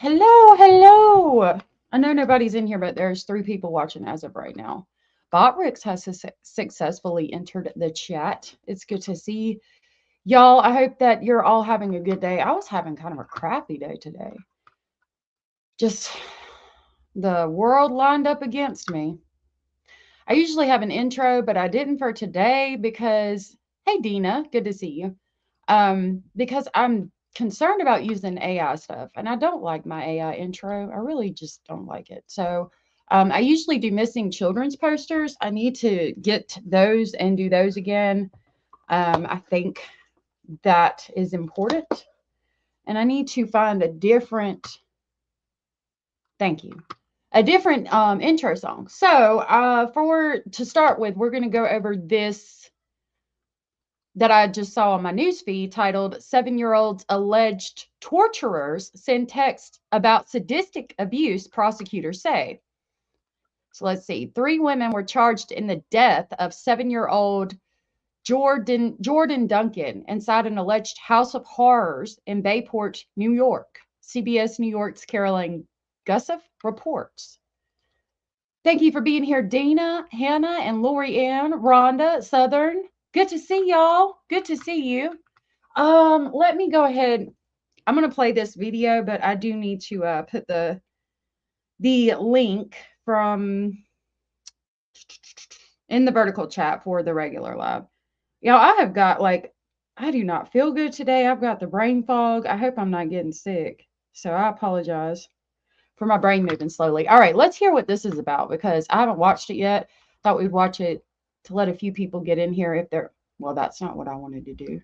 Hello, hello. I know nobody's in here, but there's 3 people watching as of right now. Botrix has successfully entered the chat. It's good to see y'all. I hope that you're all having a good day. I was having kind of a crappy day today. Just the world lined up against me. I usually have an intro, but I didn't for today because, hey, Dina, good to see you. Because I'm concerned about using AI stuff, and I don't like my AI intro. I really just don't like it. So I usually do missing children's posters. I need to get those and do those again. I think that is important, and I need to find a different. Thank you. A different intro song. So for to start with, we're going to go over this that I just saw on my newsfeed titled 7-Year-Olds Alleged Torturers Send Text About Sadistic Abuse, Prosecutors Say. So let's see. 3 women were charged in the death of 7-year-old Jordan Duncan inside an alleged house of horrors in Bayport, New York. CBS New York's Caroline Gussoff reports. Thank you for being here, Dina, Hannah, and Lori Ann, Rhonda, Southern. Good to see y'all. Good to see you. Let me go ahead. I'm gonna play this video, but I do need to put the link from in the vertical chat for the regular live. Y'all, I have got I do not feel good today. I've got the brain fog. I hope I'm not getting sick. So I apologize for my brain moving slowly. All right, let's hear what this is about because I haven't watched it yet. Thought we'd watch it to let a few people get in here if they're, well, that's not what I wanted to do.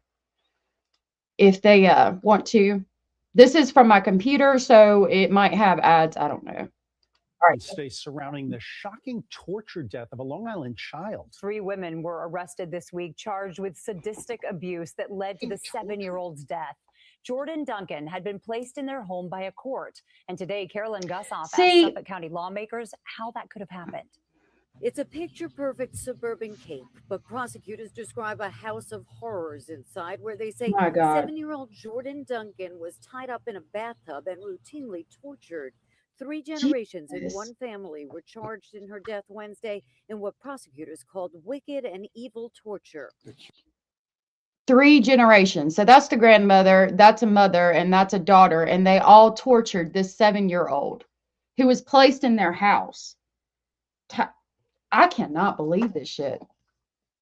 If they want to. This is from my computer, so it might have ads. I don't know. All right. Today surrounding the shocking torture death of a Long Island child. 3 women were arrested this week, charged with sadistic abuse that led to the 7-year-old's death. Jordan Duncan had been placed in their home by a court. And today, Caroline Gussoff asked Suffolk County lawmakers how that could have happened. It's a picture-perfect suburban Cape, but prosecutors describe a house of horrors inside where they say 7-year-old Jordan Duncan was tied up in a bathtub and routinely tortured. 3 generations in one family were charged in her death Wednesday in what prosecutors called wicked and evil torture. 3 generations. So that's the grandmother, that's a mother, and that's a daughter, and they all tortured this 7-year-old who was placed in their house. I cannot believe this shit.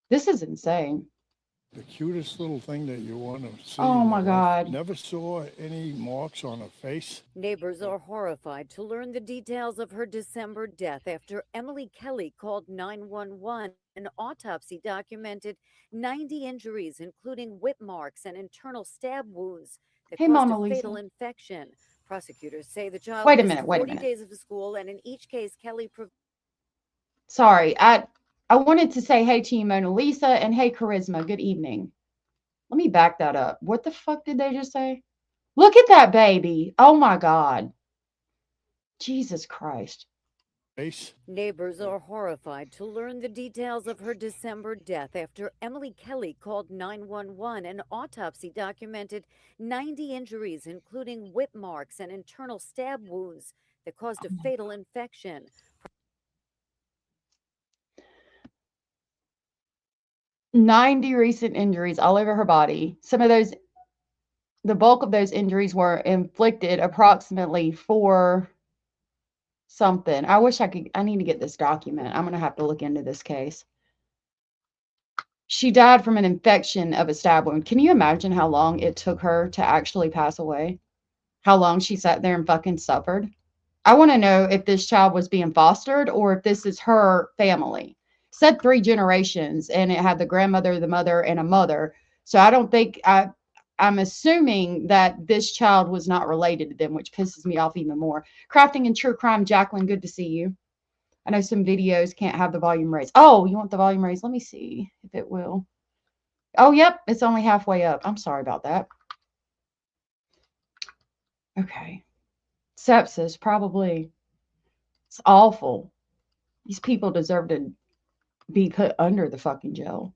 This is insane. The cutest little thing that you want to see. Oh my God. Never saw any marks on her face. Neighbors are horrified to learn the details of her December death after Emily Kelly called 911. An autopsy documented 90 injuries, including whip marks and internal stab wounds that caused a fatal infection. Prosecutors say the child missed 40 days of school, and in each case, Kelly... Sorry, I wanted to say hey to you, Mona Lisa, and hey, Charisma. Good evening. Let me back that up. What the fuck did they just say? Look at that baby. Oh my God. Jesus Christ. Neighbors are horrified to learn the details of her December death after Emily Kelly called 911. An autopsy documented 90 injuries, including whip marks and internal stab wounds that caused a fatal infection. 90 recent injuries all over her body. Some of those, the bulk of those injuries were inflicted approximately for something. I wish I could, I need to get this document. I'm going to have to look into this case. She died from an infection of a stab wound. Can you imagine how long it took her to actually pass away? How long she sat there and fucking suffered? I want to know if this child was being fostered or if this is her family. Said 3 generations, and it had the grandmother, the mother, and a mother. So I don't think I'm assuming that this child was not related to them, which pisses me off even more. Crafting and True Crime, Jacqueline, good to see you. I know some videos can't have the volume raised. Oh, you want the volume raised? Let me see if it will. Oh, yep, it's only halfway up. I'm sorry about that. Okay. Sepsis, probably. It's awful. These people deserve to be put under the fucking jail.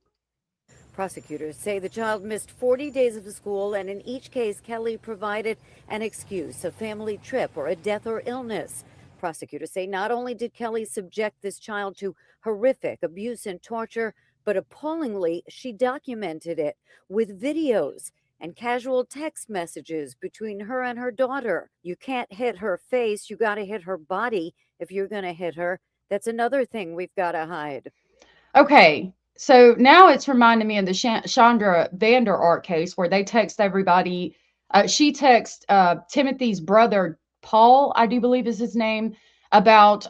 Prosecutors say the child missed 40 days of school, and in each case, Kelly provided an excuse, a family trip, or a death or illness. Prosecutors say not only did Kelly subject this child to horrific abuse and torture, but appallingly, she documented it with videos and casual text messages between her and her daughter. You can't hit her face, you got to hit her body if you're going to hit her. That's another thing we've got to hide. Okay, so now it's reminding me of the Chandra Vander Ark case where they text everybody. She texts Timothy's brother, Paul, I do believe is his name, about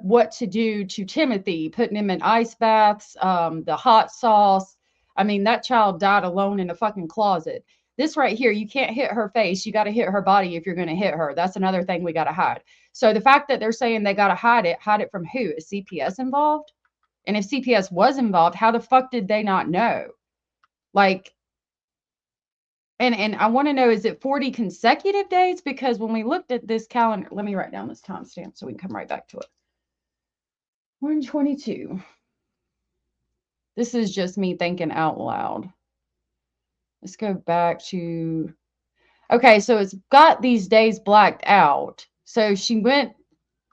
what to do to Timothy, putting him in ice baths, the hot sauce. I mean, that child died alone in a fucking closet. This right here, you can't hit her face. You got to hit her body if you're going to hit her. That's another thing we got to hide. So the fact that they're saying they got to hide it from who? Is CPS involved? And if CPS was involved, how the fuck did they not know? Like, and I want to know, is it 40 consecutive days? Because when we looked at this calendar, let me write down this timestamp so we can come right back to it. 122. This is just me thinking out loud. Let's go back to, okay, so it's got these days blacked out. So she went,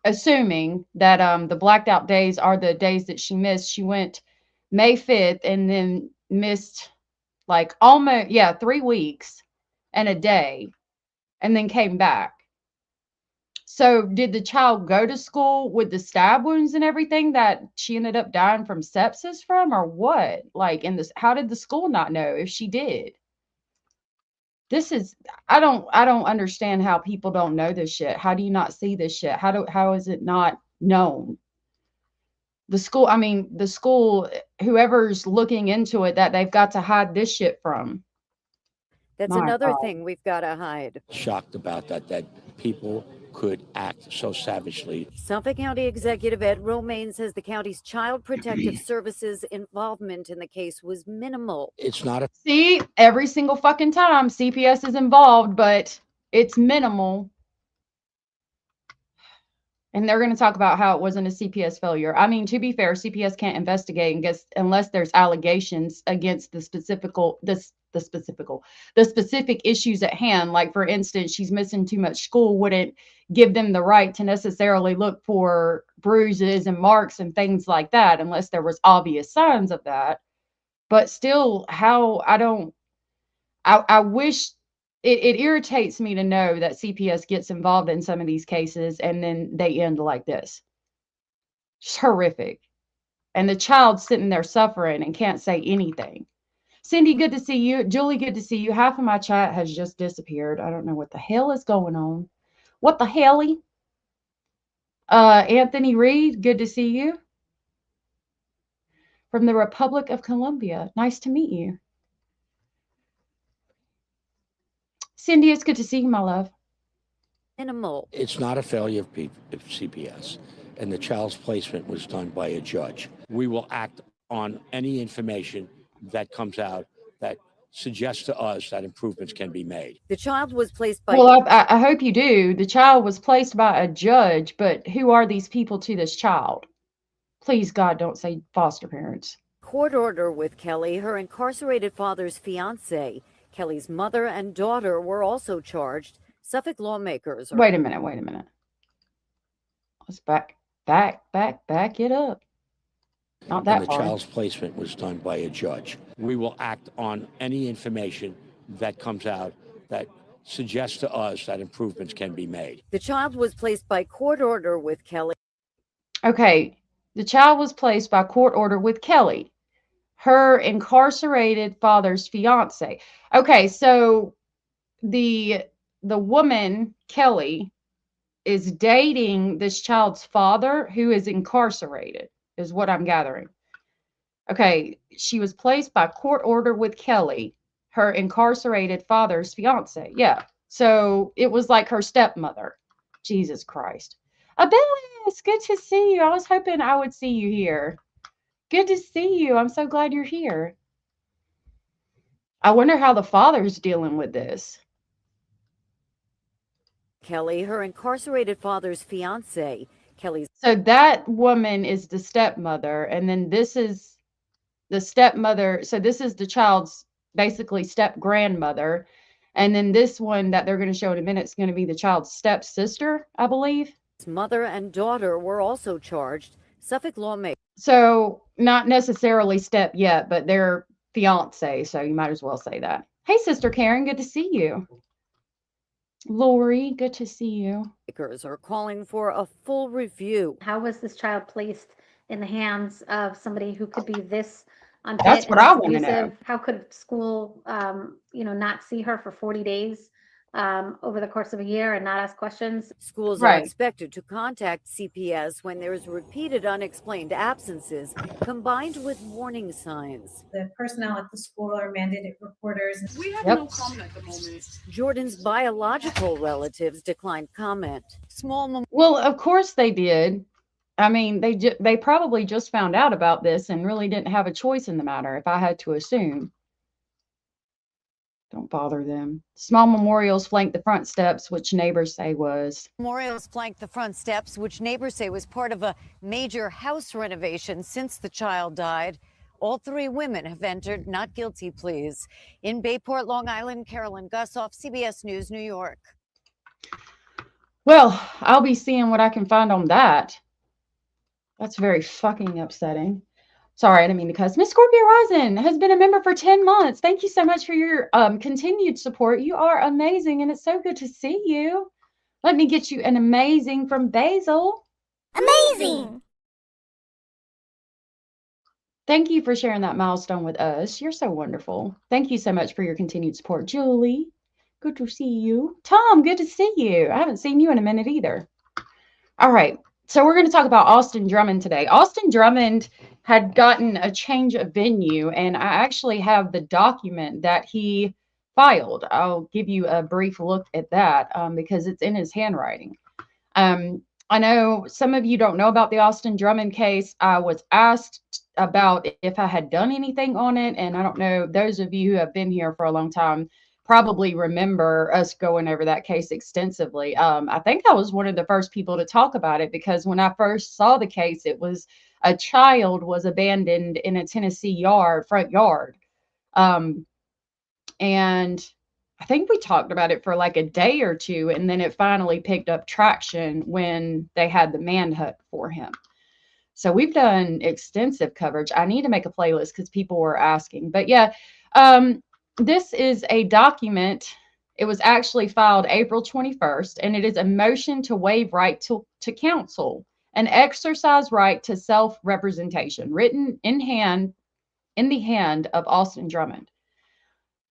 assuming that the blacked out days are the days that she missed. She went May 5th and then missed like almost, 3 weeks and a day, and then came back. So did the child go to school with the stab wounds and everything that she ended up dying from sepsis from, or what? Like, in this, how did the school not know if she did? This is, I don't understand how people don't know this shit. How do you not see this shit? How is it not known? The school, whoever's looking into it, that they've got to hide this shit from. That's another thing we've got to hide. Shocked about that people could act so savagely. Suffolk County Executive Ed Romaine says the county's Child Protective Services involvement in the case was minimal. It's not a... See, every single fucking time CPS is involved, but it's minimal. And they're going to talk about how it wasn't a CPS failure. I mean, to be fair, CPS can't investigate unless there's allegations against the specific issues at hand. Like, for instance, she's missing too much school wouldn't give them the right to necessarily look for bruises and marks and things like that unless there was obvious signs of that. But still, I wish, it irritates me to know that CPS gets involved in some of these cases and then they end like this. It's horrific. And the child's sitting there suffering and can't say anything. Cindy, good to see you. Julie, good to see you. Half of my chat has just disappeared. I don't know what the hell is going on. What the helly? Anthony Reed, good to see you. From the Republic of Colombia. Nice to meet you. Cindy, it's good to see you, my love. Minimal. It's not a failure of CPS, and the child's placement was done by a judge. We will act on any information that comes out that suggests to us that improvements can be made. The child was placed by... Well, I hope you do. The child was placed by a judge, but who are these people to this child? Please, God, don't say foster parents. Court order with Kelly, her incarcerated father's fiance. Kelly's mother and daughter were also charged. Suffolk lawmakers are... Wait a minute. Let's back it up. Not that And the far. child's placement was done by a judge. We will act on any information that comes out that suggests to us that improvements can be made. The child was placed by court order with Kelly. Okay, the child was placed by court order with Kelly, her incarcerated father's fiance. Okay, so the woman, Kelly, is dating this child's father who is incarcerated, is what I'm gathering. Okay, she was placed by court order with Kelly, her incarcerated father's fiance. Yeah, so it was like her stepmother. Jesus Christ. Abellis, good to see you. I was hoping I would see you here. Good to see you. I'm so glad you're here. I wonder how the father's dealing with this. Kelly, her incarcerated father's fiance. Kelly's... So that woman is the stepmother, and then this is the stepmother. So this is the child's basically step grandmother. And then this one that they're going to show in a minute is going to be the child's stepsister, I believe. Mother and daughter were also charged. Suffolk lawmakers. So not necessarily step yet, but they're fiance. So you might as well say that. Hey, Sister Karen, good to see you. Lori, good to see you. Are calling for a full review. How was this child placed in the hands of somebody who could be this unfit? That's what I want to know. How could school, not see her for 40 days over the course of a year and not ask questions? Schools are expected to contact CPS when there is repeated unexplained absences combined with warning signs. The personnel at the school are mandated reporters. We have no comment at the moment. Jordan's biological relatives declined comment. Well, of course they did. I mean, they probably just found out about this and really didn't have a choice in the matter, if I had to assume. Don't bother them. Small memorials flank the front steps, which neighbors say was. Memorials flank the front steps, which neighbors say was part of a major house renovation since the child died. All three women have entered not guilty pleas. In Bayport, Long Island, Carolyn Gussoff, CBS News, New York. Well, I'll be seeing what I can find on that. That's very fucking upsetting. Sorry, I didn't mean to cuss. Miss Scorpio Rising has been a member for 10 months. Thank you so much for your continued support. You are amazing, and it's so good to see you. Let me get you an amazing from Basil. Amazing. Thank you for sharing that milestone with us. You're so wonderful. Thank you so much for your continued support. Julie, good to see you. Tom, good to see you. I haven't seen you in a minute either. All right. So we're going to talk about Austin Drummond today. Austin Drummond had gotten a change of venue, and I actually have the document that he filed. I'll give you a brief look at that because it's in his handwriting. I know some of you don't know about the Austin Drummond case. I was asked about if I had done anything on it, and I don't know, those of you who have been here for a long time probably remember us going over that case extensively. I think I was one of the first people to talk about it because when I first saw the case, it was a child was abandoned in a Tennessee front yard. And I think we talked about it for like a day or two, and then it finally picked up traction when they had the manhunt for him. So we've done extensive coverage. I need to make a playlist because people were asking. But yeah, this is a document. It was actually filed April 21st, and it is a motion to waive right to counsel and exercise right to self-representation, written in the hand of Austin Drummond.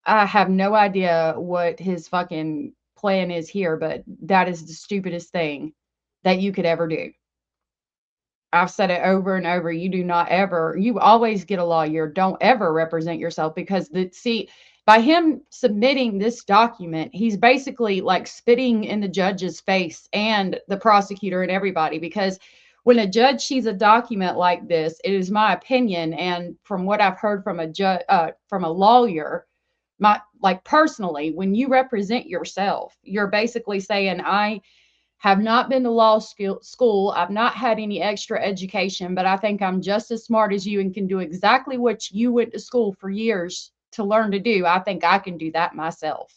I have no idea what his fucking plan is here, but that is the stupidest thing that you could ever do. I've said it over and over. You always get a lawyer. Don't ever represent yourself because by him submitting this document, he's basically like spitting in the judge's face and the prosecutor and everybody, because when a judge sees a document like this, it is my opinion, and from what I've heard from a lawyer, personally, when you represent yourself, you're basically saying, I have not been to law school. I've not had any extra education, but I think I'm just as smart as you and can do exactly what you went to school for years to learn to do. I think I can do that myself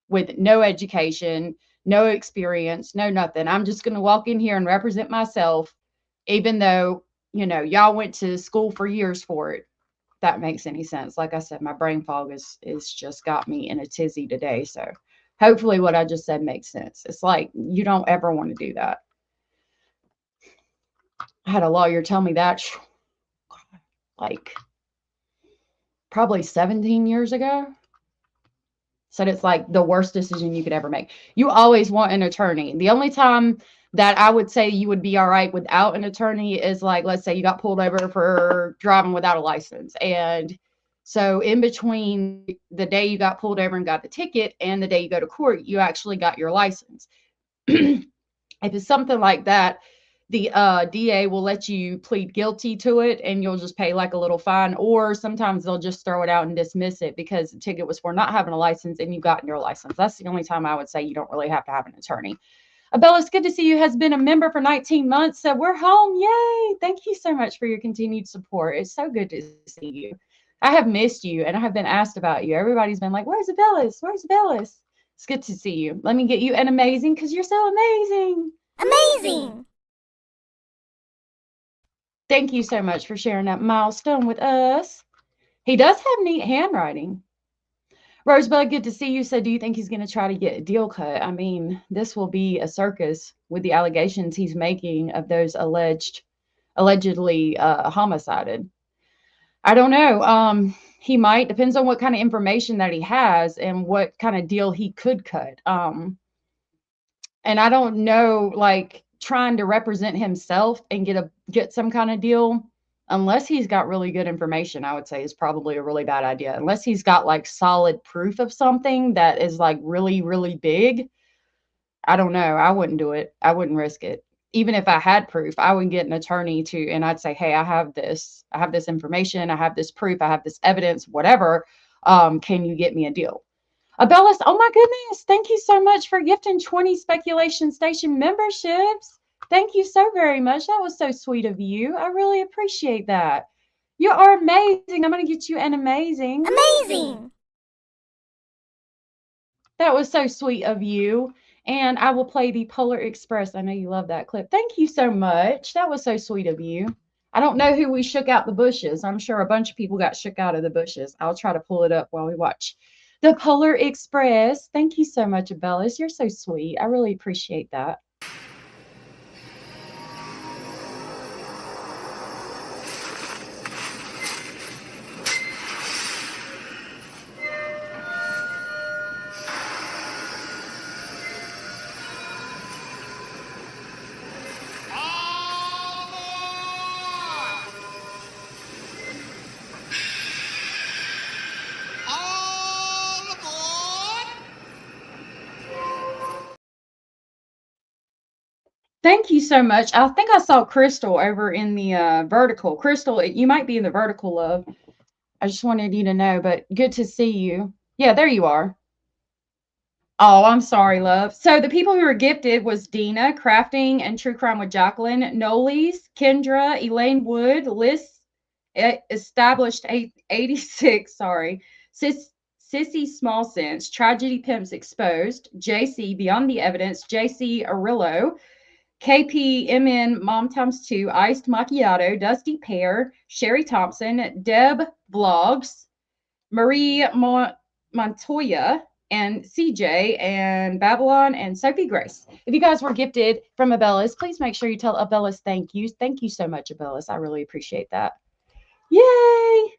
with no education, no experience, no nothing. I'm just going to walk in here and represent myself, even though, y'all went to school for years for it. If that makes any sense. Like I said, my brain fog is just got me in a tizzy today. So hopefully what I just said makes sense. It's like, you don't ever want to do that. I had a lawyer tell me that like probably 17 years ago. Said it's like the worst decision you could ever make. You always want an attorney. The only time that I would say you would be all right without an attorney is like, let's say you got pulled over for driving without a license. And so in between the day you got pulled over and got the ticket and the day you go to court, you actually got your license. If it's something like that, the DA will let you plead guilty to it and you'll just pay like a little fine, or sometimes they'll just throw it out and dismiss it because the ticket was for not having a license and you got your license. That's the only time I would say you don't really have to have an attorney. Abella, it's good to see you. Has been a member for 19 months. So we're home. Yay. Thank you so much for your continued support. It's so good to see you. I have missed you and I have been asked about you. Everybody's been like, where's Abella's? Where's Abella's? It's good to see you. Let me get you an amazing because you're so amazing. Amazing. Thank you so much for sharing that milestone with us. He does have neat handwriting. Rosebud, good to see you. So do you think he's going to try to get a deal cut? I mean, this will be a circus with the allegations he's making of those allegedly homicided. I don't know. He might. Depends on what kind of information that he has and what kind of deal he could cut. And I don't know, like trying to represent himself and get some kind of deal, unless he's got really good information, I would say is probably a really bad idea. Unless he's got like solid proof of something that is like really, really big. I don't know. I wouldn't do it. I wouldn't risk it. Even if I had proof, I would get an attorney and I'd say, hey, I have this information. I have this proof. I have this evidence, whatever. Can you get me a deal? Abellis, oh my goodness. Thank you so much for gifting 20 Speculation Station memberships. Thank you so very much. That was so sweet of you. I really appreciate that. You are amazing. I'm going to get you an amazing. Amazing. That was so sweet of you. And I will play the Polar Express. I know you love that clip. Thank you so much. That was so sweet of you. I don't know who we shook out the bushes. I'm sure a bunch of people got shook out of the bushes. I'll try to pull it up while we watch the Polar Express. Thank you so much, Abellis. You're so sweet. I really appreciate that. Thank you so much. I think I saw Crystal over in the vertical. Crystal, you might be in the vertical, love. I just wanted you to know, but good to see you. Yeah, there you are. Oh, I'm sorry, love. So the people who were gifted was Dina, Crafting and True Crime with Jacqueline, Nolies, Kendra, Elaine Wood, Liz, Established 86, sorry, Sissy Small Sense, Tragedy Pimps Exposed, JC, Beyond the Evidence, JC Arillo, KPMN Mom Times 2, Iced Macchiato, Dusty Pear, Sherry Thompson, Deb Vlogs, Marie Montoya, and CJ, and Babylon, and Sophie Grace. If you guys were gifted from Abellis, please make sure you tell Abellis thank you. Thank you so much, Abellis. I really appreciate that. Yay!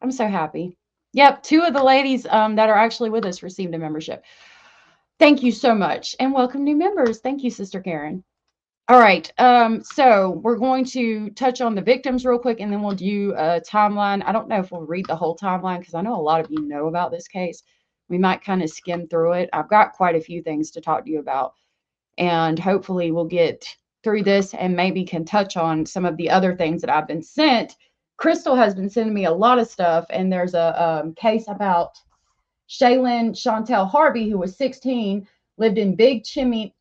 I'm so happy. Yep, 2 of the ladies that are actually with us received a membership. Thank you so much. And welcome new members. Thank you, Sister Karen. All right, so we're going to touch on the victims real quick, and then we'll do a timeline. I don't know if we'll read the whole timeline because I know a lot of you know about this case. We might kind of skim through it. I've got quite a few things to talk to you about, and hopefully we'll get through this and maybe can touch on some of the other things that I've been sent. Crystal has been sending me a lot of stuff, and there's a case about Shaylin Harvey, who was 16, lived in Big Chimney,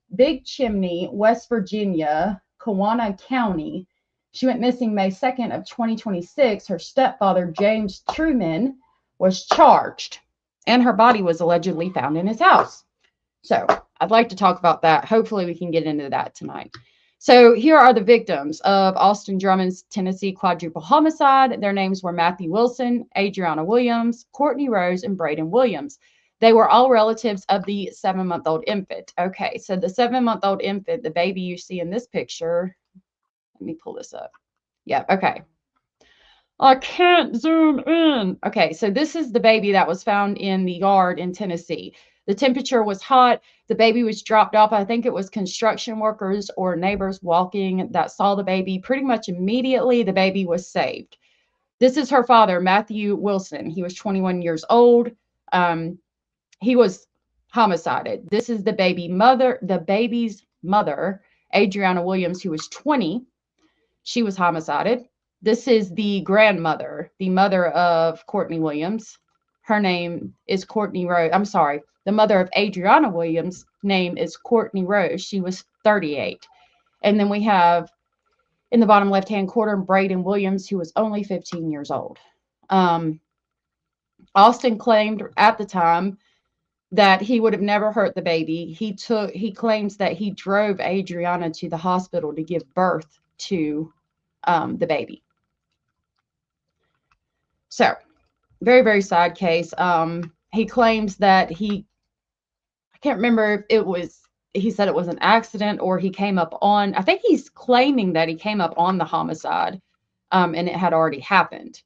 West Virginia, Kewanna County. She went missing May 2nd of 2026. Her stepfather, James Truman, was charged, and her body was allegedly found in his house. So I'd like to talk about that. Hopefully we can get into that tonight. So here are the victims of Austin Drummond's Tennessee quadruple homicide. Their names were Matthew Wilson, Adriana Williams, Courtney Rose, and Braden Williams. They were all relatives of the 7-month-old infant. Okay, so the 7-month-old infant, the baby you see in this picture, let me pull this up. Yeah, okay. I can't zoom in. Okay, so this is the baby that was found in the yard in Tennessee. The temperature was hot. The baby was dropped off. I think it was construction workers or neighbors walking that saw the baby. Pretty much immediately, the baby was saved. This is her father, Matthew Wilson. He was 21 years old. He was homicided. This is the baby's mother, Adriana Williams, who was 20. She was homicided. This is the grandmother, the mother of Courtney Williams. Her name is Courtney Rose. I'm sorry. The mother of Adriana Williams. name is Courtney Rose. She was 38. And then we have in the bottom left-hand corner, Braden Williams, who was only 15 years old. Austin claimed at the time that he would have never hurt the baby. He claims that he drove Adriana to the hospital to give birth to the baby. So, very, very sad case. He claims that I can't remember if it was, he said it was an accident or he came up on, I think he's claiming that he came up on the homicide and it had already happened.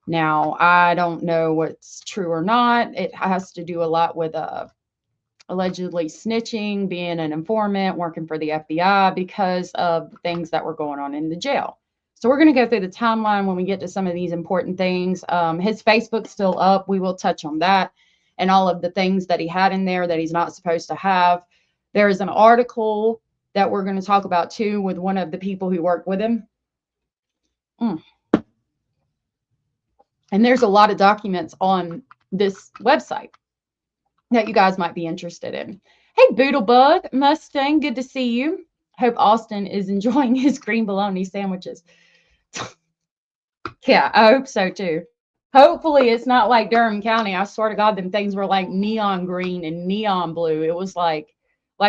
Now, I don't know what's true or not. It has to do a lot with allegedly snitching, being an informant, working for the FBI because of the things that were going on in the jail. So we're going to go through the timeline when we get to some of these important things. His Facebook's still up. We will touch on that and all of the things that he had in there that he's not supposed to have. There is an article that we're going to talk about too with one of the people who worked with him. And there's a lot of documents on this website that you guys might be interested in. Hey, Boodlebug Mustang, good to see you. Hope Austin is enjoying his green bologna sandwiches. Yeah, I hope so too. Hopefully it's not like Durham County. I swear to God, them things were like neon green and neon blue. It was like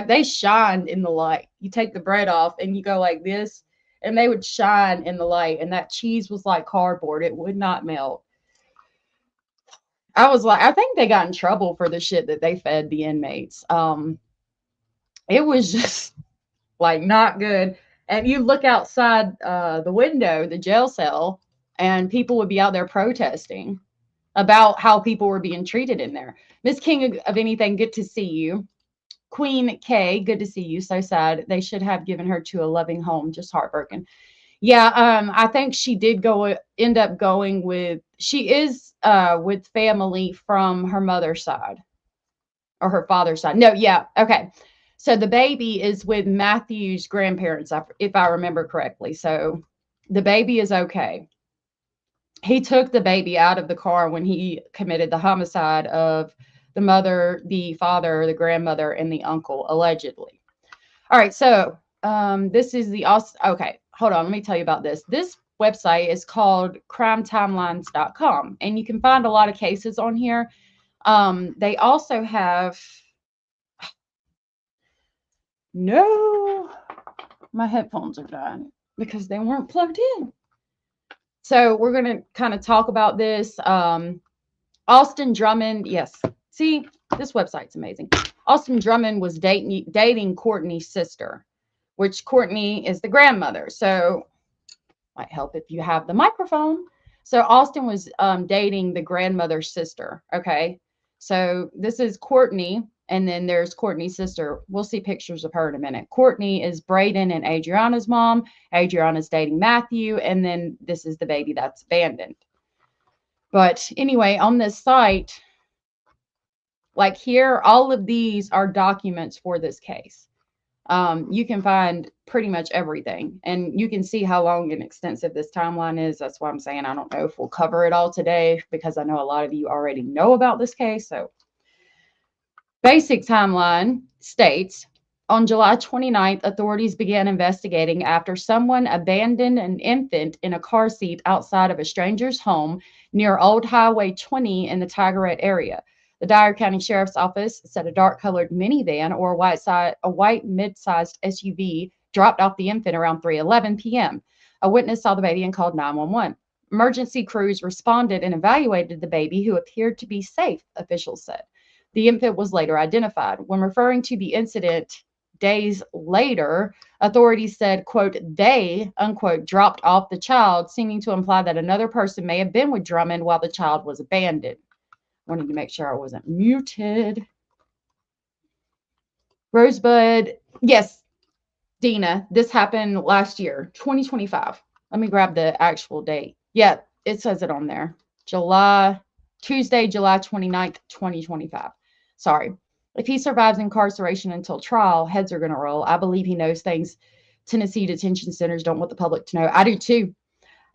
they shined in the light. You take the bread off and you go like this, and they would shine in the light. And that cheese was like cardboard. It would not melt. I was like, I think they got in trouble for the shit that they fed the inmates. It was just like not good. And you look outside the window, the jail cell, and people would be out there protesting about how people were being treated in there. Miss King of Anything, good to see you. Queen K, good to see you. So sad. They should have given her to a loving home. Just heartbroken. Yeah, I think she did end up going with, she is with family from her mother's side or her father's side. No, yeah, okay. So the baby is with Matthew's grandparents, if I remember correctly. So the baby is okay. He took the baby out of the car when he committed the homicide of the mother, the father, the grandmother, and the uncle, allegedly. All right, so this is the, okay, hold on, let me tell you about this. This website is called crimetimelines.com, and you can find a lot of cases on here. They also have, no, my headphones are dying because they weren't plugged in. So we're going to kind of talk about this. Austin Drummond, yes. See, this website's amazing. Austin Drummond was dating Courtney's sister, which Courtney is the grandmother. So might help if you have the microphone. So Austin was dating the grandmother's sister. Okay. So this is Courtney. And then there's Courtney's sister. We'll see pictures of her in a minute. Courtney is Braden and Adriana's mom. Adriana's dating Matthew. And then this is the baby that's abandoned. But anyway, on this site, like here, all of these are documents for this case. You can find pretty much everything. And you can see how long and extensive this timeline is. That's why I'm saying I don't know if we'll cover it all today, because I know a lot of you already know about this case. So basic timeline states, on July 29th, authorities began investigating after someone abandoned an infant in a car seat outside of a stranger's home near Old Highway 20 in the Tigeret area. The Dyer County Sheriff's Office said a dark-colored minivan or a white mid-sized SUV dropped off the infant around 3:11 p.m. A witness saw the baby and called 911. Emergency crews responded and evaluated the baby, who appeared to be safe, officials said. The infant was later identified. When referring to the incident days later, authorities said, quote, they, unquote, dropped off the child, seeming to imply that another person may have been with Drummond while the child was abandoned. Wanted to make sure I wasn't muted. Rosebud, yes, Dina, this happened last year, 2025. Let me grab the actual date. Yeah, it says it on there. Tuesday, July 29th, 2025. Sorry. If he survives incarceration until trial, heads are going to roll. I believe he knows things Tennessee detention centers don't want the public to know. I do too.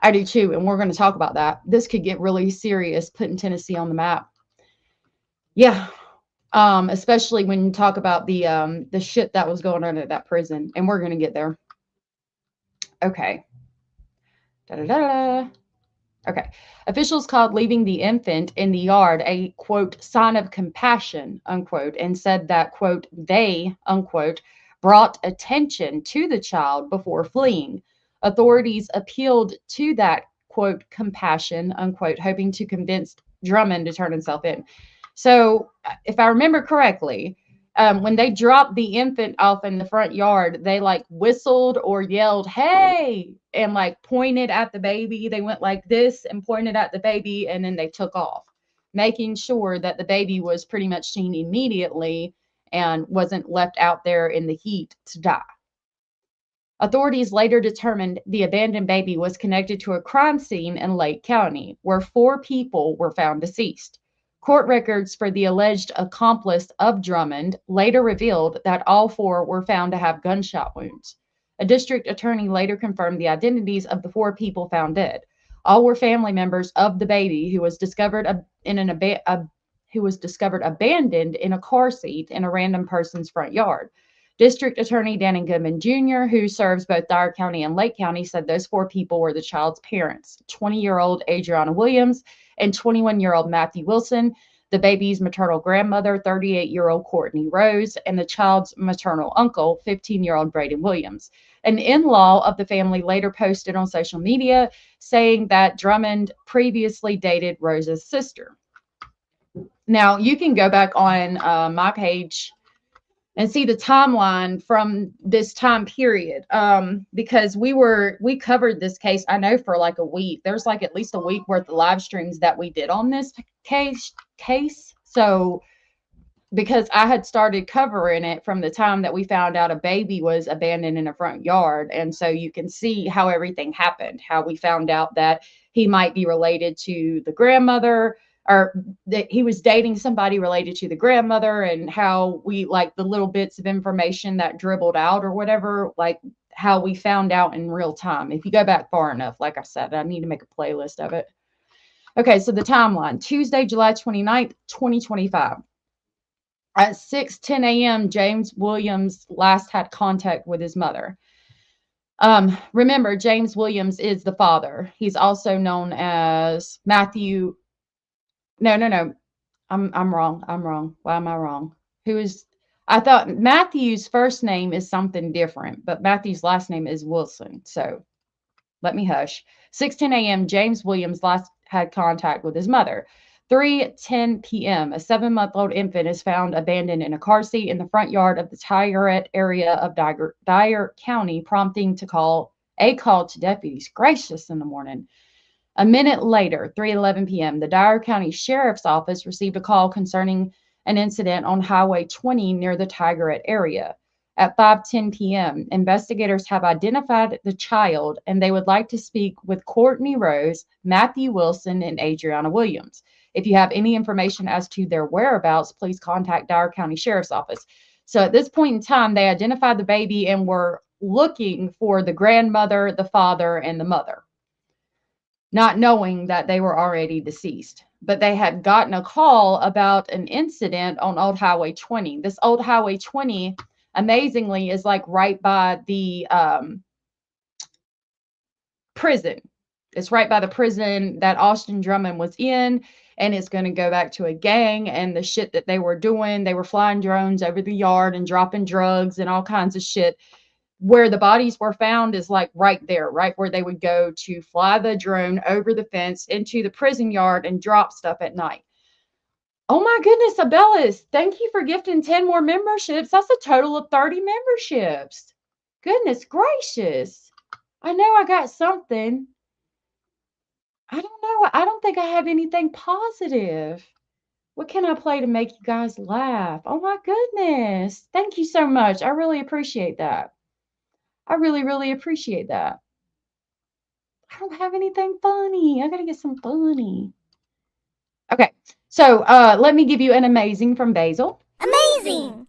And we're going to talk about that. This could get really serious, putting Tennessee on the map. Yeah. especially when you talk about the shit that was going on at that prison. And we're going to get there. Okay. Da-da-da-da. Okay. Officials called leaving the infant in the yard a, quote, sign of compassion, unquote, and said that, quote, they, unquote, brought attention to the child before fleeing. Authorities appealed to that, quote, compassion, unquote, hoping to convince Drummond to turn himself in. So, if I remember correctly, when they dropped the infant off in the front yard, they like whistled or yelled, "Hey!" and like pointed at the baby. They went like this and pointed at the baby, and then they took off, making sure that the baby was pretty much seen immediately and wasn't left out there in the heat to die. Authorities later determined the abandoned baby was connected to a crime scene in Lake County, where 4 people were found deceased. Court records for the alleged accomplice of Drummond later revealed that all 4 were found to have gunshot wounds. A district attorney later confirmed the identities of the 4 people found dead. All were family members of the baby who was discovered abandoned in a car seat in a random person's front yard. District Attorney Danny Goodman Jr., who serves both Dyer County and Lake County, said those 4 people were the child's parents, 20-year-old Adriana Williams and 21-year-old Matthew Wilson, the baby's maternal grandmother, 38-year-old Courtney Rose, and the child's maternal uncle, 15-year-old Braden Williams. An in-law of the family later posted on social media saying that Drummond previously dated Rose's sister. Now, you can go back on my page and see the timeline from this time period, because we covered this case, I know, for like a week. There's like at least a week worth of live streams that we did on this case. So because I had started covering it from the time that we found out a baby was abandoned in a front yard. And so you can see how everything happened, how we found out that he might be related to the grandmother, or that he was dating somebody related to the grandmother, and how we, like, the little bits of information that dribbled out or whatever, like how we found out in real time. If you go back far enough, like I said, I need to make a playlist of it. Okay, so the timeline: Tuesday, July 29th, 2025. At 6:10 a.m., James Williams last had contact with his mother. Remember, James Williams is the father. He's also known as Matthew. No. I'm wrong. Why am I wrong? I thought Matthew's first name is something different, but Matthew's last name is Wilson. So let me hush. 6:10 a.m., James Williams last had contact with his mother. 3:10 p.m., a 7-month-old infant is found abandoned in a car seat in the front yard of the Tigard area of Dyer County, prompting a call to deputies. Gracious in the morning. A minute later, 3:11 p.m., the Dyer County Sheriff's Office received a call concerning an incident on Highway 20 near the Tigard area. At 5:10 p.m., investigators have identified the child, and they would like to speak with Courtney Rose, Matthew Wilson, and Adriana Williams. If you have any information as to their whereabouts, please contact Dyer County Sheriff's Office. So at this point in time, they identified the baby and were looking for the grandmother, the father, and the mother, not knowing that they were already deceased. But they had gotten a call about an incident on Old Highway 20. This Old Highway 20, amazingly, is like right by the prison. It's right by the prison that Austin Drummond was in, and it's going to go back to a gang and the shit that they were doing. They were flying drones over the yard and dropping drugs and all kinds of shit. Where the bodies were found is like right there, right where they would go to fly the drone over the fence into the prison yard and drop stuff at night. Oh my goodness, Abellis, thank you for gifting 10 more memberships. That's a total of 30 memberships. Goodness gracious. I know I got something. I don't know. I don't think I have anything positive. What can I play to make you guys laugh? Oh my goodness. Thank you so much. I really appreciate that. I really, really appreciate that. I don't have anything funny. I got to get some funny. Okay. So let me give you an amazing from Basil. Amazing.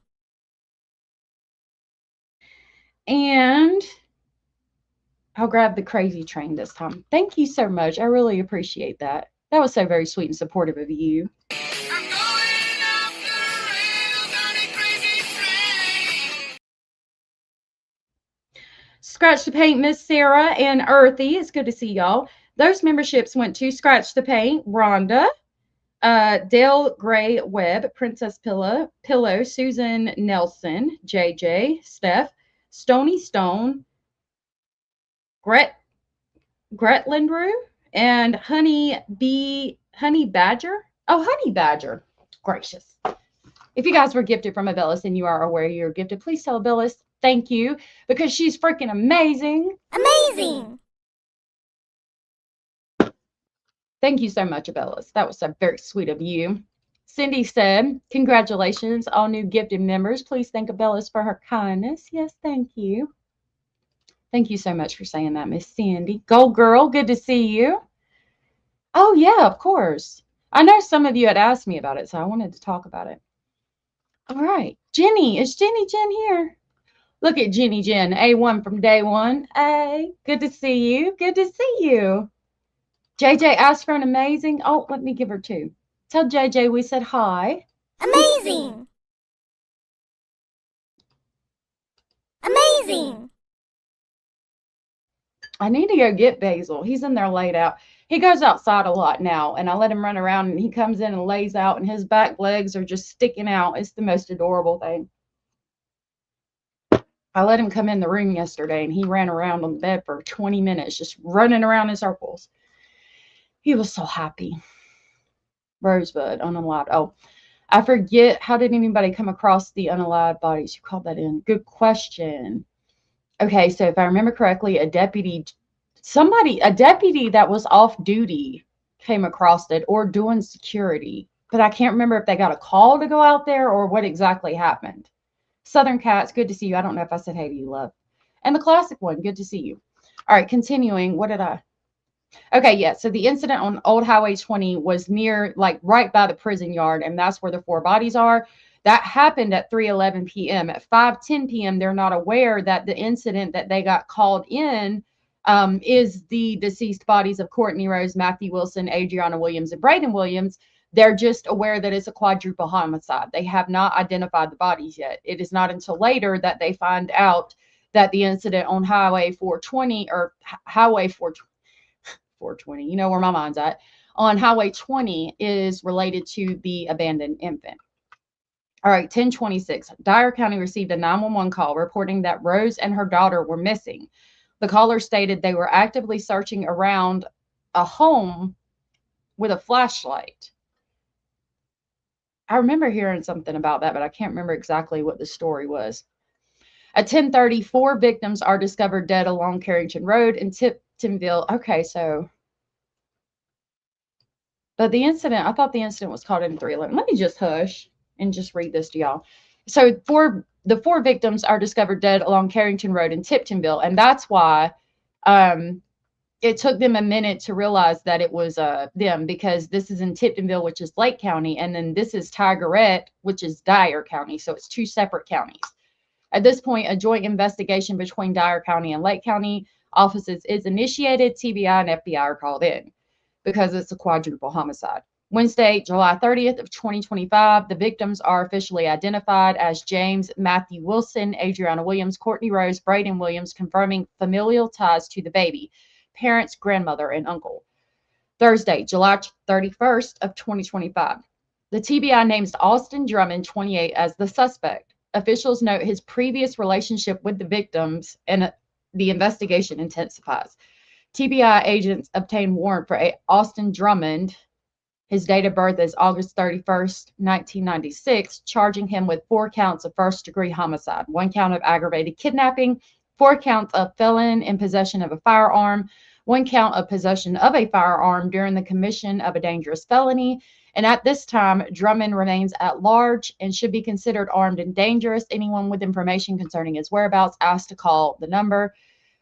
And I'll grab the crazy train this time. Thank you so much. I really appreciate that. That was so very sweet and supportive of you. Scratch the Paint, Miss Sarah and Earthy. It's good to see y'all. Those memberships went to Scratch the Paint, Rhonda, Dale Gray Webb, Princess Pillow, Susan Nelson, JJ, Steph, Stony Stone, Gretlandrew, and Honey Badger. Oh, Honey Badger. Gracious. If you guys were gifted from Abellis and you are aware you're gifted, please tell Abellis thank you because she's freaking amazing. Amazing. Thank you so much, Abellis. That was so very sweet of you. Cindy said, congratulations, all new gifted members. Please thank Abellis for her kindness. Yes, thank you. Thank you so much for saying that, Miss Sandy. Gold Girl, good to see you. Oh, yeah, of course. I know some of you had asked me about it, so I wanted to talk about it. All right. Jenny, is Jenny Jen here? Look at Jenny Jen, A1 from day one. Hey, good to see you. Good to see you. JJ asked for an amazing. Oh, let me give her two. Tell JJ we said hi. Amazing. Amazing. I need to go get Basil. He's in there laid out. He goes outside a lot now, and I let him run around, and he comes in and lays out, and his back legs are just sticking out. It's the most adorable thing. I let him come in the room yesterday, and he ran around on the bed for 20 minutes, just running around in circles. He was so happy. Rosebud, unalive. Oh, I forget. How did anybody come across the unalive bodies? You called that in. Good question. Okay, so if I remember correctly, a deputy that was off duty came across it or doing security, but I can't remember if they got a call to go out there or what exactly happened. Southern Cats, good to see you. I don't know if I said hey to you, love. And the classic one, good to see you. All right, continuing. What did I? Okay, yeah. So the incident on Old Highway 20 was near, like, right by the prison yard, and that's where the 4 bodies are. That happened at 3:11 p.m. At 5:10 p.m., they're not aware that the incident that they got called in is the deceased bodies of Courtney Rose, Matthew Wilson, Adriana Williams, and Braden Williams. They're just aware that it's a quadruple homicide. They have not identified the bodies yet. It is not until later that they find out that the incident on Highway 420 or Highway 420, you know where my mind's at, on Highway 20 is related to the abandoned infant. All right, 10:26. Dyer County received a 911 call reporting that Rose and her daughter were missing. The caller stated they were actively searching around a home with a flashlight. I remember hearing something about that, but I can't remember exactly what the story was. At 10:30, 4 victims are discovered dead along Carrington Road in Tiptonville. Okay, so, but the incident, I thought the incident was called in 311. Let me just hush and just read this to y'all. So the 4 victims are discovered dead along Carrington Road in Tiptonville, and that's why it took them a minute to realize that it was them, because this is in Tiptonville, which is Lake County, and then this is Tigeret, which is Dyer County. So it's 2 separate counties. At this point, a joint investigation between Dyer County and Lake County offices is initiated. TBI and FBI are called in because it's a quadruple homicide. Wednesday, July 30th of 2025, the victims are officially identified as James Matthew Wilson, Adriana Williams, Courtney Rose, Braden Williams, confirming familial ties to the baby, parents, grandmother, and uncle. Thursday, July 31st of 2025, the TBI names Austin Drummond, 28, as the suspect. Officials note his previous relationship with the victims, and the investigation intensifies. TBI agents obtain warrant for Austin Drummond. His date of birth is August 31st, 1996, charging him with 4 counts of first-degree homicide, 1 count of aggravated kidnapping, 4 counts of felon in possession of a firearm, 1 count of possession of a firearm during the commission of a dangerous felony. And at this time, Drummond remains at large and should be considered armed and dangerous. Anyone with information concerning his whereabouts asked to call the number.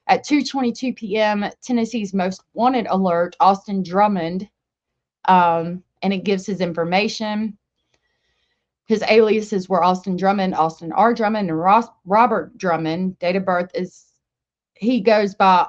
At 2:22 p.m., Tennessee's most wanted alert, Austin Drummond, and it gives his information. His aliases were Austin Drummond, Austin R. Drummond, and Robert Drummond. Date of birth is, he goes by,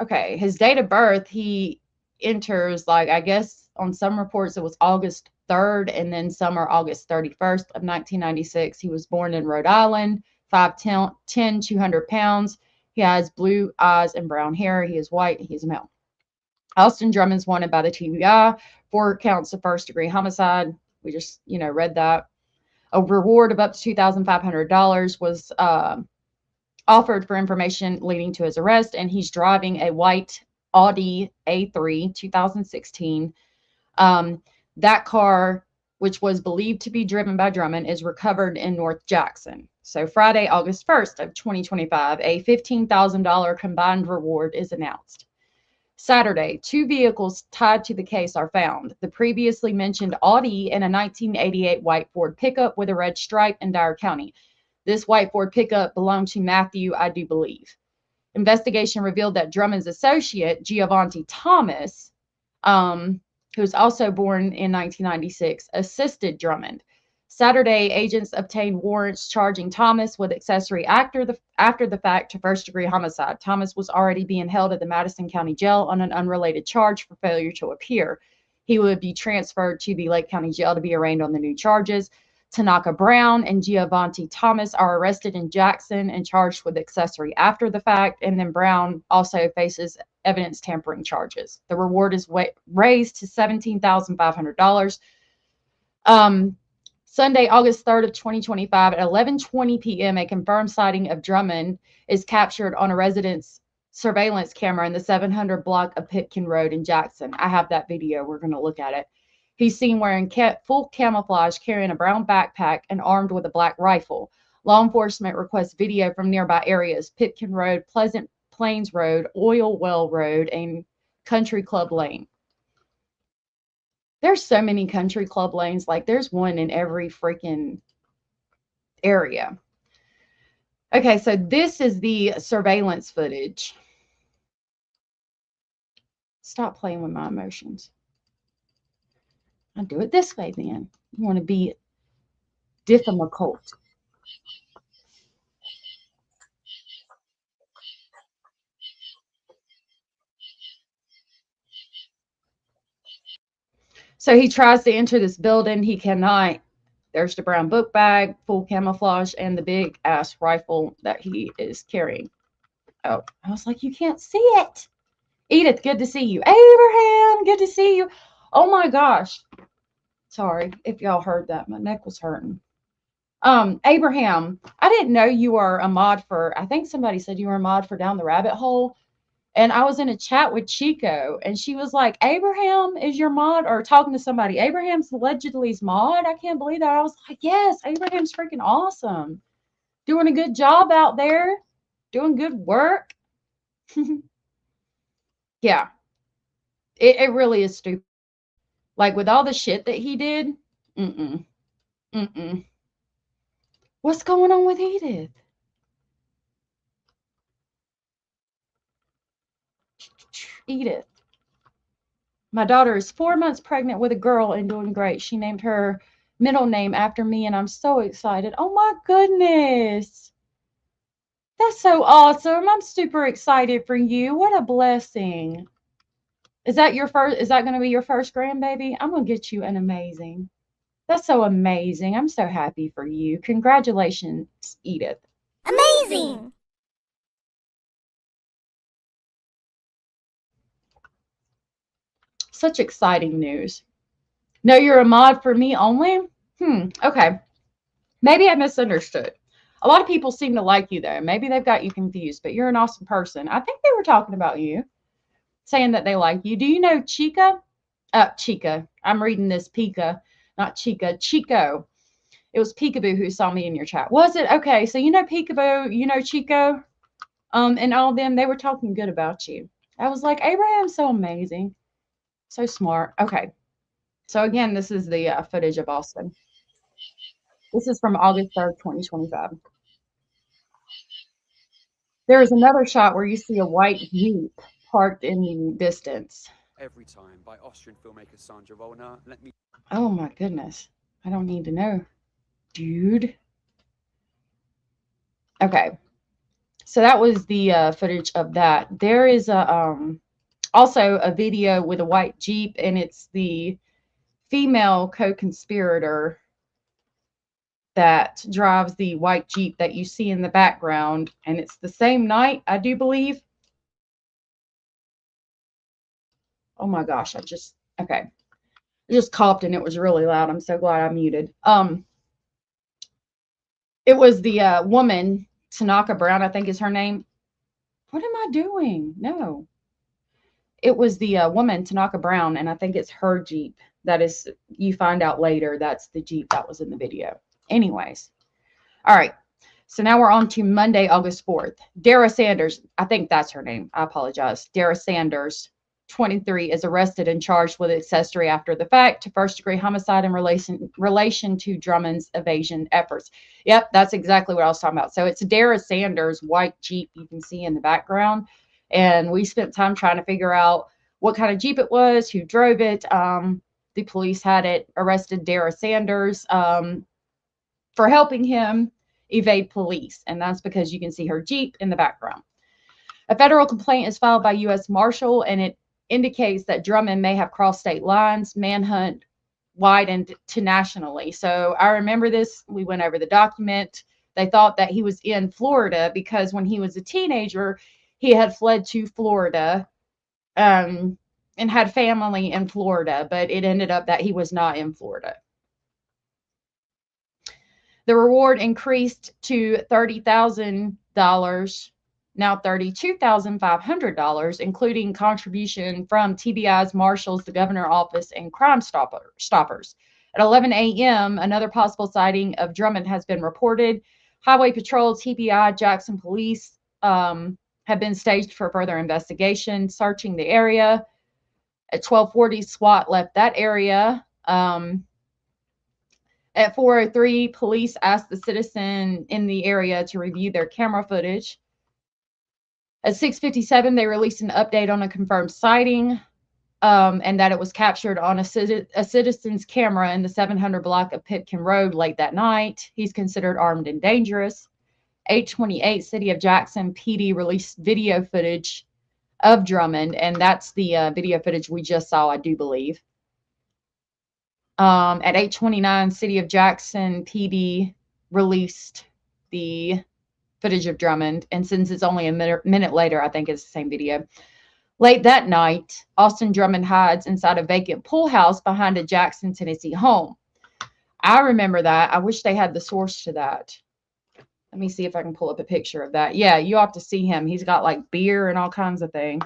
okay, his date of birth, he enters, like, I guess on some reports it was August 3rd, and then some are August 31st of 1996. He was born in Rhode Island, 5'10", 200 pounds. He has blue eyes and brown hair. He is white. He is a male. Austin Drummond is wanted by the TBI for counts of first-degree homicide. We just, read that. A reward of up to $2,500 was offered for information leading to his arrest, and he's driving a white Audi A3 2016. That car, which was believed to be driven by Drummond, is recovered in North Jackson. So Friday, August 1st of 2025, a $15,000 combined reward is announced. Saturday, 2 vehicles tied to the case are found. The previously mentioned Audi and a 1988 white Ford pickup with a red stripe in Dyer County. This white Ford pickup belonged to Matthew, I do believe. Investigation revealed that Drummond's associate, Giovanni Thomas, who was also born in 1996, assisted Drummond. Saturday, agents obtained warrants charging Thomas with accessory after the fact to first-degree homicide. Thomas was already being held at the Madison County Jail on an unrelated charge for failure to appear. He would be transferred to the Lake County Jail to be arraigned on the new charges. Tanaka Brown and Giovanni Thomas are arrested in Jackson and charged with accessory after the fact, and then Brown also faces evidence tampering charges. The reward is raised to $17,500. Sunday, August 3rd of 2025 at 11:20 p.m., a confirmed sighting of Drummond is captured on a residence surveillance camera in the 700 block of Pitkin Road in Jackson. I have that video. We're going to look at it. He's seen wearing full camouflage, carrying a brown backpack, and armed with a black rifle. Law enforcement requests video from nearby areas: Pitkin Road, Pleasant Plains Road, Oil Well Road, and Country Club Lane. There's so many country club lanes. Like, there's one in every freaking area. Okay, so this is the surveillance footage. Stop playing with my emotions. I'll do it this way then. You want to be difficult. So he tries to enter this building. He cannot. There's the brown book bag, full camouflage, and the big ass rifle that he is carrying. Oh, I was like, you can't see it. Edith, good to see you. Abraham, good to see you. Oh my gosh. Sorry if y'all heard that. My neck was hurting. Abraham, I didn't know you were a mod for, I think somebody said you were a mod for Down the Rabbit Hole. And I was in a chat with Chico, and she was like, Abraham is your mod, or talking to somebody. Abraham's allegedly his mod. I can't believe that. I was like, yes, Abraham's freaking awesome. Doing a good job out there. Doing good work. Yeah. It really is stupid. Like, with all the shit that he did. What's going on with Edith? Edith. My daughter is 4 months pregnant with a girl and doing great. She named her middle name after me, and I'm so excited. Oh my goodness. That's so awesome. I'm super excited for you. What a blessing. Is that going to be your first grandbaby? I'm going to get you an amazing. That's so amazing. I'm so happy for you. Congratulations, Edith. Amazing. Such exciting news. No, you're a mod for me only? Okay. Maybe I misunderstood. A lot of people seem to like you, though. Maybe they've got you confused, but you're an awesome person. I think they were talking about you, saying that they like you. Do you know Chica? Chica. I'm reading this Pika, not Chica. Chico. It was Peekaboo who saw me in your chat. Was it? Okay, so you know Peekaboo, you know Chico, and all of them, they were talking good about you. I was like, Abraham's so amazing. So smart. Okay. So again, this is the footage of Austin. This is from August 3rd, 2025. There is another shot where you see a white Jeep parked in the distance. Every time by Austrian filmmaker Sandra Wollner. Let me. Oh my goodness. I don't need to know. Dude. Okay. So that was the footage of that. There is also a video with a white Jeep, and it's the female co-conspirator that drives the white Jeep that you see in the background. And it's the same night, I do believe. Oh my gosh, okay. I just coughed and it was really loud. I'm so glad I muted. It was the woman, Tanaka Brown, I think is her name. What am I doing? No. It was the woman, Tanaka Brown, and I think it's her Jeep. That is, you find out later, that's the Jeep that was in the video. Anyways. All right. So now we're on to Monday, August 4th. Dara Sanders, I think that's her name. I apologize. Dara Sanders, 23, is arrested and charged with accessory after the fact to first-degree homicide in relation to Drummond's evasion efforts. Yep, that's exactly what I was talking about. So it's Dara Sanders' white Jeep you can see in the background. And we spent time trying to figure out what kind of Jeep it was, who drove it. The police had arrested Dara Sanders for helping him evade police. And that's because you can see her Jeep in the background. A federal complaint is filed by U.S. Marshal, and it indicates that Drummond may have crossed state lines, manhunt widened to nationally. So I remember this. We went over the document. They thought that he was in Florida because when he was a teenager, he had fled to Florida and had family in Florida, but it ended up that he was not in Florida. The reward increased to $30,000, now $32,500, including contribution from TBI's marshals, the governor office, and Crime Stoppers. At 11 a.m., another possible sighting of Drummond has been reported. Highway Patrol, TBI, Jackson Police have been staged for further investigation, searching the area. At 12:40, SWAT left that area. At 4:03, police asked the citizen in the area to review their camera footage. At 6:57, they released an update on a confirmed sighting, and that it was captured on a citizen's camera in the 700 block of Pitkin Road late that night. He's considered armed and dangerous. 8:28, City of Jackson PD released video footage of Drummond, and that's the video footage we just saw, I do believe. At 8:29, City of Jackson PD released the footage of Drummond, and since it's only a minute later, I think it's the same video. Late that night, Austin Drummond hides inside a vacant pool house behind a Jackson, Tennessee home. I remember that. I wish they had the source to that. Let me see if I can pull up a picture of that. Yeah, you ought to see him. He's got like beer and all kinds of things.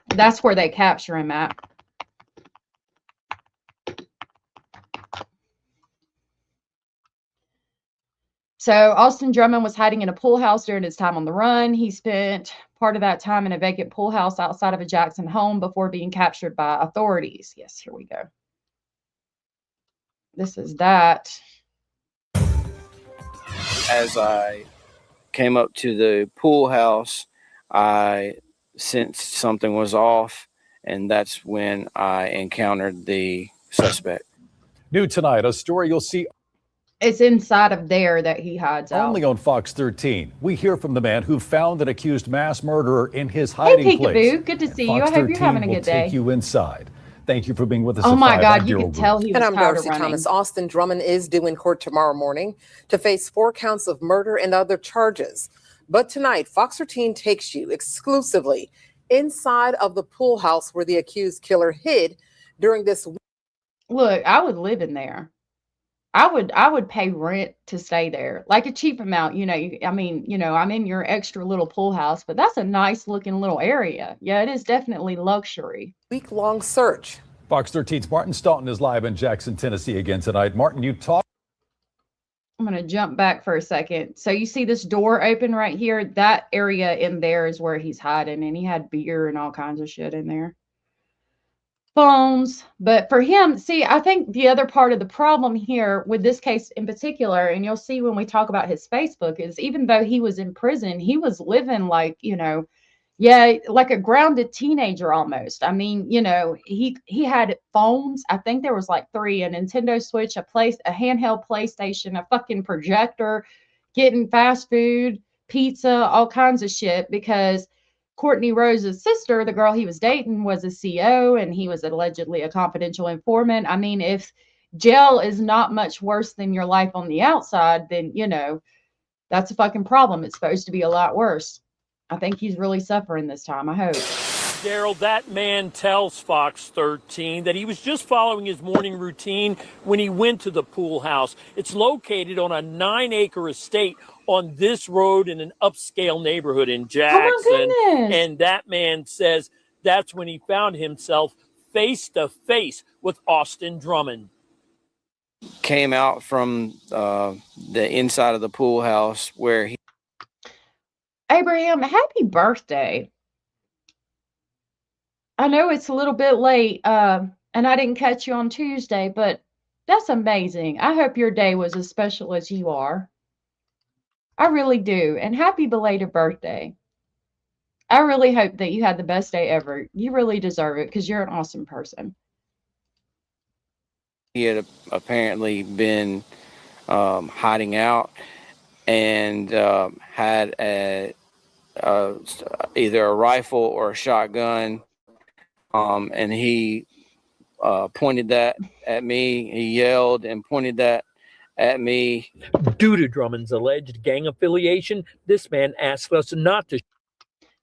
That's where they capture him at. So Austin Drummond was hiding in a pool house during his time on the run. He spent part of that time in a vacant pool house outside of a Jackson home before being captured by authorities. Yes, here we go. This is that. As I came up to the pool house, I sensed something was off, and that's when I encountered the suspect. New tonight, a story you'll see. It's inside of there that he hides out. Only on Fox 13. We hear from the man who found an accused mass murderer in his hiding place. Hey, Peekaboo. Good to see you. I hope you're having a good day. Take you inside. Thank you for being with us. Oh my God, you can tell he was tired of running. And I'm Darcy Thomas. Austin Drummond is due in court tomorrow morning to face 4 counts of murder and other charges. But tonight, Fox 13 takes you exclusively inside of the pool house where the accused killer hid during this. Look, I would live in there. I would pay rent to stay there, like a cheap amount, you know. I mean, you know, I'm in your extra little pool house, but that's a nice looking little area. Yeah, it is definitely luxury. Week-long search. Fox 13's Martin Staunton is live in Jackson, Tennessee again tonight. Martin, you talk. I'm going to jump back for a second. So you see this door open right here? That area in there is where he's hiding, and he had beer and all kinds of shit in there. Phones. But for him, see, I think the other part of the problem here with this case in particular, and you'll see when we talk about his Facebook, is even though he was in prison, he was living like, you know, yeah, like a grounded teenager almost. I mean, you know, he had phones. I think there was like 3, a Nintendo Switch, a handheld PlayStation, a fucking projector, getting fast food, pizza, all kinds of shit, because Courtney Rose's sister, the girl he was dating, was a CO, and he was allegedly a confidential informant. I mean, if jail is not much worse than your life on the outside, then, that's a fucking problem. It's supposed to be a lot worse. I think he's really suffering this time. I hope. Daryl, that man tells Fox 13 that he was just following his morning routine when he went to the pool house. It's located on a 9-acre estate on this road in an upscale neighborhood in Jackson. Oh my goodness. And that man says that's when he found himself face to face with Austin Drummond. Came out from the inside of the pool house where he. Abraham, happy birthday. I know it's a little bit late, and I didn't catch you on Tuesday, but that's amazing. I hope your day was as special as you are. I really do. And happy belated birthday. I really hope that you had the best day ever. You really deserve it because you're an awesome person. He had apparently been hiding out and had either a rifle or a shotgun, and he pointed that at me. He yelled and pointed that at me. Due to Drummond's alleged gang affiliation, this man asked us not to.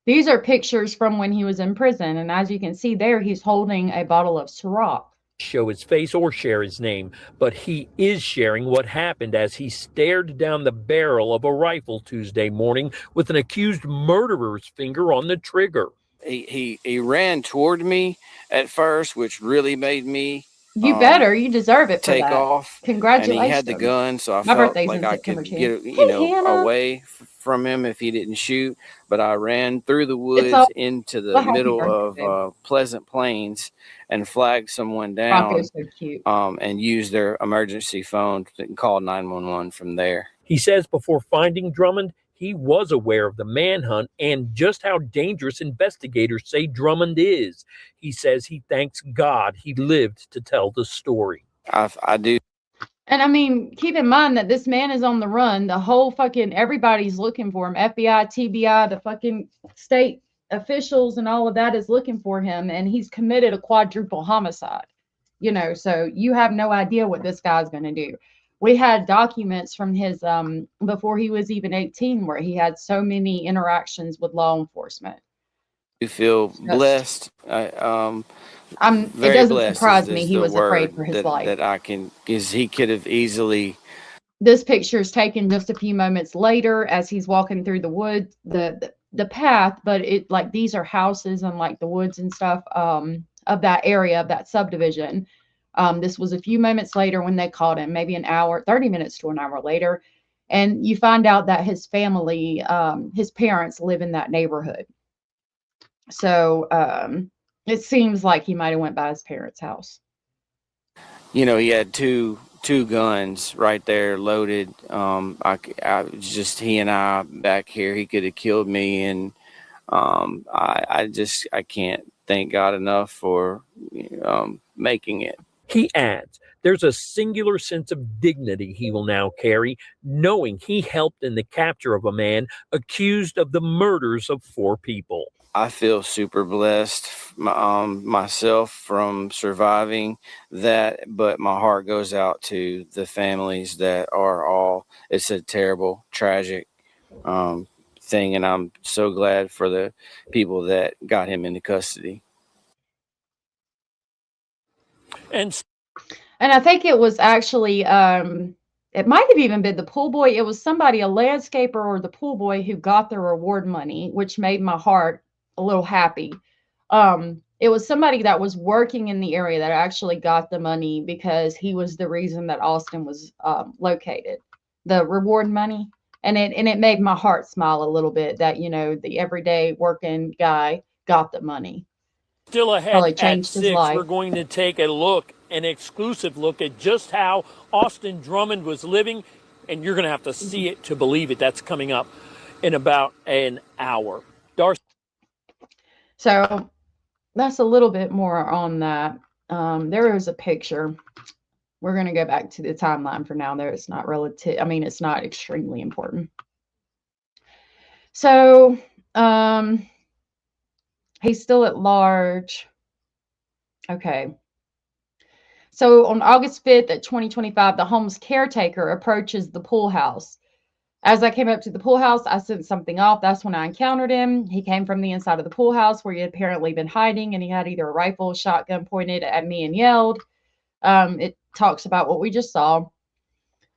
These are pictures from when he was in prison, and as you can see there, he's holding a bottle of Ciroc. Show his face or share his name, but he is sharing what happened as he stared down the barrel of a rifle Tuesday morning with an accused murderer's finger on the trigger. He ran toward me at first, which really made me you deserve it for take that. off. Congratulations. And he had the gun, so I My felt birthday's like in I September could too. get away from him if he didn't shoot. But I ran through the woods into the middle of Pleasant Plains and flagged someone down. So cute. And used their emergency phone and called 911 from there. He says before finding Drummond, he was aware of the manhunt and just how dangerous investigators say Drummond is. He says he thanks God he lived to tell the story. I do. And I mean, keep in mind that this man is on the run. The whole everybody's looking for him. FBI, TBI, the fucking state officials and all of that is looking for him. And he's committed a quadruple homicide. So you have no idea what this guy's going to do. We had documents from his, before he was even 18, where he had so many interactions with law enforcement. You feel blessed. It doesn't surprise me. He was afraid for his life. Because he could have easily. This picture is taken just a few moments later as he's walking through the woods, the path, but these are houses and the woods and stuff of that area, of that subdivision. This was a few moments later when they called him, maybe an hour, 30 minutes to an hour later. And you find out that his family, his parents live in that neighborhood. So it seems like he might have went by his parents' house. He had two guns right there loaded. Just he and I back here, he could have killed me. And I can't thank God enough for making it. He adds, there's a singular sense of dignity he will now carry, knowing he helped in the capture of a man accused of the murders of 4 people. I feel super blessed myself from surviving that, but my heart goes out to the families that are it's a terrible, tragic thing, and I'm so glad for the people that got him into custody. And I think it was actually, it might have even been the pool boy. It was somebody, a landscaper or the pool boy, who got the reward money, which made my heart a little happy. It was somebody that was working in the area that actually got the money because he was the reason that Austin was located, the reward money. And it made my heart smile a little bit that, the everyday working guy got the money. Still ahead Probably at changed 6, his life. we're going to take an exclusive look at just how Austin Drummond was living, and you're going to have to see it to believe it. That's coming up in about an hour. Darcy. So that's a little bit more on that. There is a picture. We're going to go back to the timeline for now. There, it's not relative. I mean, it's not extremely important. So, he's still at large. Okay. So on August 5th of 2025, the home's caretaker approaches the pool house. As I came up to the pool house, I sent something off. That's when I encountered him. He came from the inside of the pool house where he had apparently been hiding, and he had either a rifle or shotgun pointed at me and yelled. It talks about what we just saw.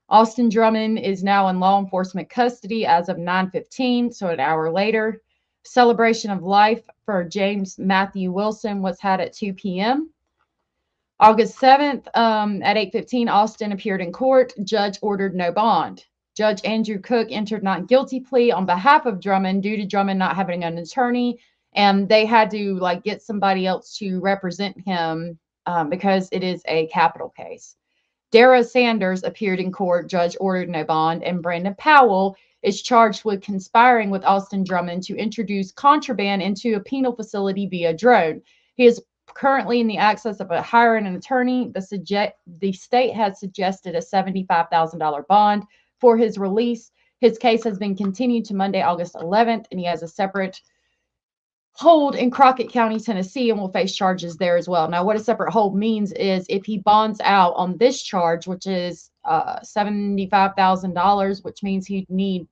Austin Drummond is now in law enforcement custody as of 9:15, so an hour later. Celebration of life for James Matthew Wilson was had at 2 p.m. August 7th at 8:15, Austin appeared in court. Judge ordered no bond. Judge Andrew Cook entered not guilty plea on behalf of Drummond due to Drummond not having an attorney, and they had to like get somebody else to represent him because it is a capital case. Dara Sanders appeared in court. Judge ordered no bond, and Brandon Powell is charged with conspiring with Austin Drummond to introduce contraband into a penal facility via drone. He is currently in the access of hiring an attorney. The state has suggested a $75,000 bond for his release. His case has been continued to Monday, August 11th, and he has a separate hold in Crockett County, Tennessee, and will face charges there as well. Now, what a separate hold means is if he bonds out on this charge, which is $75,000, which means he'd need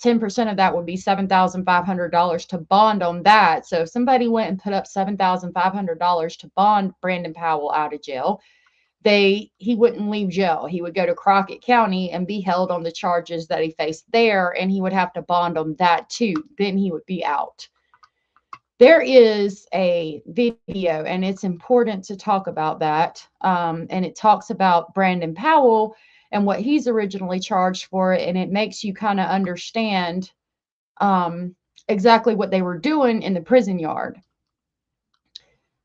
10% of that would be $7,500 to bond on that. So if somebody went and put up $7,500 to bond Brandon Powell out of jail, he wouldn't leave jail. He would go to Crockett County and be held on the charges that he faced there, and he would have to bond on that too. Then he would be out. There is a video, and it's important to talk about that. And it talks about Brandon Powell and what he's originally charged for, and it makes you kind of understand exactly what they were doing in the prison yard.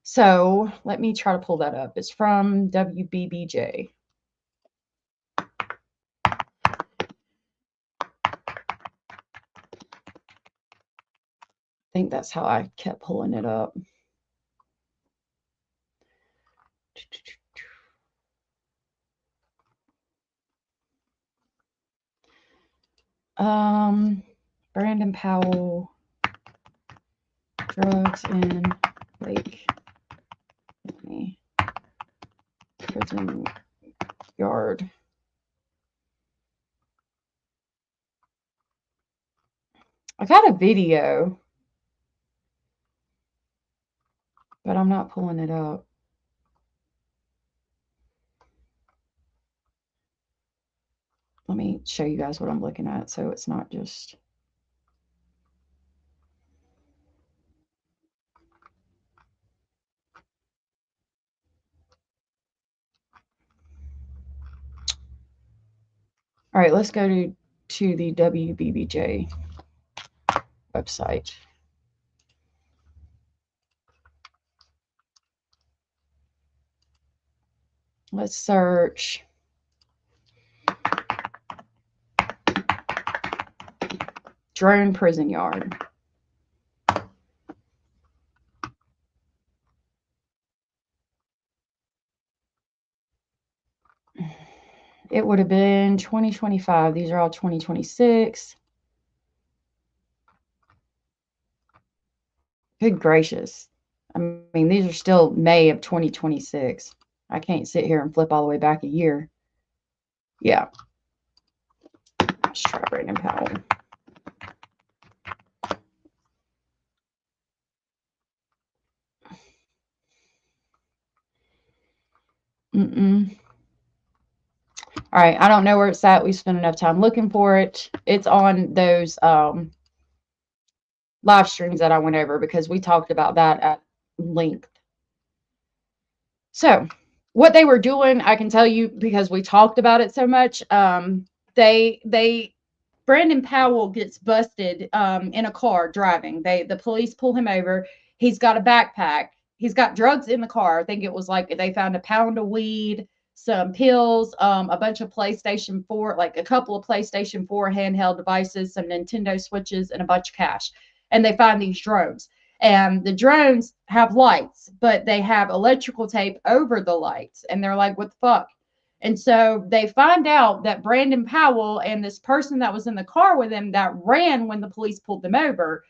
So let me try to pull that up. It's from WBBJ. I think that's how I kept pulling it up. Brandon Powell, drugs in Lake County prison yard. I got a video, but I'm not pulling it up. Let me show you guys what I'm looking at so it's not just... All right, let's go to the WBBJ website. Let's search drone prison yard. It would have been 2025. These are all 2026. Good gracious. I mean, these are still May of 2026. I can't sit here and flip all the way back a year. Yeah. Let's try Brandon Powell. All right, I don't know where it's at. We spent enough time looking for it. It's on those live streams that I went over because we talked about that at length. So what they were doing, I can tell you because we talked about it so much. Brandon Powell gets busted in a car driving. The police pull him over. He's got a backpack. He's got drugs in the car. I think it was like they found a pound of weed, some pills, a bunch of PlayStation 4, like a couple of PlayStation 4 handheld devices, some Nintendo Switches, and a bunch of cash. And they find these drones. And the drones have lights, but they have electrical tape over the lights. And they're like, what the fuck? And so they find out that Brandon Powell and this person that was in the car with him that ran when the police pulled them over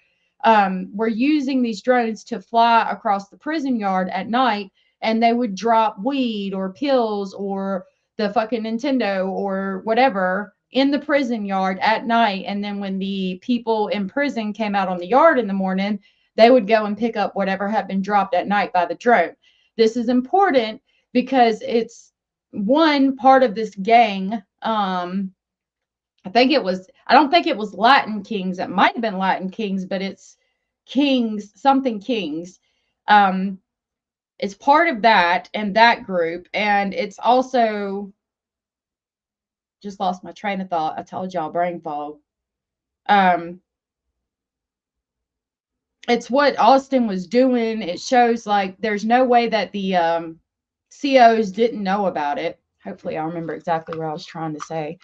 were using these drones to fly across the prison yard at night and they would drop weed or pills or the fucking Nintendo or whatever in the prison yard at night. And then when the people in prison came out on the yard in the morning, they would go and pick up whatever had been dropped at night by the drone. This is important because it's one part of this gang. I don't think it was Latin Kings. It might have been Latin Kings, but it's Kings, something Kings. It's part of that and that group. And it's also, just lost my train of thought. I told y'all, brain fog. It's what Austin was doing. It shows like there's no way that the COs didn't know about it. Hopefully I'll remember exactly what I was trying to say.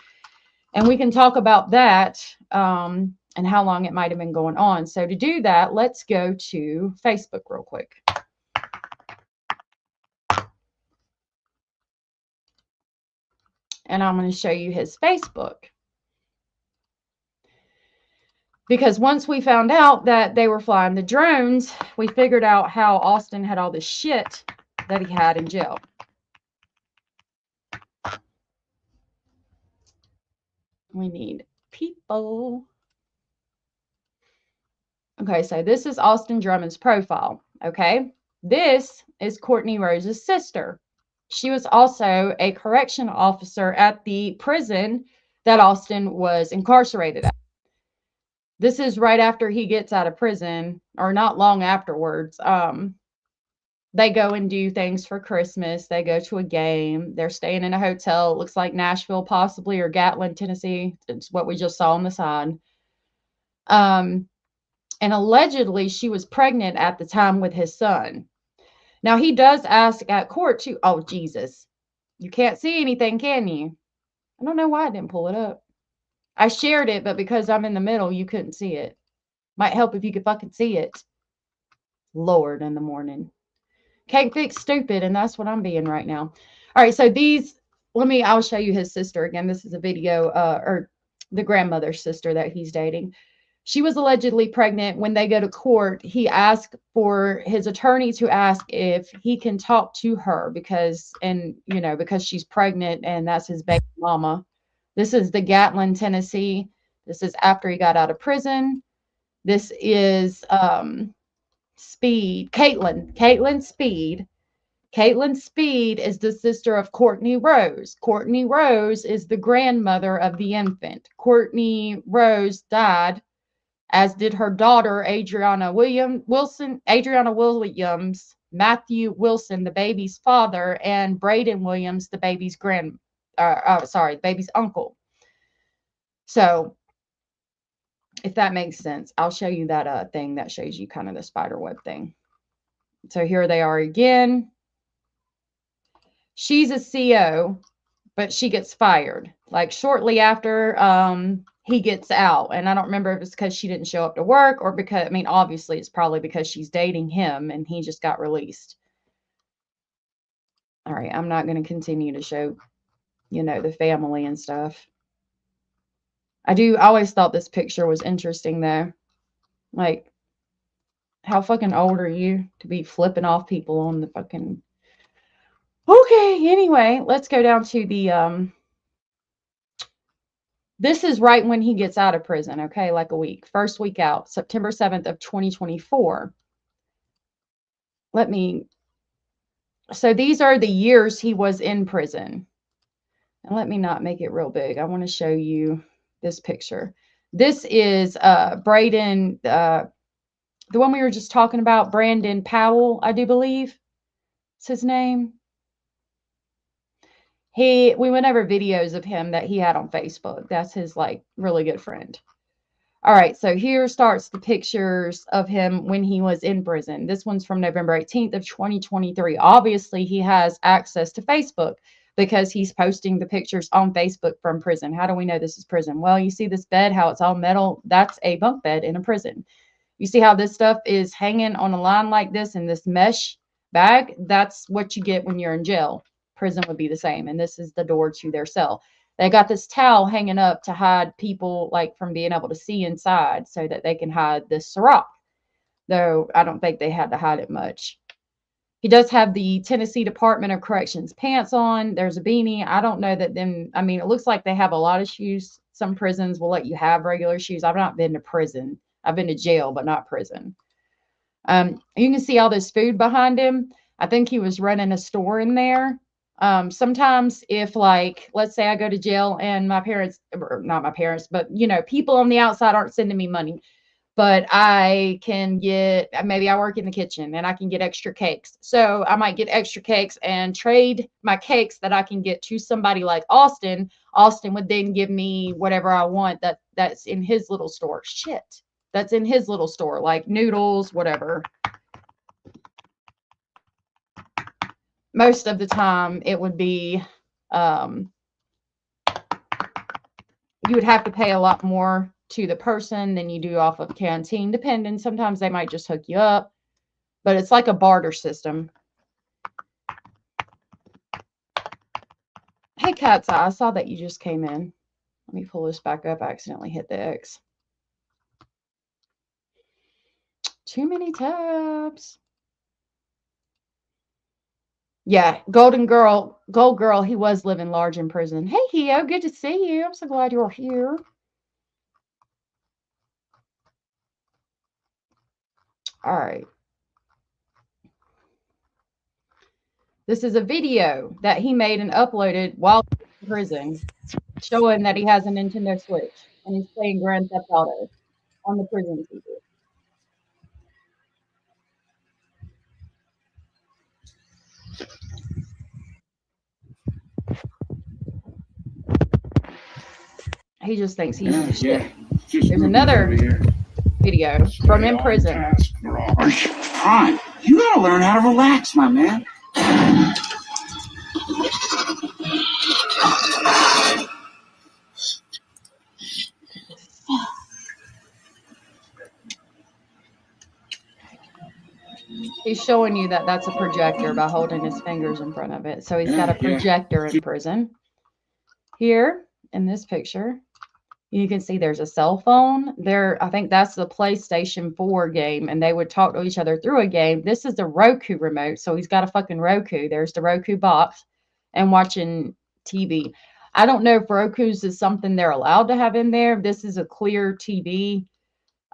And we can talk about that and how long it might have been going on. So to do that, let's go to Facebook real quick. And I'm going to show you his Facebook. Because once we found out that they were flying the drones, we figured out how Austin had all this shit that he had in jail. We need people. Okay, so this is Austin Drummond's profile, okay? This is Courtney Rose's sister. She was also a correctional officer at the prison that Austin was incarcerated at. This is right after he gets out of prison, or not long afterwards. They go and do things for Christmas. They go to a game. They're staying in a hotel. It looks like Nashville, possibly, or Gatlin, Tennessee. It's what we just saw on the side. And allegedly, she was pregnant at the time with his son. Now, he does ask at court too. Oh, Jesus. You can't see anything, can you? I don't know why I didn't pull it up. I shared it, but because I'm in the middle, you couldn't see it. Might help if you could fucking see it. Lord, in the morning. Can't fix stupid, and that's what I'm being right now. All right, so these, I'll show you his sister again. This is a video, or the grandmother's sister that he's dating. She was allegedly pregnant. When they go to court, he asked for his attorney to ask if he can talk to her because she's pregnant and that's his baby mama. This is the Gatlin, Tennessee. This is after he got out of prison. This is Speed, Caitlin Speed. Caitlin Speed is the sister of Courtney Rose. Courtney Rose is the grandmother of the infant. Courtney Rose died, as did her daughter, Adriana Williams, Matthew Wilson, the baby's father, and Braden Williams, the baby's baby's uncle. So, if that makes sense, I'll show you that thing that shows you kind of the spider web thing. So here they are again. She's a CO, but she gets fired like shortly after he gets out. And I don't remember if it's because she didn't show up to work or because, obviously it's probably because she's dating him and he just got released. All right, I'm not going to continue to show, the family and stuff. I always thought this picture was interesting though. Like, how fucking old are you to be flipping off people on the fucking... Okay, anyway, let's go down to the, this is right when he gets out of prison, okay, like a week. First week out, September 7th of 2024. So these are the years he was in prison. And let me not make it real big. I want to show you this picture. This is Braden, the one we were just talking about, Brandon Powell, I do believe it's his name. We went over videos of him that he had on Facebook. That's his really good friend. All right, so here starts the pictures of him when he was in prison. This one's from November 18th of 2023. Obviously, he has access to Facebook because he's posting the pictures on Facebook from prison. How do we know this is prison? Well, you see this bed, how it's all metal? That's a bunk bed in a prison. You see how this stuff is hanging on a line like this in this mesh bag? That's what you get when you're in jail. Prison would be the same. And this is the door to their cell. They got this towel hanging up to hide people from being able to see inside so that they can hide this Ciroc. Though I don't think they had to hide it much. He does have the Tennessee Department of Corrections pants on. There's a beanie. I don't know that them. I mean, it looks like they have a lot of shoes. Some prisons will let you have regular shoes. I've not been to prison. I've been to jail, but not prison. You can see all this food behind him. I think he was running a store in there. Sometimes if, like, let's say I go to jail and my parents, or not my parents, but, you know, people on the outside aren't sending me money, but I can get, maybe I work in the kitchen and I can get extra cakes. So I might get extra cakes and trade my cakes that I can get to somebody like Austin. Austin would then give me whatever I want that's in his little store. Shit. That's in his little store, like noodles, whatever. Most of the time it would be, you would have to pay a lot more to the person than you do off of Canteen, depending. Sometimes they might just hook you up, but it's like a barter system. Hey, Cat's Eye, I saw that you just came in. Let me pull this back up. I accidentally hit the X. Too many tabs. Yeah, Gold Girl, he was living large in prison. Hey, Hio, good to see you. I'm so glad you're here. All right. This is a video that he made and uploaded while in prison, showing that he has a Nintendo Switch and he's playing Grand Theft Auto on the prison TV. He just thinks he's the shit. There's another video from in prison. Fine. You gotta learn how to relax, my man. He's showing you that that's a projector by holding his fingers in front of it. So he's got a projector in prison. Here in this picture, you can see there's a cell phone there. I think that's the PlayStation 4 game, and they would talk to each other through a game. This is the Roku remote. So he's got a fucking Roku. There's the Roku box and watching TV. I don't know if Roku's is something they're allowed to have in there. This is a clear TV.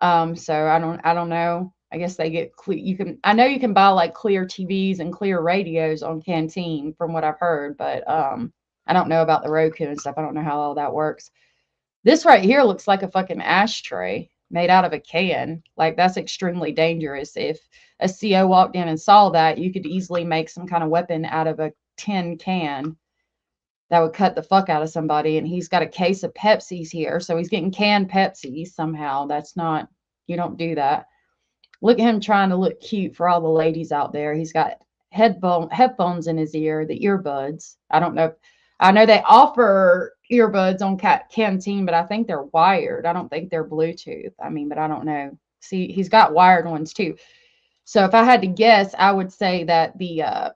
So I don't know. I guess they get clear. I know you can buy like clear TVs and clear radios on Canteen from what I've heard, but I don't know about the Roku and stuff. I don't know how all that works. This right here looks like a fucking ashtray made out of a can. Like, that's extremely dangerous. If a CO walked in and saw that, you could easily make some kind of weapon out of a tin can that would cut the fuck out of somebody. And he's got a case of Pepsis here. So he's getting canned Pepsi somehow. That's not, you don't do that. Look at him trying to look cute for all the ladies out there. He's got headphones in his ear, the earbuds. I don't know. I know they offer earbuds on Canteen, but I think they're wired. I don't think they're Bluetooth. I mean, but I don't know. See, he's got wired ones too. So if I had to guess, I would say that the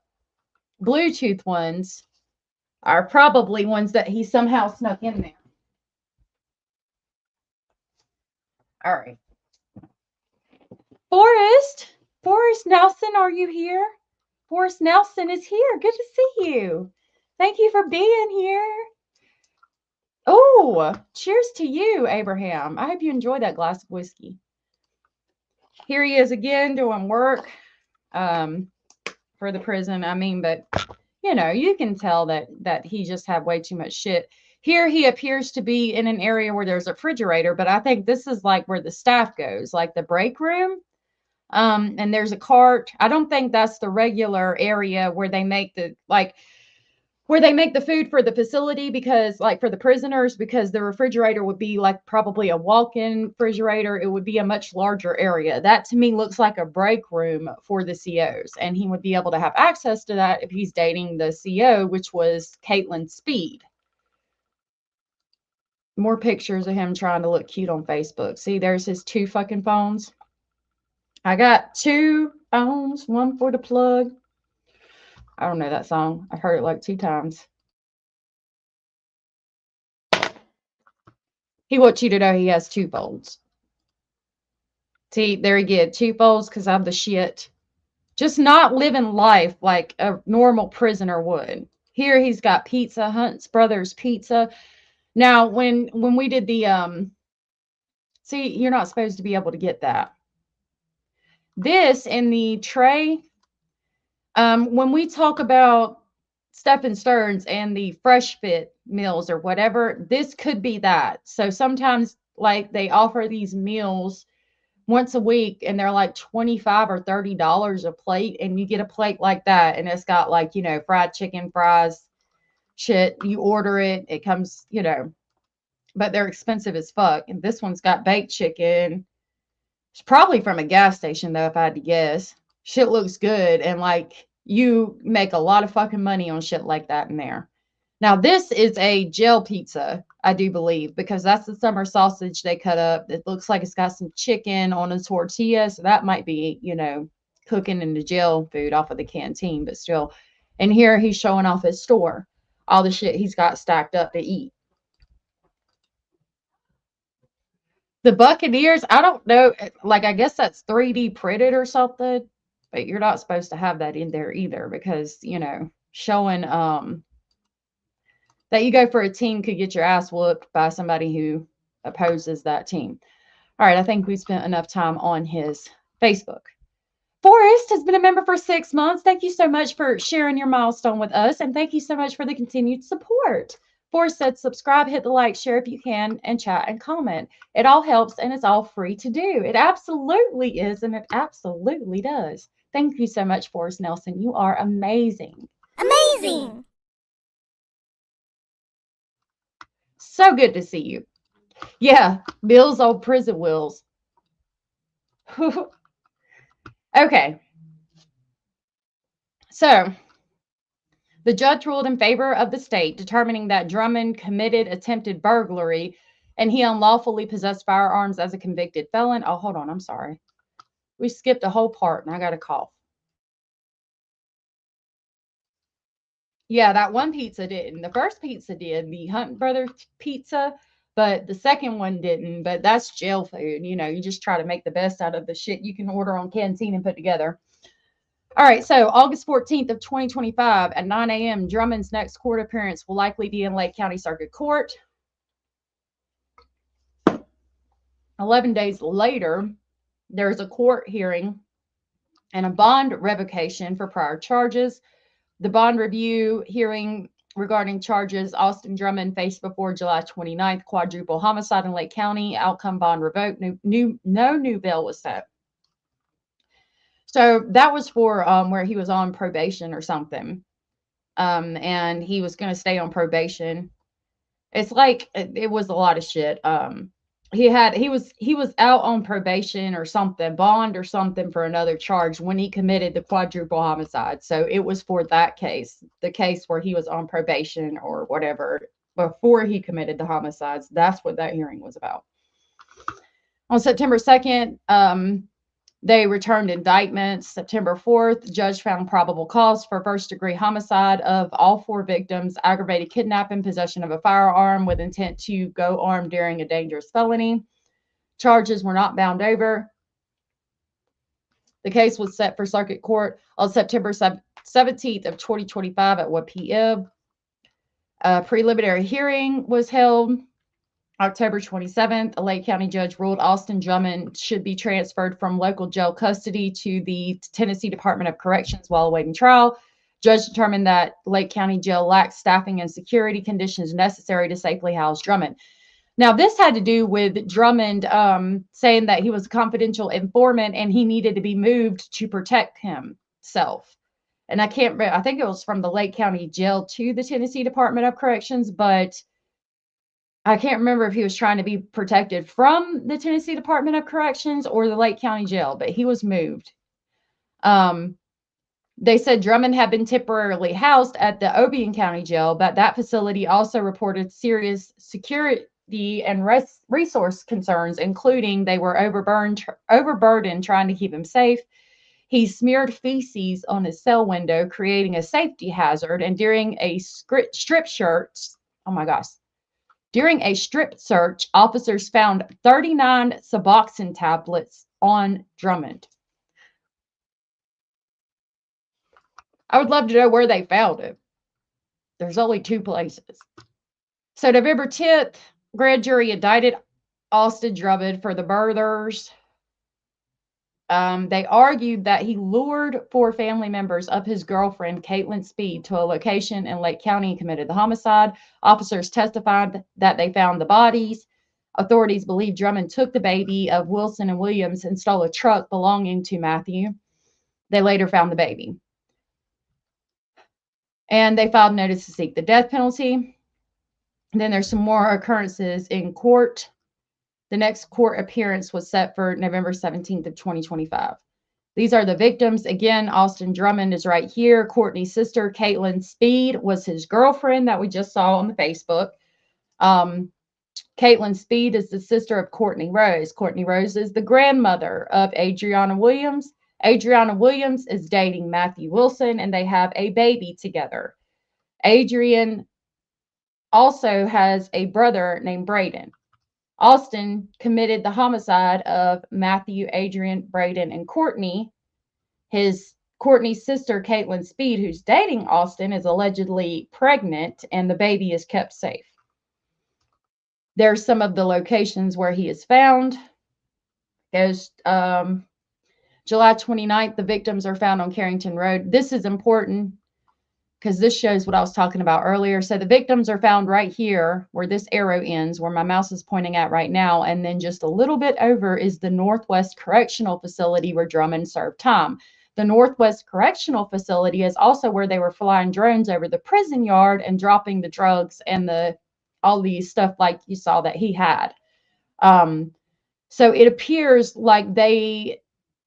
Bluetooth ones are probably ones that he somehow snuck in there. All right. Forrest Nelson, are you here? Forrest Nelson is here. Good to see you. Thank you for being here. Oh, cheers to you, Abraham. I hope you enjoyed that glass of whiskey. Here he is again doing work for the prison. I mean, but, you know, you can tell that he just had way too much shit. Here he appears to be in an area where there's a refrigerator, but I think this is like where the staff goes, like the break room. And there's a cart. I don't think that's the regular area where they make the, like, where they make the food for the facility, because like for the prisoners, because the refrigerator would be like probably a walk-in refrigerator. It would be a much larger area. That to me looks like a break room for the COs. And he would be able to have access to that if he's dating the CO, which was Caitlin Speed. More pictures of him trying to look cute on Facebook. See, there's his 2 fucking phones. I got 2 phones, one for the plug. I don't know that song. I've heard it like 2 times. He wants you to know he has 2 phones. See, there he get 2 phones because I'm the shit. just not living life like a normal prisoner would. Here he's got pizza, Hunt's Brothers Pizza. Now, when we did the see, you're not supposed to be able to get that. This in the tray, when we talk about Stephen Stearns and the Fresh Fit meals or whatever, this could be that. So sometimes, like, they offer these meals once a week and they're like $25 or $30 a plate, and you get a plate like that and it's got, like, you know, fried chicken, fries, shit. You order it, it comes, you know, but they're expensive as fuck. And this one's got baked chicken. It's probably from a gas station though, if I had to guess. Shit looks good, and like, you make a lot of fucking money on shit like that in there. Now this is a gel pizza, I do believe, because that's the summer sausage they cut up. It looks like it's got some chicken on a tortilla, so that might be, you know, cooking in the gel food off of the canteen, but still. And here he's showing off his store, all the shit he's got stacked up to eat. The Buccaneers, I don't know, like, I guess that's 3D printed or something, but you're not supposed to have that in there either, because, you know, showing that you go for a team could get your ass whooped by somebody who opposes that team. All right, I think we spent enough time on his Facebook. Forrest has been a member for 6 months. Thank you so much for sharing your milestone with us, and thank you so much for the continued support. Forrest said, subscribe, hit the like, share if you can, and chat and comment. It all helps, and it's all free to do. It absolutely is, and it absolutely does. Thank you so much, Forrest Nelson. You are amazing. Amazing. So good to see you. Yeah, Bill's old prison wills. Okay. So, the judge ruled in favor of the state, determining that Drummond committed attempted burglary and he unlawfully possessed firearms as a convicted felon. Oh, hold on. I'm sorry. We skipped a whole part and I got a cough. Yeah, that one pizza didn't. The first pizza did, the Hunt Brothers Pizza, but the second one didn't. But that's jail food. You know, you just try to make the best out of the shit you can order on Canteen and put together. All right, so August 14th of 2025 at 9 a.m., Drummond's next court appearance will likely be in Lake County Circuit Court. 11 days later, there's a court hearing and a bond revocation for prior charges. The bond review hearing regarding charges Austin Drummond faced before July 29th, quadruple homicide in Lake County, outcome bond revoked, no new bail was set. So that was for where he was on probation or something. And he was going to stay on probation. It's like, it was a lot of shit. He was out on probation or something, bond or something for another charge when he committed the quadruple homicide. So it was for that case, the case where he was on probation or whatever before he committed the homicides. That's what that hearing was about. On September 2nd, they returned indictments. September 4th, the judge found probable cause for first-degree homicide of all 4 victims, aggravated kidnapping, possession of a firearm with intent to go armed during a dangerous felony. Charges were not bound over. The case was set for circuit court on September 17th of 2025 at 1 p.m. A preliminary hearing was held. October 27th, a Lake County judge ruled Austin Drummond should be transferred from local jail custody to the Tennessee Department of Corrections while awaiting trial. Judge determined that Lake County Jail lacked staffing and security conditions necessary to safely house Drummond. Now, this had to do with Drummond saying that he was a confidential informant and he needed to be moved to protect himself. And I think it was from the Lake County Jail to the Tennessee Department of Corrections, but I can't remember if he was trying to be protected from the Tennessee Department of Corrections or the Lake County Jail, but he was moved. They said Drummond had been temporarily housed at the Obion County Jail, but that facility also reported serious security and resource concerns, including they were overburdened trying to keep him safe. He smeared feces on his cell window, creating a safety hazard, and during a strip search, During a strip search, officers found 39 Suboxone tablets on Drummond. I would love to know where they found him. There's only 2 places. So November 10th, grand jury indicted Austin Drummond for the murders. They argued that he lured 4 family members of his girlfriend, Caitlin Speed, to a location in Lake County and committed the homicide. Officers testified that they found the bodies. Authorities believe Drummond took the baby of Wilson and Williams and stole a truck belonging to Matthew. They later found the baby. And they filed notice to seek the death penalty. And then there's some more occurrences in court. The next court appearance was set for November 17th of 2025. These are the victims. Again, Austin Drummond is right here. Courtney's sister, Caitlin Speed, was his girlfriend that we just saw on the Facebook. Caitlin Speed is the sister of Courtney Rose. Courtney Rose is the grandmother of Adriana Williams. Adriana Williams is dating Matthew Wilson, and they have a baby together. Adrian also has a brother named Braden. Austin committed the homicide of Matthew, Adrian, Braden, and Courtney. Courtney's sister, Caitlin Speed, who's dating Austin, is allegedly pregnant, and the baby is kept safe. There's some of the locations where he is found. There's July 29th, the victims are found on Carrington Road. This is important because this shows what I was talking about earlier. So the victims are found right here where this arrow ends, where my mouse is pointing at right now. And then just a little bit over is the Northwest Correctional Facility where Drummond served time. The Northwest Correctional Facility is also where they were flying drones over the prison yard and dropping the drugs and all these stuff like you saw that he had. So it appears like they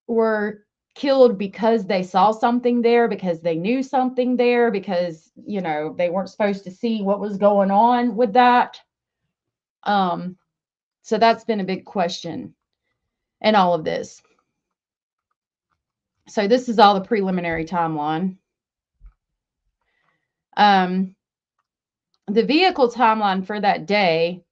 were killed because they saw something there, because they knew something there, because, you know, they weren't supposed to see what was going on with that. So that's been a big question in all of this. So this is all the preliminary timeline. The vehicle timeline for that day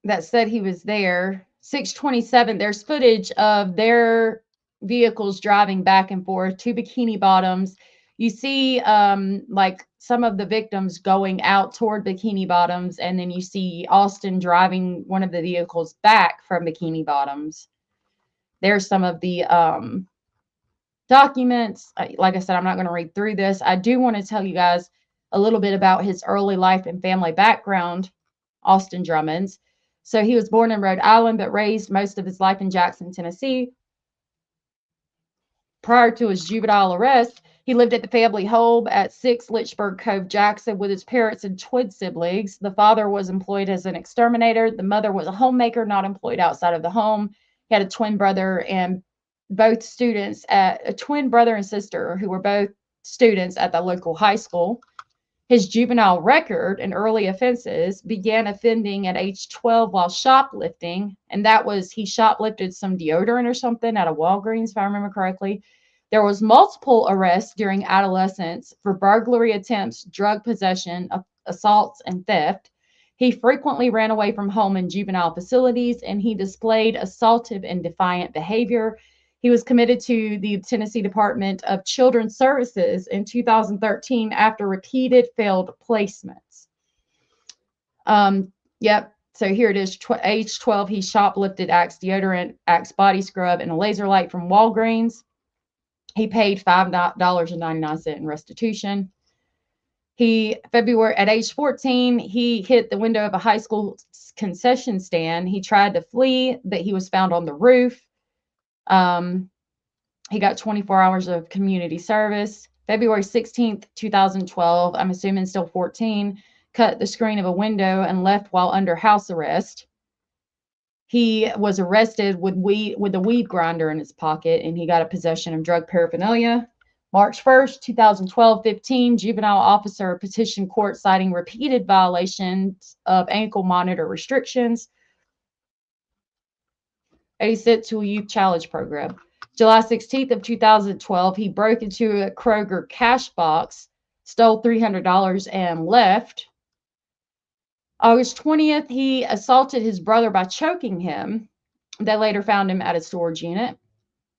that said he was there, 6:27, there's footage of their vehicles driving back and forth to Bikini Bottoms. You see like some of the victims going out toward Bikini Bottoms, and then you see Austin driving one of the vehicles back from Bikini Bottoms. There's some of the documents. Like I said, I'm not going to read through this. I do want to tell you guys a little bit about his early life and family background, Austin Drummond's. So he was born in Rhode Island, but raised most of his life in Jackson, Tennessee. Prior to his juvenile arrest, he lived at the family home at 6 Litchburg Cove, Jackson, with his parents and twin siblings. The father was employed as an exterminator. The mother was a homemaker, not employed outside of the home. He had a twin brother and a twin brother and sister who were both students at the local high school. His juvenile record and early offenses began offending at age 12 while shoplifting. And that was, he shoplifted some deodorant or something at a Walgreens, if I remember correctly. There was multiple arrests during adolescence for burglary attempts, drug possession, assaults, and theft. He frequently ran away from home in juvenile facilities, and he displayed assaultive and defiant behavior. He was committed to the Tennessee Department of Children's Services in 2013 after repeated failed placements. Yep. So here it is. Age 12, he shoplifted Axe deodorant, Axe body scrub, and a laser light from Walgreens. He paid $5.99 in restitution. At age 14, he hit the window of a high school concession stand. He tried to flee, but he was found on the roof. He got 24 hours of community service. February 16th, 2012, I'm assuming still 14, cut the screen of a window and left while under house arrest. He was arrested with a weed grinder in his pocket, and he got a possession of drug paraphernalia. March 1st, 2012, 15, juvenile officer petitioned court citing repeated violations of ankle monitor restrictions. He sent to a youth challenge program. July 16th of 2012, he broke into a Kroger cash box, stole $300, and left. August 20th, he assaulted his brother by choking him. They later found him at a storage unit.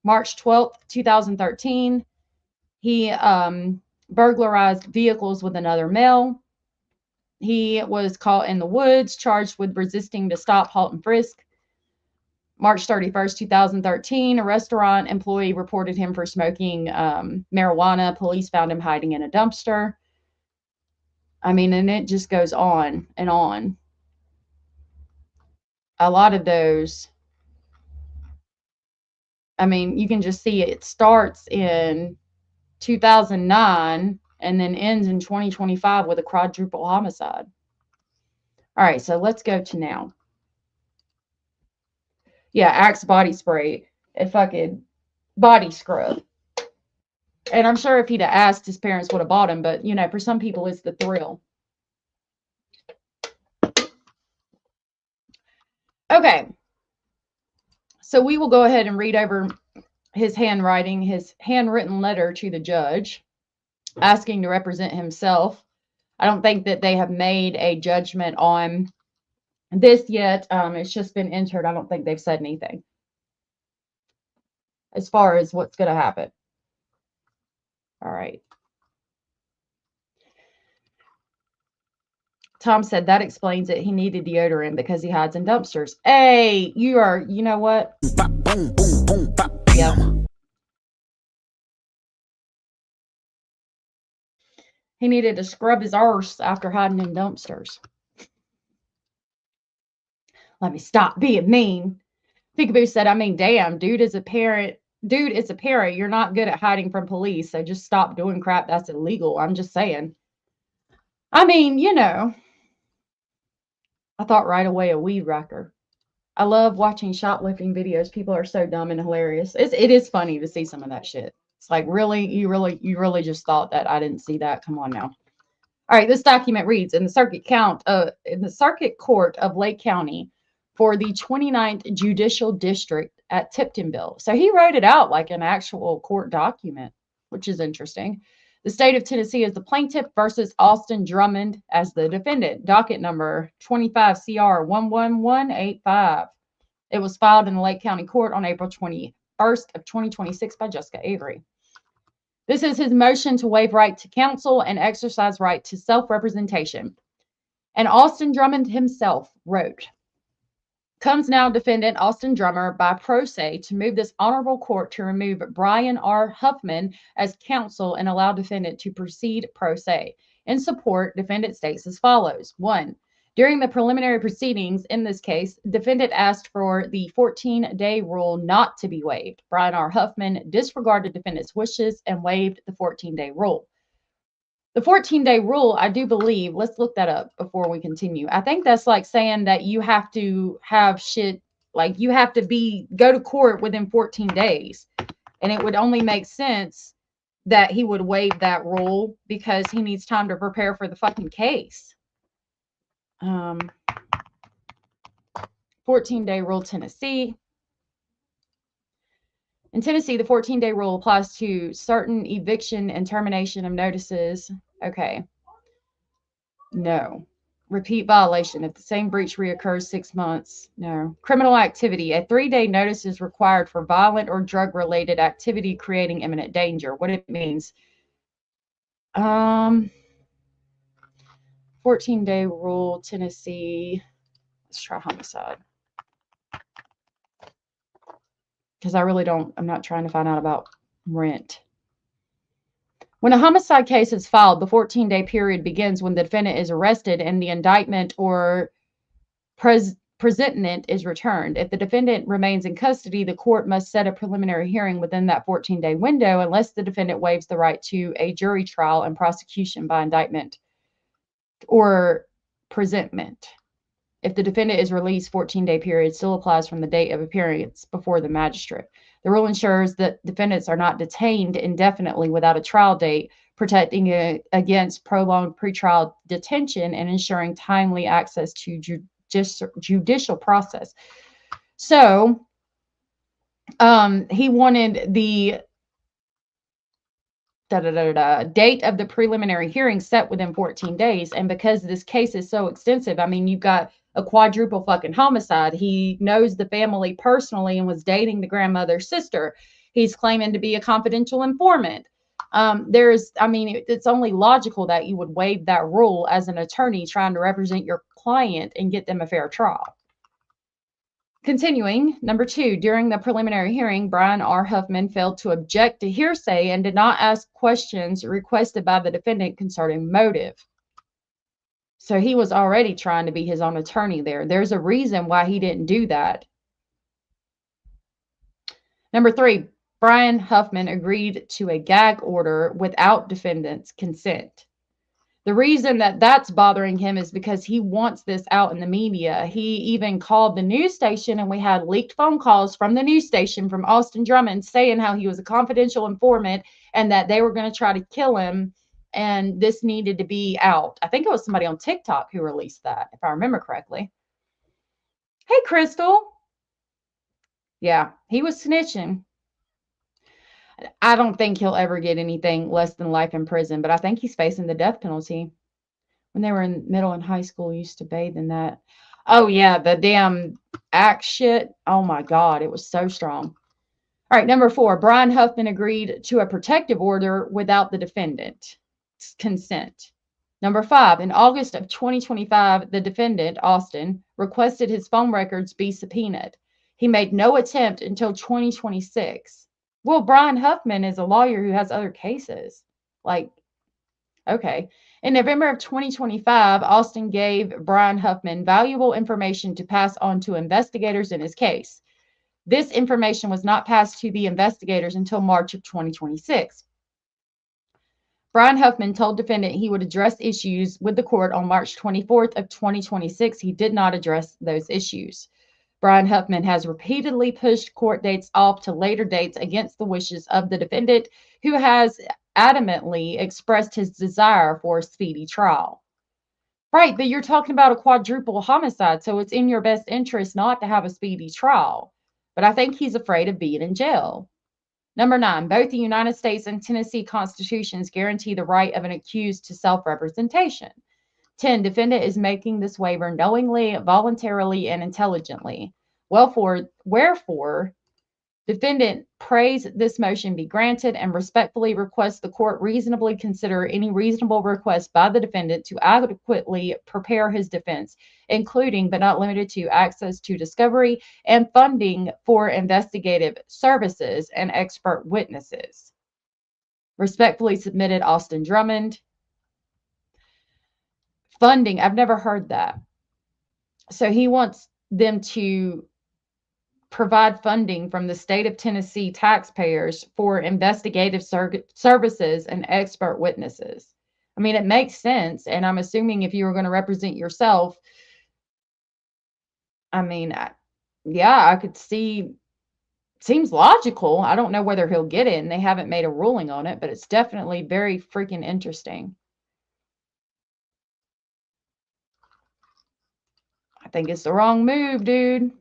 March 12th, 2013, he burglarized vehicles with another male. He was caught in the woods, charged with resisting to stop, halt, and frisk. March 31st, 2013, a restaurant employee reported him for smoking marijuana. Police found him hiding in a dumpster. I mean, and it just goes on and on. A lot of those, I mean, you can just see it starts in 2009 and then ends in 2025 with a quadruple homicide. All right, so let's go to now. Yeah, Axe body spray and fucking body scrub. And I'm sure if he'd have asked, his parents would have bought him, but, you know, for some people, it's the thrill. Okay. So we will go ahead and read over his handwriting, his handwritten letter to the judge, asking to represent himself. I don't think that they have made a judgment on this yet. It's just been entered. I don't think they've said anything as far as what's going to happen. All right. Tom said that explains it. He needed deodorant because he hides in dumpsters. Hey, you know what? Yeah. He needed to scrub his arse after hiding in dumpsters. Let me stop being mean. Peekaboo said, I mean, damn, dude is a parent. Dude, it's a parent. You're not good at hiding from police, so just stop doing crap that's illegal. I'm just saying. I mean, you know, I thought right away a weed whacker. I love watching shoplifting videos. People are so dumb and hilarious. It is funny to see some of that shit. It's like, really? You really just thought that I didn't see that? Come on now. All right, this document reads, in the circuit court of Lake County for the 29th Judicial District at Tiptonville. So he wrote it out like an actual court document, which is interesting. The state of Tennessee is the plaintiff versus Austin Drummond as the defendant. Docket number 25 CR 11185. It was filed in the Lake County Court on April 21st of 2026 by Jessica Avery. This is his motion to waive right to counsel and exercise right to self-representation. And Austin Drummond himself wrote, comes now defendant Austin Drummond by pro se to move this honorable court to remove Brian R. Huffman as counsel and allow defendant to proceed pro se. In support, defendant states as follows. 1. During the preliminary proceedings in this case, defendant asked for the 14-day rule not to be waived. Brian R. Huffman disregarded defendant's wishes and waived the 14-day rule. The 14-day rule, I do believe, let's look that up before we continue. I think that's like saying that you have to have shit, like you have to go to court within 14 days. And it would only make sense that he would waive that rule because he needs time to prepare for the fucking case. 14-day rule, Tennessee. In Tennessee, the 14-day rule applies to certain eviction and termination of notices. Okay. No. Repeat violation. If the same breach reoccurs 6 months. No. Criminal activity. A 3-day notice is required for violent or drug-related activity creating imminent danger. What it means. 14-day rule, Tennessee. Let's try homicide. Because I'm not trying to find out about rent. When a homicide case is filed, the 14-day period begins when the defendant is arrested and the indictment or presentment is returned. If the defendant remains in custody, the court must set a preliminary hearing within that 14-day window unless the defendant waives the right to a jury trial and prosecution by indictment or presentment. If the defendant is released, 14-day period still applies from the date of appearance before the magistrate. The rule ensures that defendants are not detained indefinitely without a trial date, protecting against prolonged pretrial detention and ensuring timely access to judicial process. So, he wanted the date of the preliminary hearing set within 14 days. And because this case is so extensive, I mean, you've got a quadruple fucking homicide. He knows the family personally and was dating the grandmother's sister. He's claiming to be a confidential informant. It's only logical that you would waive that rule as an attorney trying to represent your client and get them a fair trial. Continuing, number 2, during the preliminary hearing, Brian R. Huffman failed to object to hearsay and did not ask questions requested by the defendant concerning motive. So he was already trying to be his own attorney there. There's a reason why he didn't do that. Number 3, Brian Huffman agreed to a gag order without defendant's consent. The reason that that's bothering him is because he wants this out in the media. He even called the news station, and we had leaked phone calls from the news station from Austin Drummond saying how he was a confidential informant and that they were going to try to kill him, and this needed to be out. I think it was somebody on TikTok who released that, if I remember correctly. Hey, Crystal. Yeah, he was snitching. I don't think he'll ever get anything less than life in prison, but I think he's facing the death penalty. When they were in middle and high school, he used to bathe in that. Oh, yeah, the damn axe shit. Oh, my God, it was so strong. All right, number 4, Brian Huffman agreed to a protective order without the defendant's consent. Number 5, in August of 2025, the defendant, Austin, requested his phone records be subpoenaed. He made no attempt until 2026. Well, Brian Huffman is a lawyer who has other cases. Like, okay. In November of 2025, Austin gave Brian Huffman valuable information to pass on to investigators in his case. This information was not passed to the investigators until March of 2026. Brian Huffman told defendant he would address issues with the court on March 24th of 2026. He did not address those issues. Brian Huffman has repeatedly pushed court dates off to later dates against the wishes of the defendant, who has adamantly expressed his desire for a speedy trial. Right, but you're talking about a quadruple homicide, so it's in your best interest not to have a speedy trial. But I think he's afraid of being in jail. Number 9, both the United States and Tennessee constitutions guarantee the right of an accused to self-representation. 10, defendant is making this waiver knowingly, voluntarily, and intelligently. Wherefore, defendant prays this motion be granted and respectfully requests the court reasonably consider any reasonable request by the defendant to adequately prepare his defense, including but not limited to access to discovery and funding for investigative services and expert witnesses. Respectfully submitted, Austin Drummond. Funding, I've never heard that. So he wants them to provide funding from the state of Tennessee taxpayers for investigative services and expert witnesses. I mean, it makes sense. And I'm assuming if you were going to represent yourself, I mean, yeah, I could see, seems logical. I don't know whether he'll get it, and they haven't made a ruling on it, but it's definitely very freaking interesting. I think it's the wrong move, dude.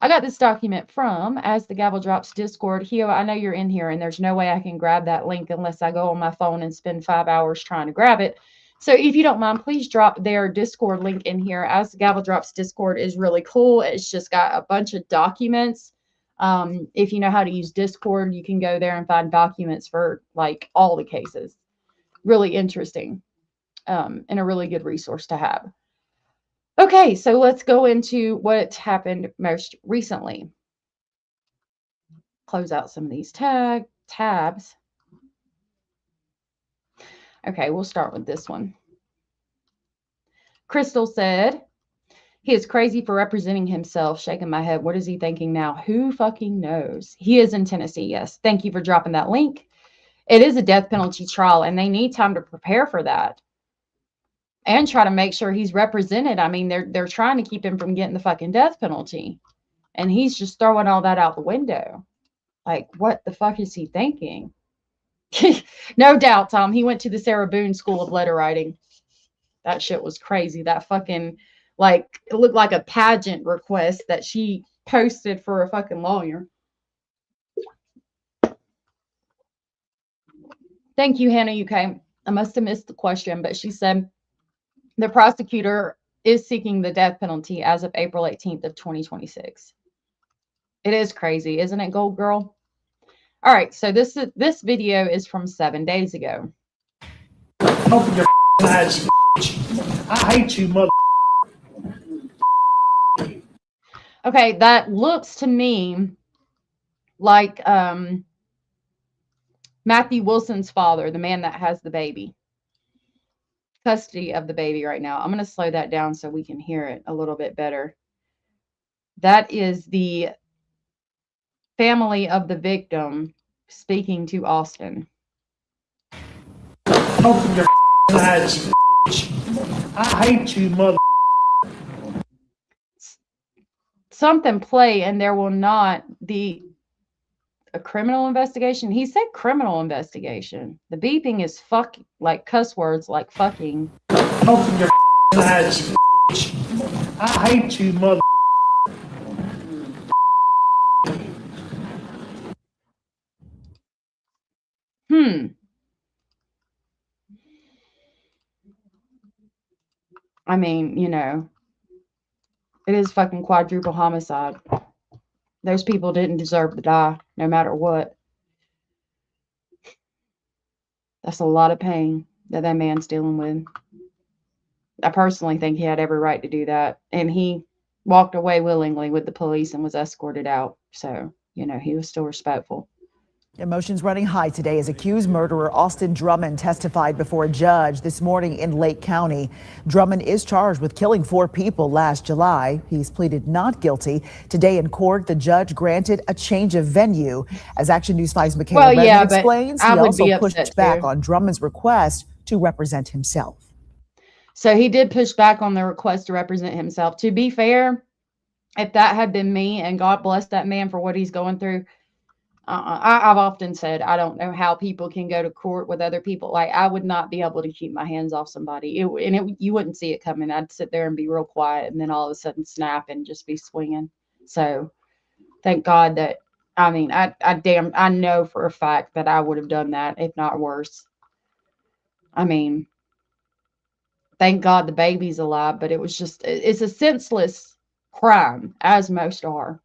I got this document from As the Gavel Drops Discord. Hio, I know you're in here, and there's no way I can grab that link unless I go on my phone and spend 5 hours trying to grab it. So if you don't mind, please drop their Discord link in here. As the Gavel Drops Discord is really cool. It's just got a bunch of documents. If you know how to use Discord, you can go there and find documents for like all the cases. Really interesting, and a really good resource to have. Okay, so let's go into what happened most recently. Close out some of these tabs. Okay, we'll start with this one. Crystal said, he is crazy for representing himself. Shaking my head. What is he thinking now? Who fucking knows? He is in Tennessee, yes. Thank you for dropping that link. It is a death penalty trial, and they need time to prepare for that. And try to make sure he's represented. I mean, they're trying to keep him from getting the fucking death penalty. And he's just throwing all that out the window. Like, what the fuck is he thinking? No doubt, Tom. He went to the Sarah Boone School of Letter Writing. That shit was crazy. That fucking, like, it looked like a pageant request that she posted for a fucking lawyer. Thank you, Hannah UK. I must have missed the question, but she said, the prosecutor is seeking the death penalty as of April 18th of 2026. It is crazy, isn't it, Gold Girl? All right, so this video is from 7 days ago. Open your eyes, I hate you, mother. Okay, that looks to me like Matthew Wilson's father, the man that has the baby. Custody of the baby right now. I'm going to slow that down so we can hear it a little bit better. That is the family of the victim speaking to Austin. Open your eyes, I hate you, mother. Something play, and there will not be a criminal investigation. He said criminal investigation. The beeping is fuck, like cuss words like fucking. Open your eyes, I hate you, mother. I mean, you know, it is fucking quadruple homicide. Those people didn't deserve to die, no matter what. That's a lot of pain that man's dealing with. I personally think he had every right to do that. And he walked away willingly with the police and was escorted out. So, you know, he was still respectful. Emotions running high today as accused murderer Austin Drummond testified before a judge this morning in Lake County. Drummond is charged with killing 4 people last July. He's pleaded not guilty. Today in court, the judge granted a change of venue. As Action News 5's Michaela Redmond explains, he also pushed back on Drummond's request to represent himself. So he did push back on the request to represent himself. To be fair, if that had been me, and God bless that man for what he's going through, I've often said, I don't know how people can go to court with other people. Like, I would not be able to keep my hands off somebody. You wouldn't see it coming. I'd sit there and be real quiet, and then all of a sudden snap and just be swinging. So thank God that, I mean, I know for a fact that I would have done that, if not worse. I mean, thank God the baby's alive, but it's a senseless crime, as most are.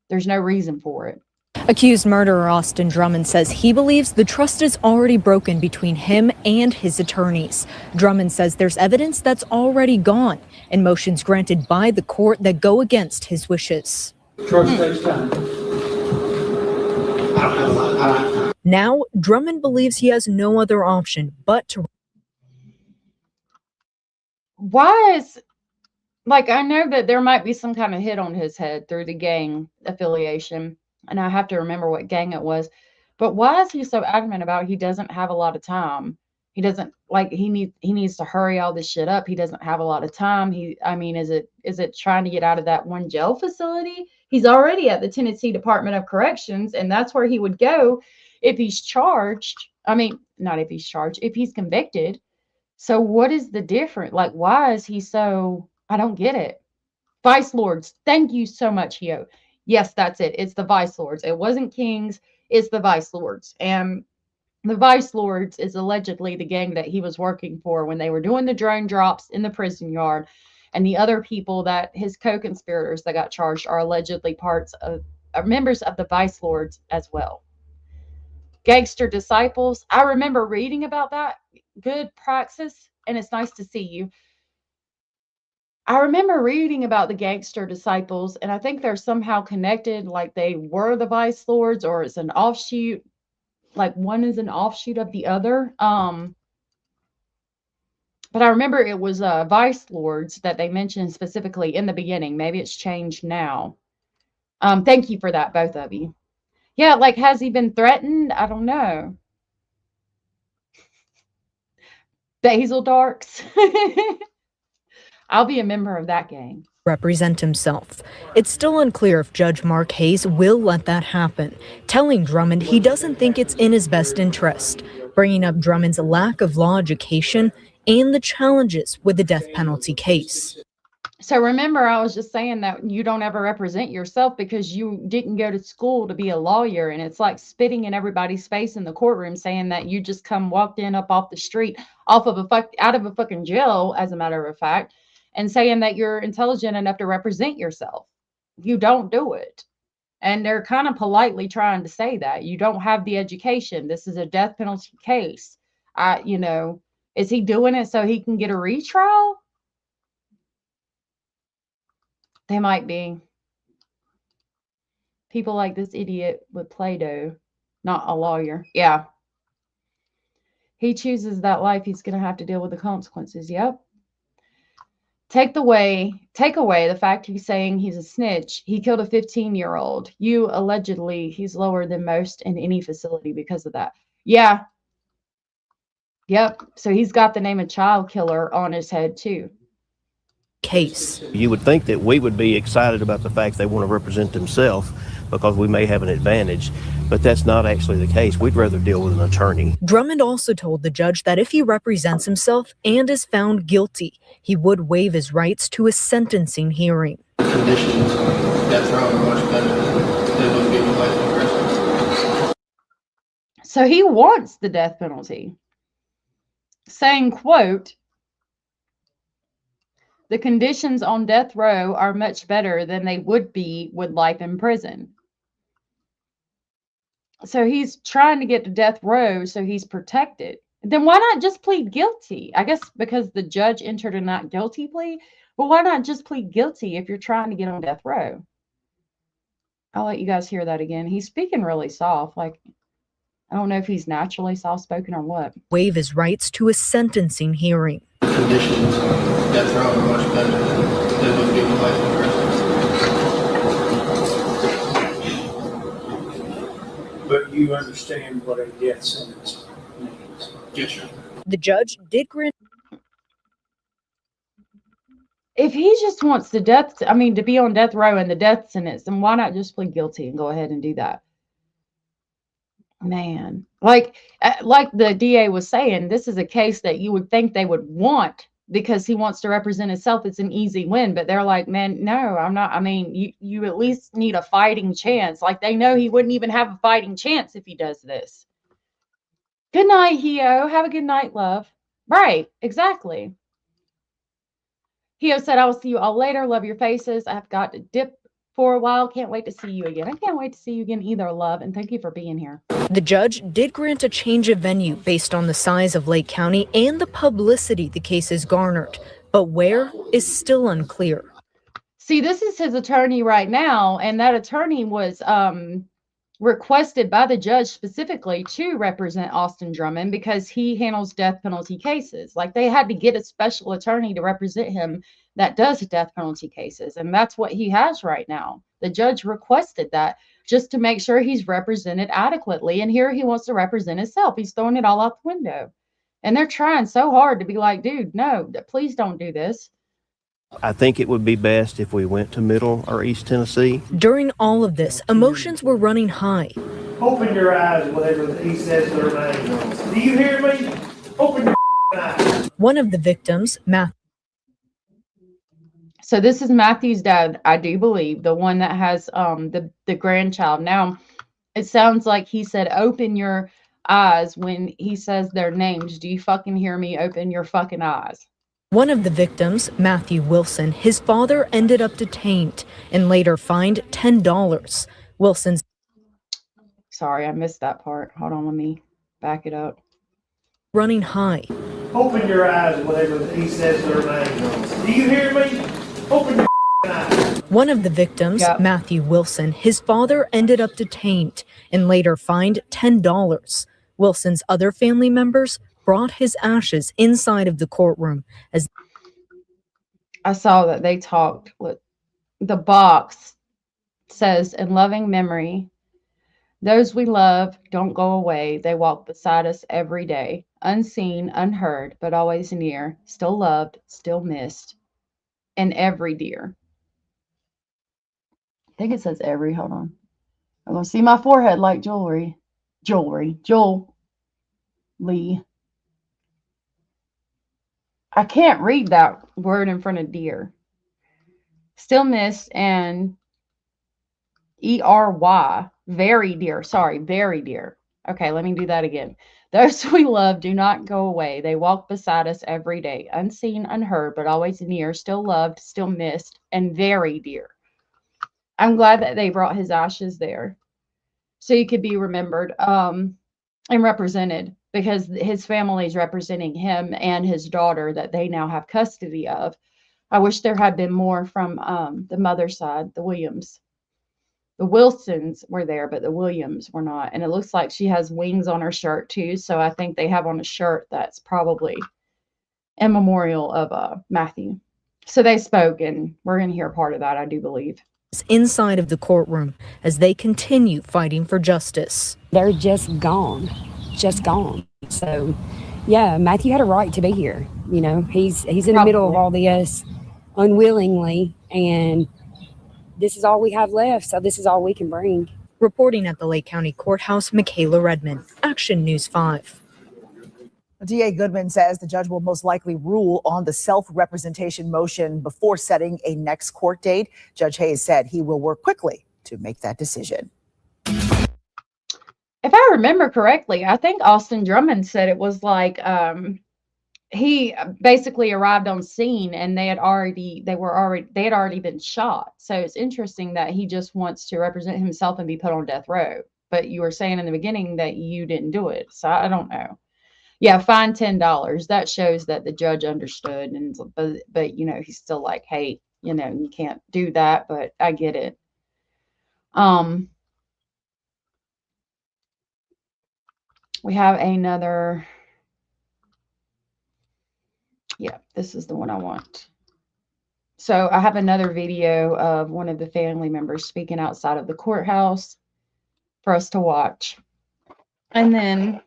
There's no reason for it. Accused murderer Austin Drummond says he believes the trust is already broken between him and his attorneys. Drummond says there's evidence that's already gone and motions granted by the court that go against his wishes. Trust takes time. Now, Drummond believes he has no other option but to. Why is, like, I know that there might be some kind of hit on his head through the gang affiliation. And I have to remember what gang it was, but why is he so adamant about he doesn't have a lot of time? He doesn't, like, he needs to hurry all this shit up. He doesn't have a lot of time. I mean, is it trying to get out of that one jail facility? He's already at the Tennessee Department of Corrections, and that's where he would go if he's charged. I mean, not if he's charged, if he's convicted. So what is the difference? Like, why is he so, I don't get it. Vice Lords, thank you so much, Hio. Yes, that's it. It's the Vice Lords. It wasn't Kings. It's the Vice Lords. And the Vice Lords is allegedly the gang that he was working for when they were doing the drone drops in the prison yard. And the other people that his co-conspirators that got charged are allegedly members of the Vice Lords as well. Gangster Disciples. I remember reading about that. Good praxis. And it's nice to see you. I remember reading about the Gangster Disciples, and I think they're somehow connected, like they were the Vice Lords, or it's an offshoot, like one is an offshoot of the other. But I remember it was Vice Lords that they mentioned specifically in the beginning. Maybe it's changed now. Thank you for that, both of you. Yeah, like, has he been threatened? I don't know. Basil Darks. I'll be a member of that gang. Represent himself. It's still unclear if Judge Mark Hayes will let that happen, telling Drummond he doesn't think it's in his best interest, bringing up Drummond's lack of law education and the challenges with the death penalty case. So remember, I was just saying that you don't ever represent yourself because you didn't go to school to be a lawyer. And it's like spitting in everybody's face in the courtroom saying that you just walked in up off the street, out of a fucking jail, as a matter of fact, and saying that you're intelligent enough to represent yourself. You don't do it. And they're kind of politely trying to say that you don't have the education. This is a death penalty case. Is he doing it so he can get a retrial? They might be. People like this idiot with Play-Doh, not a lawyer. Yeah. He chooses that life, he's going to have to deal with the consequences. Yep. Take away the fact he's saying he's a snitch. He killed a 15-year-old. Allegedly, he's lower than most in any facility because of that. Yeah. Yep. So he's got the name of child killer on his head too. Case. You would think that we would be excited about the fact they want to represent themselves because we may have an advantage, but that's not actually the case. We'd rather deal with an attorney. Drummond also told the judge that if he represents himself and is found guilty, he would waive his rights to a sentencing hearing. Conditions death row are much better than they would be with life in prison. So he wants the death penalty, saying, quote, "The conditions on death row are much better than they would be with life in prison." So he's trying to get to death row so he's protected. Then why not just plead guilty? I guess because the judge entered a not guilty plea. Well, why not just plead guilty if you're trying to get on death row? I'll let you guys hear that again. He's speaking really soft. Like, I don't know if he's naturally soft-spoken or what. Waive his rights to a sentencing hearing. Conditions death row are much better than they would be with life in prison. But you understand what a death sentence means. Yes, sir. The judge did grant. If he just wants the to be on death row and the death sentence, then why not just plead guilty and go ahead and do that? Man, like the DA was saying, this is a case that you would think they would want because he wants to represent himself. It's an easy win, but they're like, man, no, I'm not. I mean, you at least need a fighting chance. Like, they know he wouldn't even have a fighting chance if he does this. Good night, Hio. Have a good night, love. Right, exactly. Hio said, I will see you all later. Love your faces. I've got to dip for a while. Can't wait to see you again. I can't wait to see you again either, love. And thank you for being here. The judge did grant a change of venue based on the size of Lake County and the publicity the case has garnered. But where is still unclear. See, this is his attorney right now. And that attorney was requested by the judge specifically to represent Austin Drummond because he handles death penalty cases. Like, they had to get a special attorney to represent him that does death penalty cases. And that's what he has right now. The judge requested that just to make sure he's represented adequately. And here he wants to represent himself. He's throwing it all out the window. And they're trying so hard to be like, dude, no, please don't do this. I think it would be best if we went to Middle or East Tennessee. During all of this, emotions were running high. Open your eyes, whatever he says their name. Do you hear me? Open your eyes. One of the victims, Matthew. So this is Matthew's dad, I do believe, the one that has the grandchild. Now, it sounds like he said, open your eyes when he says their names. Do you fucking hear me? Open your fucking eyes. One of the victims, Matthew Wilson, his father ended up detained and later fined $10. Wilson's. Sorry, I missed that part. Hold on, let me back it up. Running high. Open your eyes, whatever he says their name. Do you hear me? Open your eyes. One of the victims, Matthew Wilson, his father ended up detained and later fined $10. Wilson's other family members brought his ashes inside of the courtroom as I saw that they talked. The box says, in loving memory, those we love don't go away. They walk beside us every day, unseen, unheard, but always near, still loved, still missed, and every dear. I think it says every. Hold on. I'm going to see my forehead like jewelry. Joel Lee. I can't read that word in front of dear. Still missed and ERY. Very dear. Sorry, very dear. Okay, let me do that again. Those we love do not go away. They walk beside us every day, unseen, unheard, but always near, still loved, still missed, and very dear. I'm glad that they brought his ashes there so he could be remembered and represented, because his family is representing him and his daughter that they now have custody of. I wish there had been more from the mother's side, the Williams. The Wilsons were there, but the Williams were not. And it looks like she has wings on her shirt too. So I think they have on a shirt that's probably in memorial of Matthew. So they spoke, and we're going to hear part of that, I do believe. Inside of the courtroom as they continue fighting for justice. They're just gone. So, yeah, Matthew had a right to be here. You know, he's in the middle of all this unwillingly, and this is all we have left, so this is all we can bring. Reporting at the Lake County Courthouse, Michaela Redmond, Action News 5. DA Goodman says the judge will most likely rule on the self-representation motion before setting a next court date. Judge Hayes said he will work quickly to make that decision. If I remember correctly, I think Austin Drummond said it was like he basically arrived on scene and they had already been shot. So it's interesting that he just wants to represent himself and be put on death row. But you were saying in the beginning that you didn't do it. So I don't know. Yeah, fine $10. That shows that the judge understood, and but you know, he's still like, hey, you know, you can't do that, but I get it. We have another. Yeah, this is the one I want. So I have another video of one of the family members speaking outside of the courthouse for us to watch. And then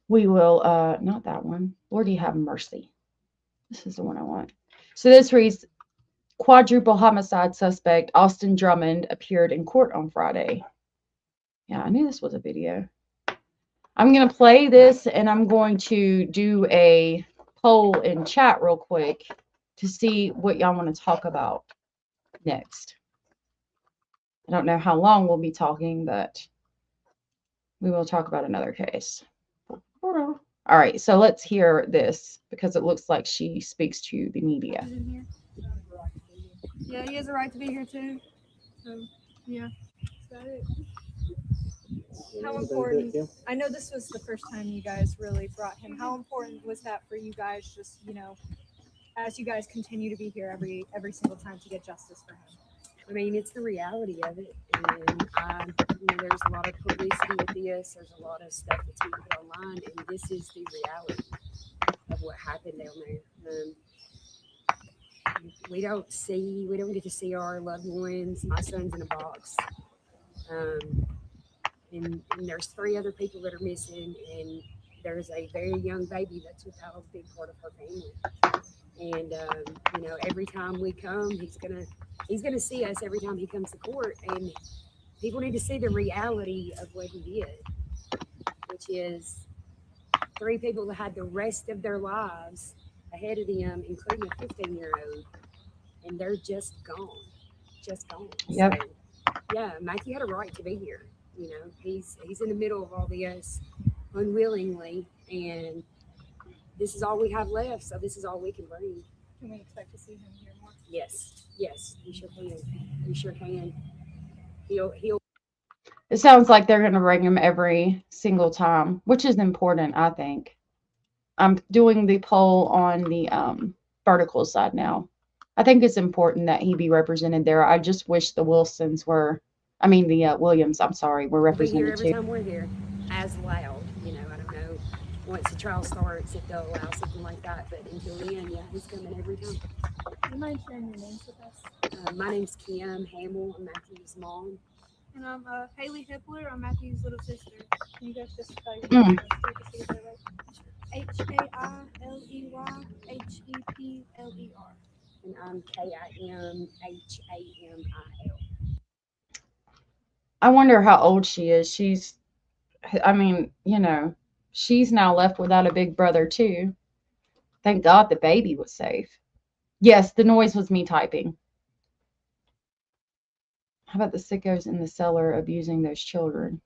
we will, not that one. Lord, you have mercy. This is the one I want. So this reads, quadruple homicide suspect Austin Drummond appeared in court on Friday. Yeah, I knew this was a video. I'm going to play this, and I'm going to do a poll in chat real quick to see what y'all want to talk about next. I don't know how long we'll be talking, but we will talk about another case. All right, so let's hear this because it looks like she speaks to the media. Yeah, he has a right to be here too. So, yeah, that's it. How important, I know this was the first time you guys really brought him. How important was that for you guys, just, you know, as you guys continue to be here every single time to get justice for him? I mean, it's the reality of it. And you know, there's a lot of publicity with this. There's a lot of stuff that's being put online, and this is the reality of what happened down there. We don't get to see our loved ones. My son's in a box. And there's 3 other people that are missing, and there's a very young baby that's without a big part of her family. And you know, every time we come, he's gonna see us every time he comes to court, and people need to see the reality of what he did, which is 3 people that had the rest of their lives ahead of them, including a 15-year-old, and they're just gone. Yep. So, yeah, Matthew had a right to be here. You know, he's in the middle of all this unwillingly, and this is all we have left, so this is all we can bring. Can we expect to see him here more? Yes, he sure can. He sure can. He'll. It sounds like they're going to bring him every single time, which is important, I think. I'm doing the poll on the vertical side now. I think it's important that he be represented there. I just wish the Wilsons were, the Williams, were represented We'll be here every too. time we're here, as loud. You know, I don't know once the trial starts if they'll allow something like that, but until then, yeah, he's coming every time. Do you mind sharing your names with us? My name's Kim Hamill. I'm Matthew's mom. And I'm Haley Hippler. I'm Matthew's little sister. Can you guys just spell your names? HAILEYHEPLER. And I'm KIMHAMIL. I wonder how old she is. She's now left without a big brother too. Thank God the baby was safe. Yes, the noise was me typing. How about the sickos in the cellar abusing those children?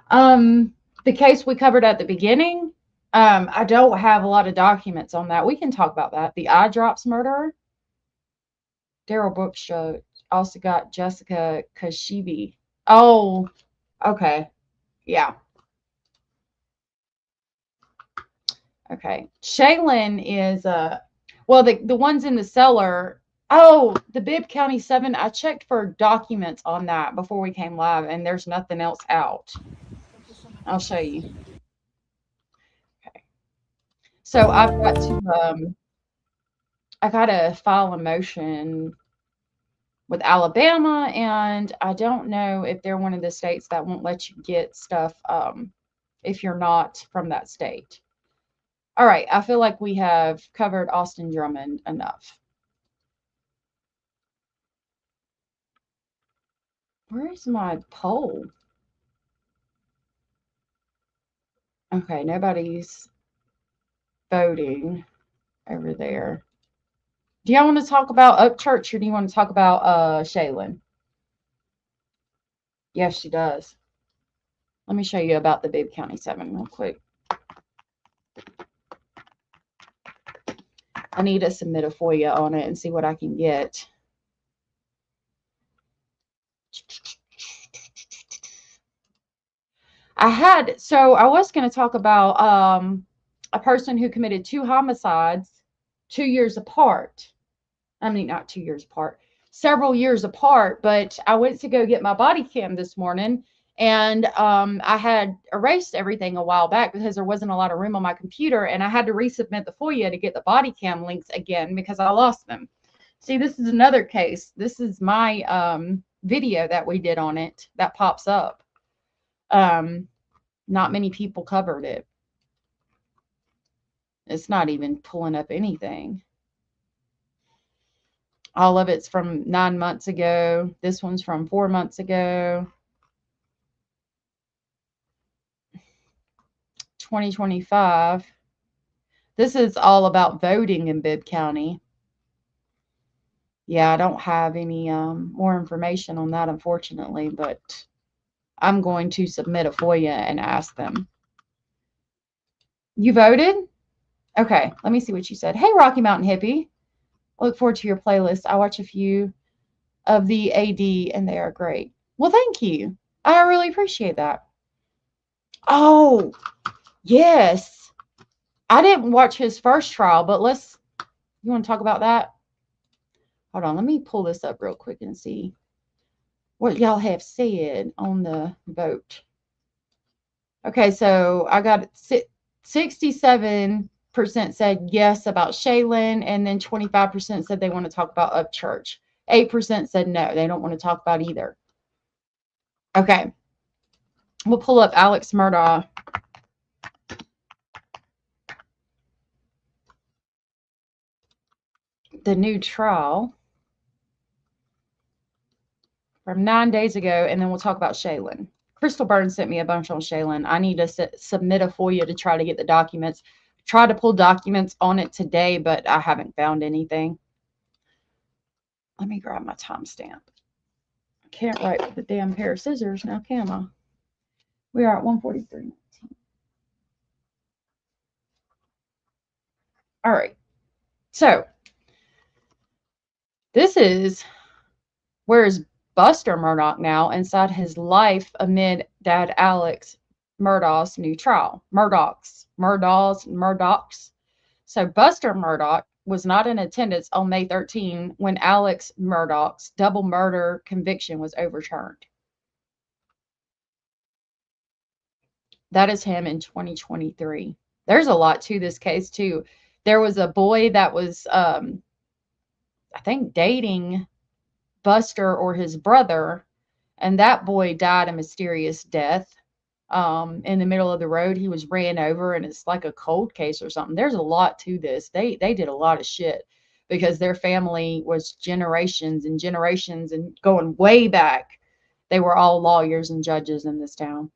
The case we covered at the beginning, I don't have a lot of documents on that. We can talk about that. The eye drops murderer. Daryl Brooks show also got Jessica Kashibi. Oh, okay. Yeah. Okay. Shaylin is well, the ones in the cellar. Oh, the Bibb County 7. I checked for documents on that before we came live, and there's nothing else out. I'll show you. Okay. So I've got to I gotta file a motion with Alabama, and I don't know if they're one of the states that won't let you get stuff if you're not from that state. All right, I feel like we have covered Austin Drummond enough. Where's my poll? Okay, nobody's voting over there. Do y'all want to talk about Upchurch, or do you want to talk about Shaylin? Yes, she does. Let me show you about the Bibb County 7 real quick. I need to submit a FOIA on it and see what I can get. I was going to talk about a person who committed 2 homicides 2 years apart. I mean, not 2 years apart, several years apart, but I went to go get my body cam this morning, and I had erased everything a while back because there wasn't a lot of room on my computer, and I had to resubmit the FOIA to get the body cam links again because I lost them. See, this is another case. This is my video that we did on it that pops up. Not many people covered it. It's not even pulling up anything. All of it's from 9 months ago. This one's from 4 months ago. 2025. This is all about voting in Bibb County. Yeah, I don't have any more information on that, unfortunately, but I'm going to submit a FOIA and ask them. You voted? Okay, let me see what you said. Hey, Rocky Mountain Hippie. I look forward to your playlist. I watch a few of the AD, and they are great. Well, thank you. I really appreciate that. Oh, yes. I didn't watch his first trial, but you want to talk about that? Hold on, let me pull this up real quick and see what y'all have said on the vote. Okay, so I got 67% said yes about Shaylin, and then 25% said they want to talk about Upchurch. 8% said no, they don't want to talk about either. Okay, we'll pull up Alex Murdaugh. The new trial from 9 days ago, and then we'll talk about Shaylin. Crystal Burns sent me a bunch on Shaylin. I need to submit a FOIA to try to get the documents. Try to pull documents on it today, but I haven't found anything. Let me grab my timestamp. I can't write with the damn pair of scissors now, can I? We are at 1:43. All right. So this is where's Buster Murdaugh now inside his life amid Dad Alex Murdaugh's new trial. Murdaugh's. So Buster Murdaugh was not in attendance on May 13 when Alex Murdaugh's double murder conviction was overturned. That is him in 2023. There's a lot to this case too. There was a boy that was, I think, dating Buster or his brother, and that boy died a mysterious death in the middle of the road. He was ran over, and it's like a cold case or something. There's a lot to this. They did a lot of shit because their family was generations and generations and going way back. They were all lawyers and judges in this town.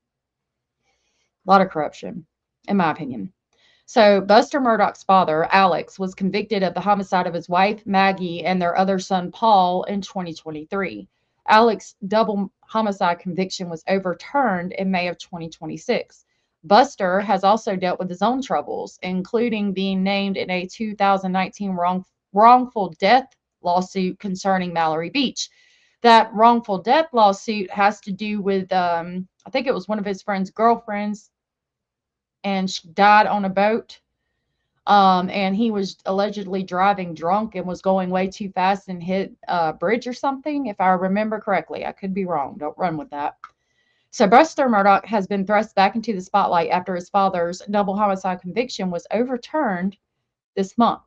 A lot of corruption, in my opinion. So Buster Murdaugh's father, Alex, was convicted of the homicide of his wife, Maggie, and their other son, Paul, in 2023. Alex's double homicide conviction was overturned in May of 2026. Buster has also dealt with his own troubles, including being named in a 2019 wrongful death lawsuit concerning Mallory Beach. That wrongful death lawsuit has to do with, I think it was one of his friend's girlfriends, and she died on a boat. And he was allegedly driving drunk and was going way too fast and hit a bridge or something, if I remember correctly. I could be wrong. Don't run with that. So Buster Murdaugh has been thrust back into the spotlight after his father's double homicide conviction was overturned this month.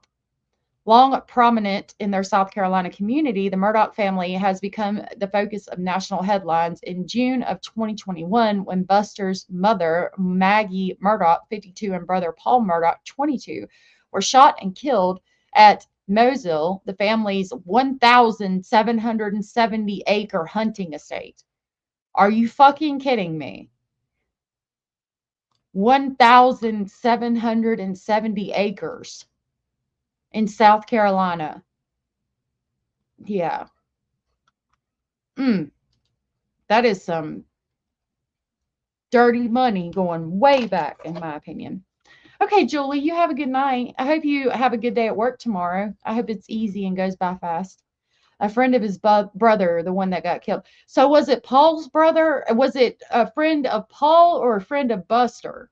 Long prominent in their South Carolina community, the Murdaugh family has become the focus of national headlines in June of 2021 when Buster's mother, Maggie Murdaugh, 52, and brother Paul Murdaugh, 22, were shot and killed at Moselle, the family's 1,770-acre hunting estate. Are you fucking kidding me? 1,770 acres in South Carolina. Yeah. That is some dirty money going way back, in my opinion. Okay, Julie, you have a good night. I hope you have a good day at work tomorrow. I hope it's easy and goes by fast. A friend of his brother, the one that got killed. So was it Paul's brother? Was it a friend of Paul or a friend of Buster?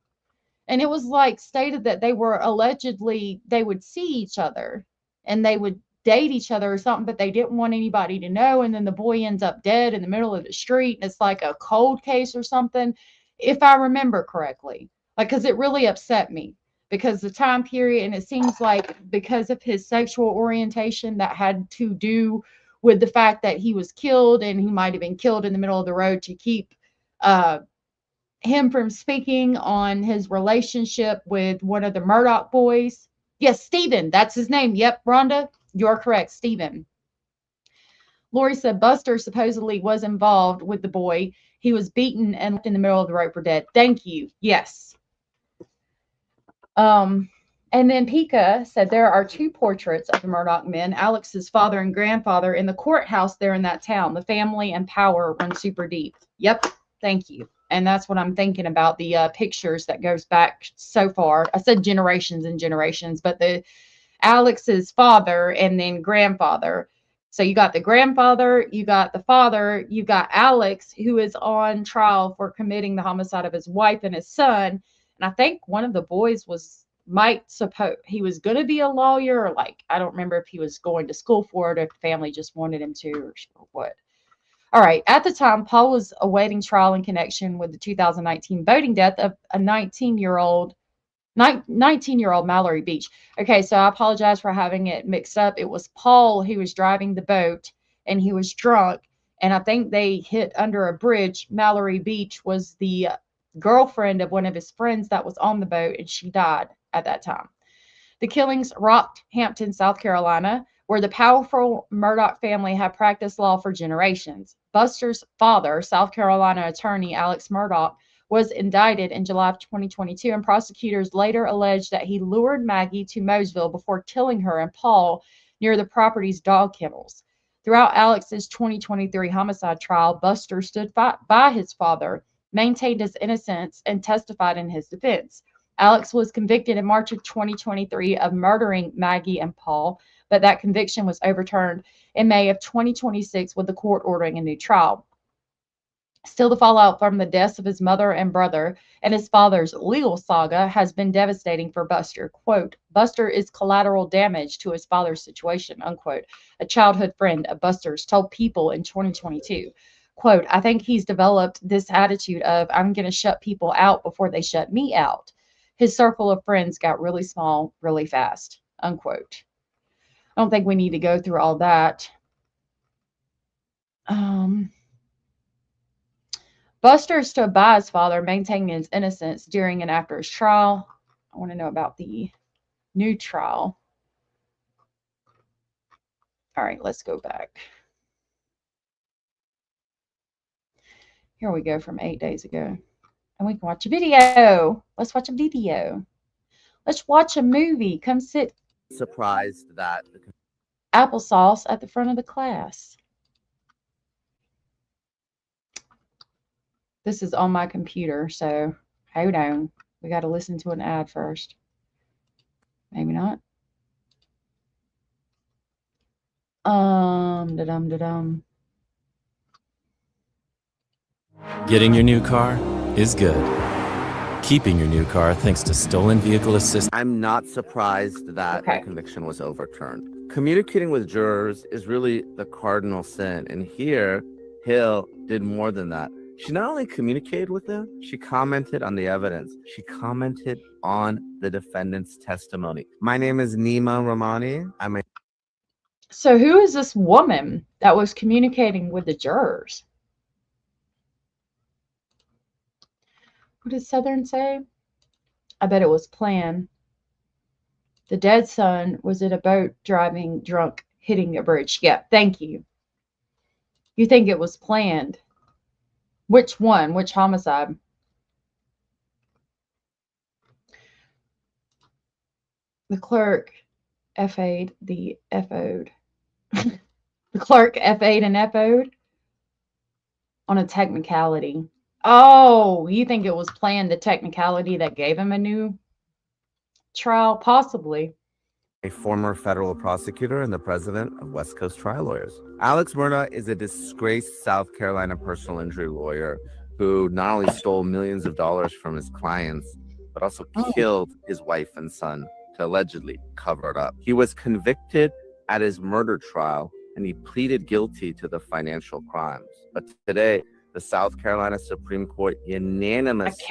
And it was like stated that they were allegedly, they would see each other and they would date each other or something, but they didn't want anybody to know. And then the boy ends up dead in the middle of the street. And it's like a cold case or something, if I remember correctly. Like, because it really upset me because the time period, and it seems like because of his sexual orientation, that had to do with the fact that he was killed, and he might have been killed in the middle of the road to keep him from speaking on his relationship with one of the Murdaugh boys. Yes, Stephen, that's his name. Yep, Rhonda, you're correct, Stephen. Lori said Buster supposedly was involved with the boy. He was beaten and left in the middle of the road for dead. Thank you. Yes. And then Pika said there are two portraits of the Murdaugh men, Alex's father and grandfather, in the courthouse there in that town. The family and power run super deep. Yep. Thank you. And that's what I'm thinking about, the pictures that goes back so far. I said generations and generations, but the Alex's father and then grandfather. So you got the grandfather, you got the father, you got Alex, who is on trial for committing the homicide of his wife and his son. And I think one of the boys he was going to be a lawyer, or like, I don't remember if he was going to school for it, or if the family just wanted him to, or what. All right. At the time, Paul was awaiting trial in connection with the 2019 boating death of a 19-year-old Mallory Beach. Okay, so I apologize for having it mixed up. It was Paul who was driving the boat, and he was drunk, and I think they hit under a bridge. Mallory Beach was the girlfriend of one of his friends that was on the boat, and she died at that time. The killings rocked Hampton, South Carolina, where the powerful Murdaugh family had practiced law for generations. Buster's father, South Carolina attorney Alex Murdaugh, was indicted in July of 2022, and prosecutors later alleged that he lured Maggie to Moselle before killing her and Paul near the property's dog kennels. Throughout Alex's 2023 homicide trial, Buster stood by his father, maintained his innocence, and testified in his defense. Alex was convicted in March of 2023 of murdering Maggie and Paul, but that conviction was overturned in May of 2026 with the court ordering a new trial. Still, the fallout from the deaths of his mother and brother and his father's legal saga has been devastating for Buster. Quote, Buster is collateral damage to his father's situation, unquote. A childhood friend of Buster's told People in 2022. Quote, I think he's developed this attitude of, I'm going to shut people out before they shut me out. His circle of friends got really small really fast, unquote. I don't think we need to go through all that. Buster stood by his father, maintaining his innocence during and after his trial. I want to know about the new trial. All right, let's go back. Here we go from 8 days ago. And we can watch a video. Let's watch a video. Let's watch a movie. Come sit. Surprised that Applesauce at the front of the class. This is on my computer, so Hold on. We got to listen to an ad first. Maybe not. Da-dum. Getting your new car is good. Keeping your new car thanks to stolen vehicle assistance. I'm not surprised that the conviction was overturned. Communicating with jurors is really the cardinal sin. And here, Hill did more than that. She not only communicated with them, she commented on the evidence. She commented on the defendant's testimony. My name is Nima Rahmani. So who is this woman that was communicating with the jurors? What did Southern say? I bet it was planned. The dead son was in a boat driving drunk, hitting a bridge. Yeah, thank you. You think it was planned? Which one? Which homicide? The clerk FA'd the FO'd. The clerk FA'd and FO'd on a technicality. Oh, you think it was planned, the technicality that gave him a new trial? Possibly. A former federal prosecutor and the president of West Coast Trial Lawyers. Alex Murdaugh is a disgraced South Carolina personal injury lawyer who not only stole millions of dollars from his clients, but also killed his wife and son to allegedly cover it up. He was convicted at his murder trial and he pleaded guilty to the financial crimes. But today, the South Carolina Supreme Court unanimously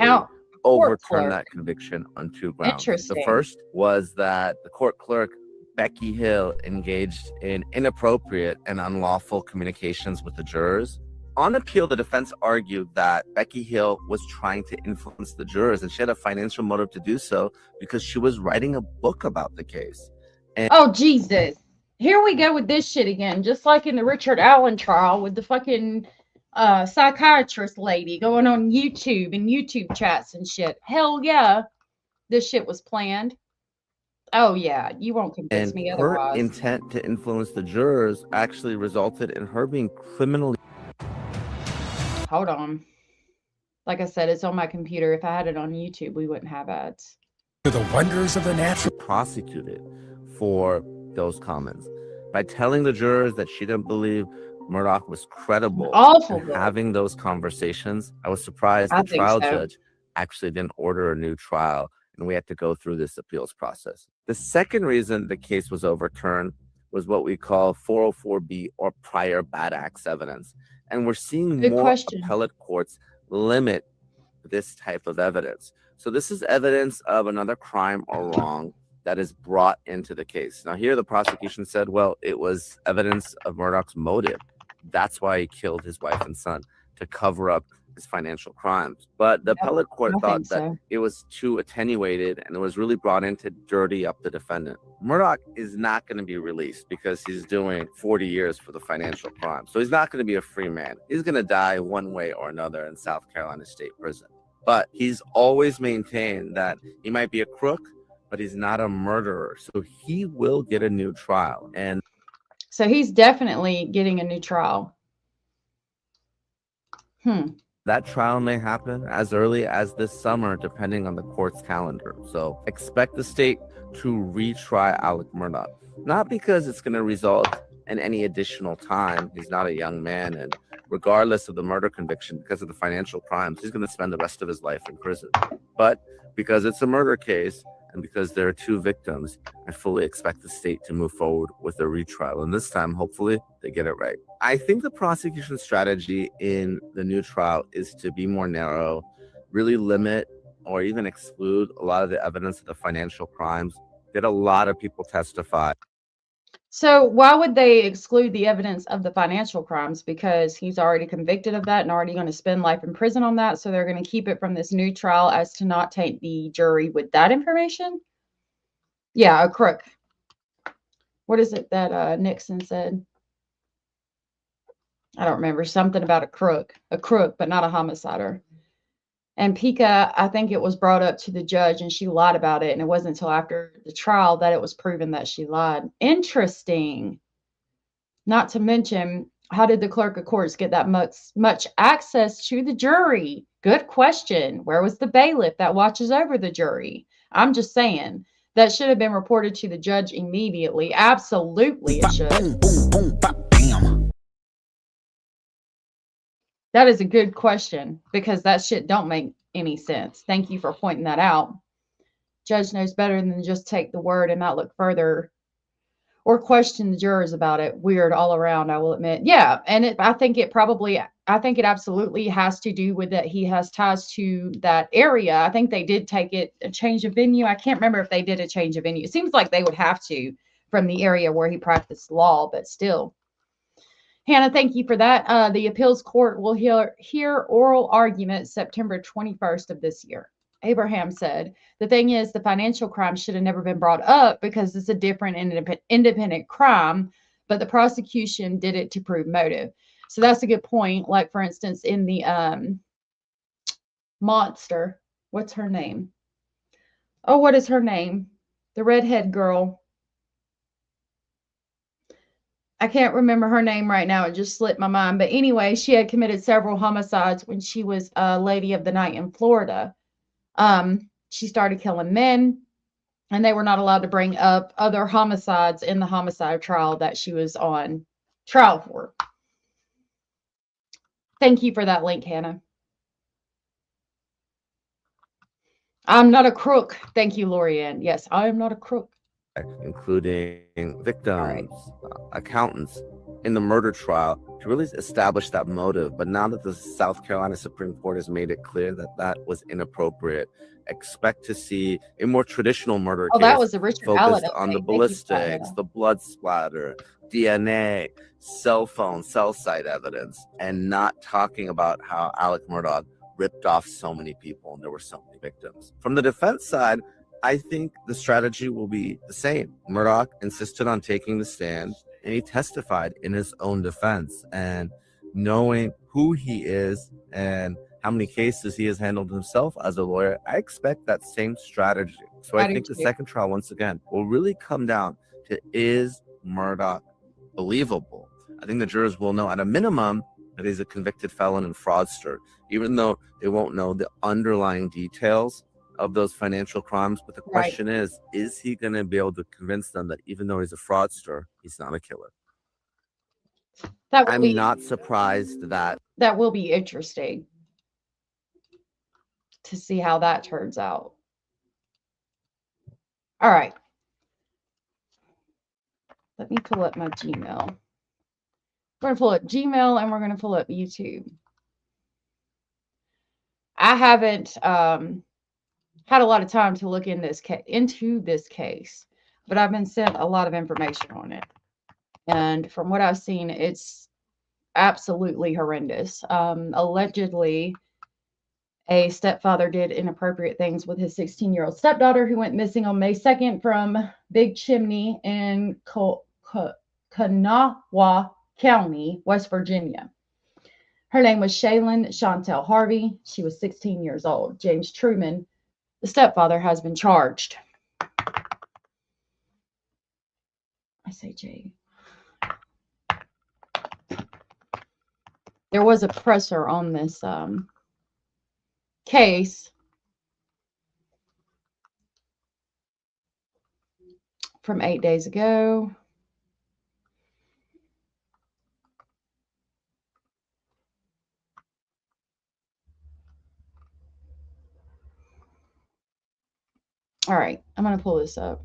overturned that conviction on two grounds. The first was that the court clerk, Becky Hill, engaged in inappropriate and unlawful communications with the jurors. On appeal, the defense argued that Becky Hill was trying to influence the jurors and she had a financial motive to do so because she was writing a book about the case. And oh, Jesus. Here we go with this shit again, just like in the Richard Allen trial with the fucking psychiatrist lady going on YouTube and YouTube chats and shit. Hell yeah, this shit was planned. Oh yeah, you won't convince me otherwise. Her intent to influence the jurors actually resulted in her being criminally. Hold on. Like I said, it's on my computer. If I had it on YouTube, we wouldn't have ads. The wonders of the natural. Prosecuted for those comments by telling the jurors that she didn't believe Murdaugh was credible. Awful. And having those conversations, I was surprised the trial judge actually didn't order a new trial, and we had to go through this appeals process. The second reason the case was overturned was what we call 404B, or prior bad acts evidence. And we're seeing more appellate courts limit this type of evidence. So this is evidence of another crime or wrong that is brought into the case. Now here the prosecution said, well, it was evidence of Murdaugh's motive. That's why he killed his wife and son, to cover up his financial crimes. But the appellate court thought that it was too attenuated and it was really brought in to dirty up the defendant. Murdaugh is not going to be released because he's doing 40 years for the financial crime. So he's not going to be a free man. He's going to die one way or another in South Carolina State Prison. But he's always maintained that he might be a crook, but he's not a murderer. So he will get a new trial. And so he's definitely getting a new trial. That trial may happen as early as this summer, depending on the court's calendar. So expect the state to retry Alec Murdaugh. Not because it's going to result in any additional time. He's not a young man. And regardless of the murder conviction, because of the financial crimes, he's going to spend the rest of his life in prison. But because it's a murder case, and because there are two victims, I fully expect the state to move forward with a retrial. And this time, hopefully, they get it right. I think the prosecution strategy in the new trial is to be more narrow, really limit or even exclude a lot of the evidence of the financial crimes. Did a lot of people testify. So why would they exclude the evidence of the financial crimes? Because he's already convicted of that and already going to spend life in prison on that. So they're going to keep it from this new trial as to not taint the jury with that information. Yeah, a crook. What is it that Nixon said? I don't remember. Something about a crook, but not a homicider. And Pika, I think it was brought up to the judge and she lied about it. And it wasn't until after the trial that it was proven that she lied. Interesting. Not to mention, how did the clerk of courts get that much access to the jury? Good question. Where was the bailiff that watches over the jury? I'm just saying that should have been reported to the judge immediately. Absolutely, it should. That is a good question because that shit don't make any sense. Thank you for pointing that out. Judge knows better than just take the word and not look further or question the jurors about it. Weird all around, I will admit. Yeah, and I think it absolutely has to do with that he has ties to that area. I think they did take it a change of venue. I can't remember if they did a change of venue. It seems like they would have to from the area where he practiced law, but still. Hannah, thank you for that. The appeals court will hear oral argument September 21st of this year. Abraham said, the thing is, the financial crime should have never been brought up because it's a different independent crime, but the prosecution did it to prove motive. So that's a good point. Like, for instance, in the monster, what's her name? Oh, what is her name? The redhead girl. I can't remember her name right now. It just slipped my mind. But anyway, she had committed several homicides when she was a lady of the night in Florida. She started killing men, and they were not allowed to bring up other homicides in the homicide trial that she was on trial for. Thank you for that link, Hannah. I'm not a crook. Thank you, Lorianne. Yes, I am not a crook. Including victims, accountants in the murder trial to really establish that motive. But now that the South Carolina Supreme Court has made it clear that that was inappropriate, expect to see a more traditional murder case that was the Richard focused Allen on the ballistics, the blood splatter, DNA, cell phone, cell site evidence, and not talking about how Alec Murdaugh ripped off so many people and there were so many victims. From the defense side, I think the strategy will be the same. Murdaugh insisted on taking the stand, and he testified in his own defense. And knowing who he is and how many cases he has handled himself as a lawyer, I expect that same strategy. So I think the second trial, once again, will really come down to, is Murdaugh believable? I think the jurors will know at a minimum that he's a convicted felon and fraudster, even though they won't know the underlying details of those financial crimes. But the question is he going to be able to convince them that even though he's a fraudster, he's not a killer? I'm not surprised that will be interesting to see how that turns out. All right. Let me pull up my Gmail. We're going to pull up Gmail and we're going to pull up YouTube. I haven't had a lot of time to look into this case, but I've been sent a lot of information on it. And from what I've seen, it's absolutely horrendous. Allegedly, a stepfather did inappropriate things with his 16-year-old stepdaughter who went missing on May 2nd from Big Chimney in Kanawha County, West Virginia. Her name was Shaylin Harvey. She was 16 years old. James Truman, the stepfather, has been charged. I say Jay. There was a presser on this case from 8 days ago. All right, I'm going to pull this up.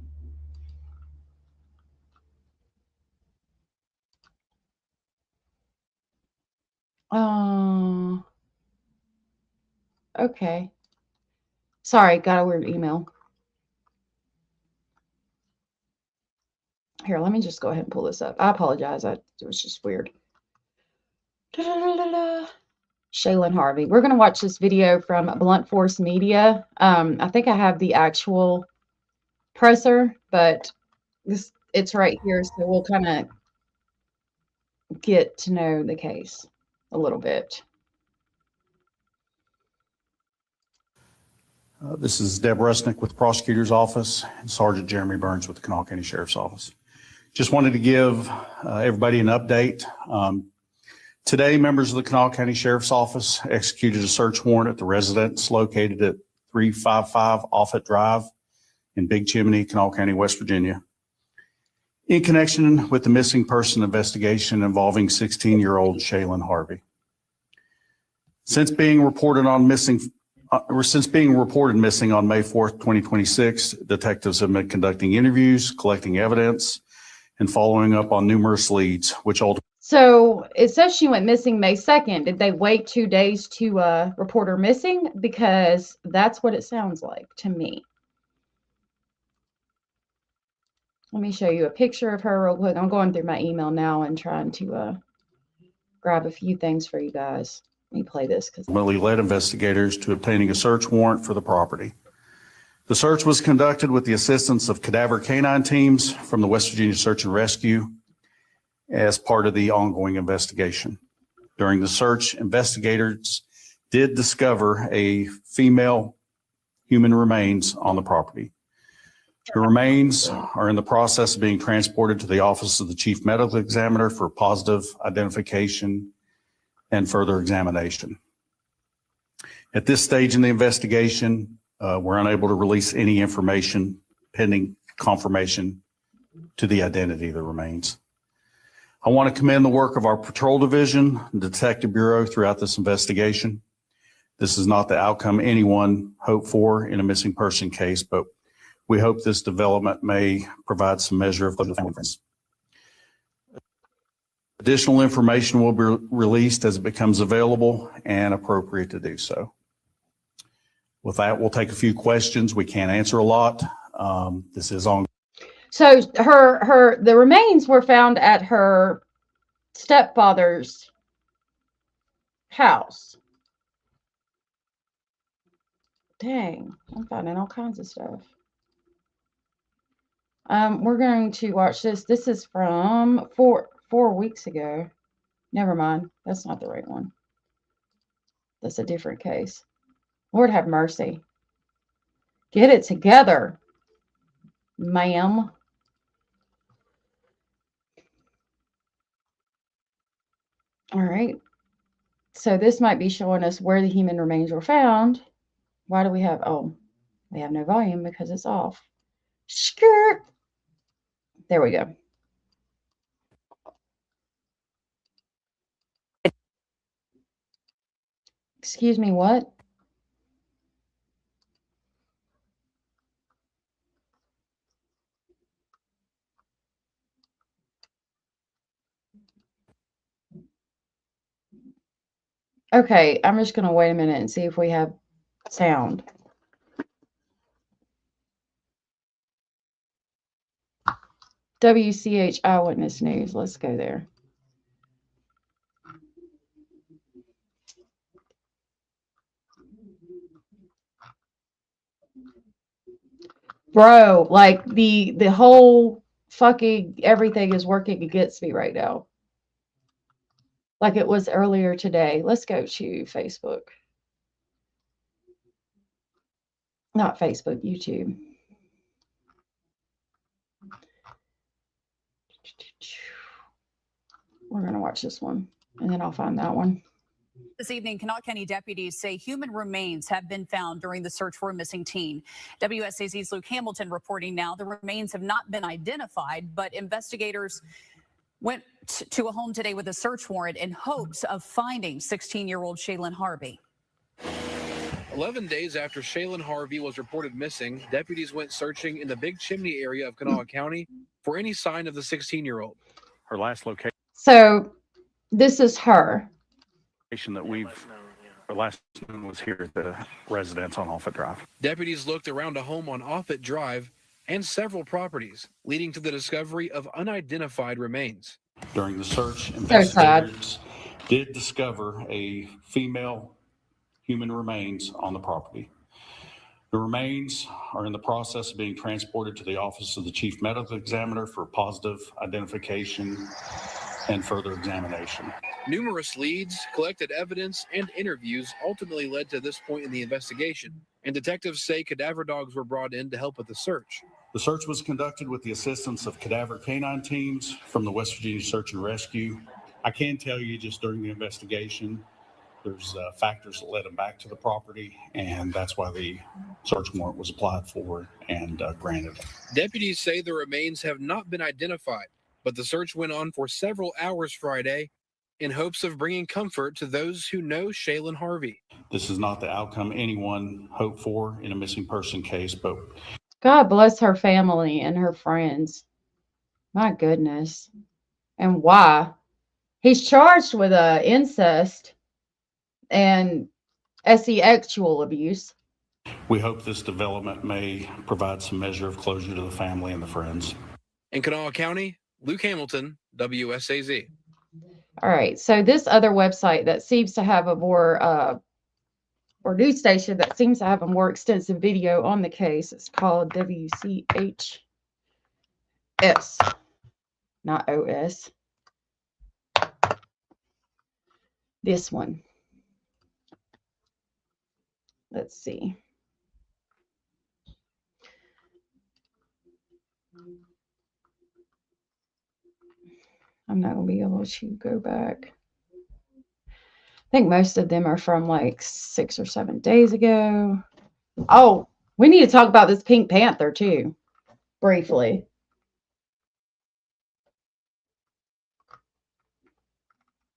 Okay. Sorry, got a weird email. Here, let me just go ahead and pull this up. I apologize. It was just weird. Shaylin Harvey. We're going to watch this video from Blunt Force Media. I think I have the actual presser, but it's right here, so we'll kind of get to know the case a little bit. This is Deb Rusnick with the Prosecutor's Office and Sergeant Jeremy Burns with the Kanawha County Sheriff's Office. Just wanted to give everybody an update. Today, members of the Kanawha County Sheriff's Office executed a search warrant at the residence located at 355 Offutt Drive in Big Chimney, Kanawha County, West Virginia, in connection with the missing person investigation involving 16-year-old Shaylin Harvey. Since being reported missing on May 4th, 2026, detectives have been conducting interviews, collecting evidence, and following up on numerous leads, which ultimately. So it says she went missing May 2nd. Did they wait 2 days to report her missing? Because that's what it sounds like to me. Let me show you a picture of her real quick. I'm going through my email now and trying to grab a few things for you guys. Let me play this. Ultimately led investigators to obtaining a search warrant for the property. The search was conducted with the assistance of cadaver canine teams from the West Virginia Search and Rescue as part of the ongoing investigation. During the search, investigators did discover a female human remains on the property. The remains are in the process of being transported to the Office of the Chief Medical Examiner for positive identification and further examination. At this stage in the investigation, we're unable to release any information pending confirmation to the identity of the remains. I want to commend the work of our patrol division and Detective Bureau throughout this investigation. This is not the outcome anyone hoped for in a missing person case, but we hope this development may provide some measure of confidence. Additional information will be released as it becomes available and appropriate to do so. With that, we'll take a few questions. We can't answer a lot. This is on. So the remains were found at her stepfather's house. Dang, I'm finding all kinds of stuff. We're going to watch this. This is from four weeks ago. Never mind. That's not the right one. That's a different case. Lord have mercy. Get it together, ma'am. All right. So this might be showing us where the human remains were found. Why do we have, we have no volume because it's off. Skirt. There we go. Excuse me, what? Okay, I'm just going to wait a minute and see if we have sound. WCH Eyewitness News. Let's go there. Bro, like the whole fucking everything is working against me right now. Like it was earlier today. Let's go to Facebook. Not Facebook, YouTube. We're going to watch this one, and then I'll find that one. This evening, Kanawha County deputies say human remains have been found during the search for a missing teen. WSAZ's Luke Hamilton reporting now the remains have not been identified, but investigators went to a home today with a search warrant in hopes of finding 16-year-old Shaylin Harvey. 11 days after Shaylin Harvey was reported missing, deputies went searching in the Big Chimney area of Kanawha County for any sign of the 16-year-old. Her last location. So this is her. That her last known was here at the residence on Offutt Drive. Deputies looked around a home on Offutt Drive and several properties, leading to the discovery of unidentified remains. During the search, investigators did discover a female human remains on the property. The remains are in the process of being transported to the Office of the Chief Medical Examiner for positive identification and further examination. Numerous leads, collected evidence, and interviews ultimately led to this point in the investigation, and detectives say cadaver dogs were brought in to help with the search. The search was conducted with the assistance of cadaver canine teams from the West Virginia Search and Rescue I can tell you just during the investigation, there's factors that led him back to the property, and that's why the search warrant was applied for and granted. Deputies say the remains have not been identified, but the search went on for several hours Friday in hopes of bringing comfort to those who know Shaylin Harvey. This is not the outcome anyone hoped for in a missing person case, but God bless her family and her friends. My goodness. And why? He's charged with incest and sexual abuse. we hope this development may provide some measure of closure to the family and the friends. In Kanawha County, Luke Hamilton, WSAZ. All right. So this other website that seems to have a more or news station that seems to have a more extensive video on the case. It's called WCHS, not OS. This one. Let's see. I'm not going to be able to go back. I think most of them are from like 6 or 7 days ago. Oh, we need to talk about this Pink Panther too, briefly.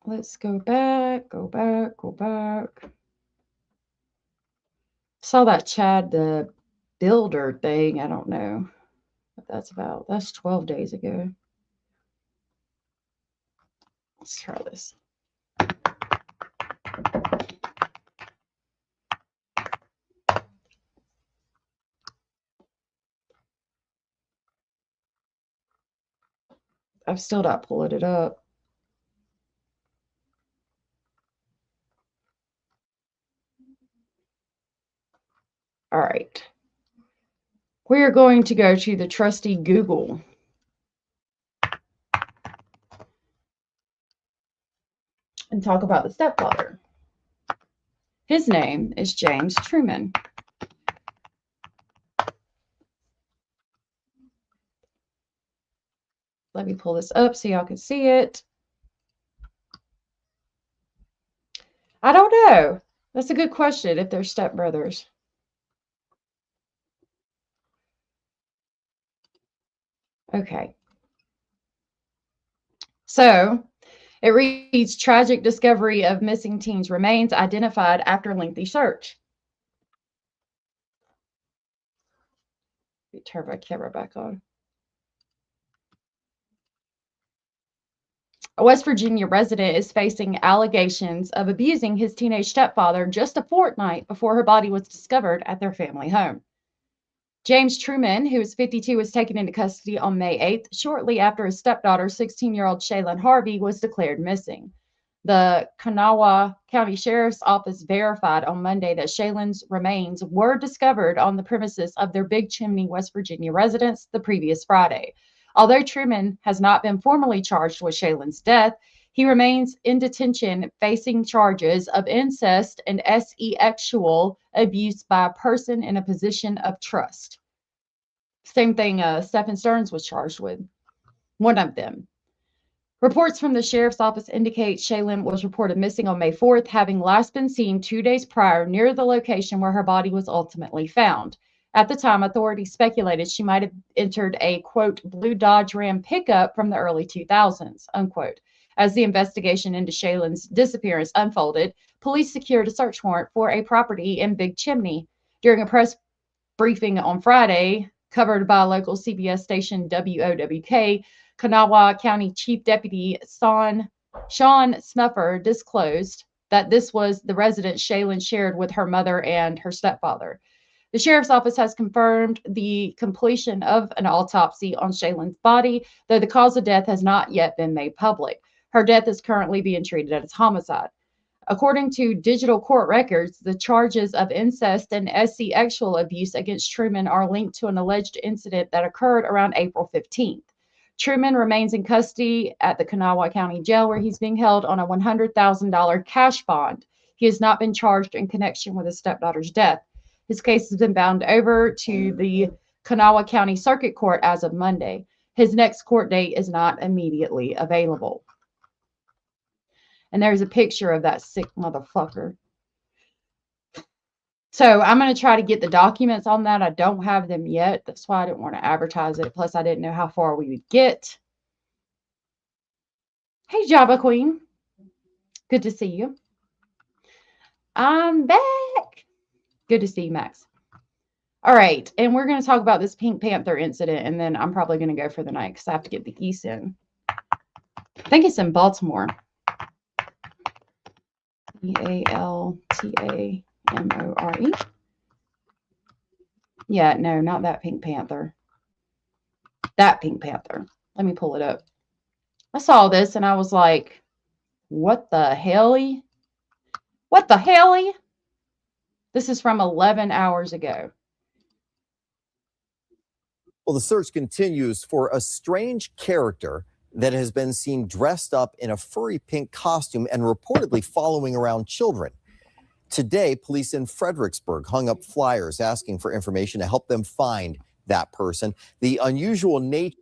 Let's go back. Saw that Chad the Builder thing. I don't know what that's about. That's 12 days ago. Let's try this. I've still not pulled it up. All right. We're going to go to the trusty Google. And talk about the stepfather. His name is James Truman. Let me pull this up so y'all can see it. I don't know. That's a good question if they're stepbrothers. Okay. So it reads, tragic discovery of missing teens remains identified after lengthy search. Let me turn my camera back on. A West Virginia resident is facing allegations of abusing his teenage stepfather just a fortnight before her body was discovered at their family home. James Truman, who is 52, was taken into custody on May 8th, shortly after his stepdaughter, 16-year-old Shaylin Harvey, was declared missing. The Kanawha County Sheriff's Office verified on Monday that Shaylin's remains were discovered on the premises of their Big Chimney, West Virginia residence the previous Friday. Although Truman has not been formally charged with Shaylin's death, he remains in detention facing charges of incest and sexual abuse by a person in a position of trust. Same thing Stephen Stearns was charged with, one of them. Reports from the sheriff's office indicate Shaylin was reported missing on May 4th, having last been seen 2 days prior near the location where her body was ultimately found. At the time, authorities speculated she might have entered a, quote, blue Dodge Ram pickup from the early 2000s, unquote. As the investigation into Shaylin's disappearance unfolded, police secured a search warrant for a property in Big Chimney. During a press briefing on Friday, covered by local CBS station WOWK, Kanawha County Chief Deputy Sean Snuffer disclosed that this was the residence Shaylin shared with her mother and her stepfather. The sheriff's office has confirmed the completion of an autopsy on Shaylin's body, though the cause of death has not yet been made public. Her death is currently being treated as homicide. According to digital court records, the charges of incest and sexual abuse against Truman are linked to an alleged incident that occurred around April 15th. Truman remains in custody at the Kanawha County Jail, where he's being held on a $100,000 cash bond. He has not been charged in connection with his stepdaughter's death. His case has been bound over to the Kanawha County Circuit Court as of Monday. His next court date is not immediately available. And there's a picture of that sick motherfucker. So I'm going to try to get the documents on that. I don't have them yet. That's why I didn't want to advertise it. Plus, I didn't know how far we would get. Hey, Java Queen. Good to see you. I'm back. Good to see you, Max. All right. And we're going to talk about this Pink Panther incident. And then I'm probably going to go for the night because I have to get the geese in. I think it's in Baltimore. Baltimore. Yeah, no, not that Pink Panther. That Pink Panther. Let me pull it up. I saw this and I was like, what the hell? What the hell? This is from 11 hours ago. Well, the search continues for a strange character that has been seen dressed up in a furry pink costume and reportedly following around children. Today, police in Fredericksburg hung up flyers asking for information to help them find that person. The unusual nature.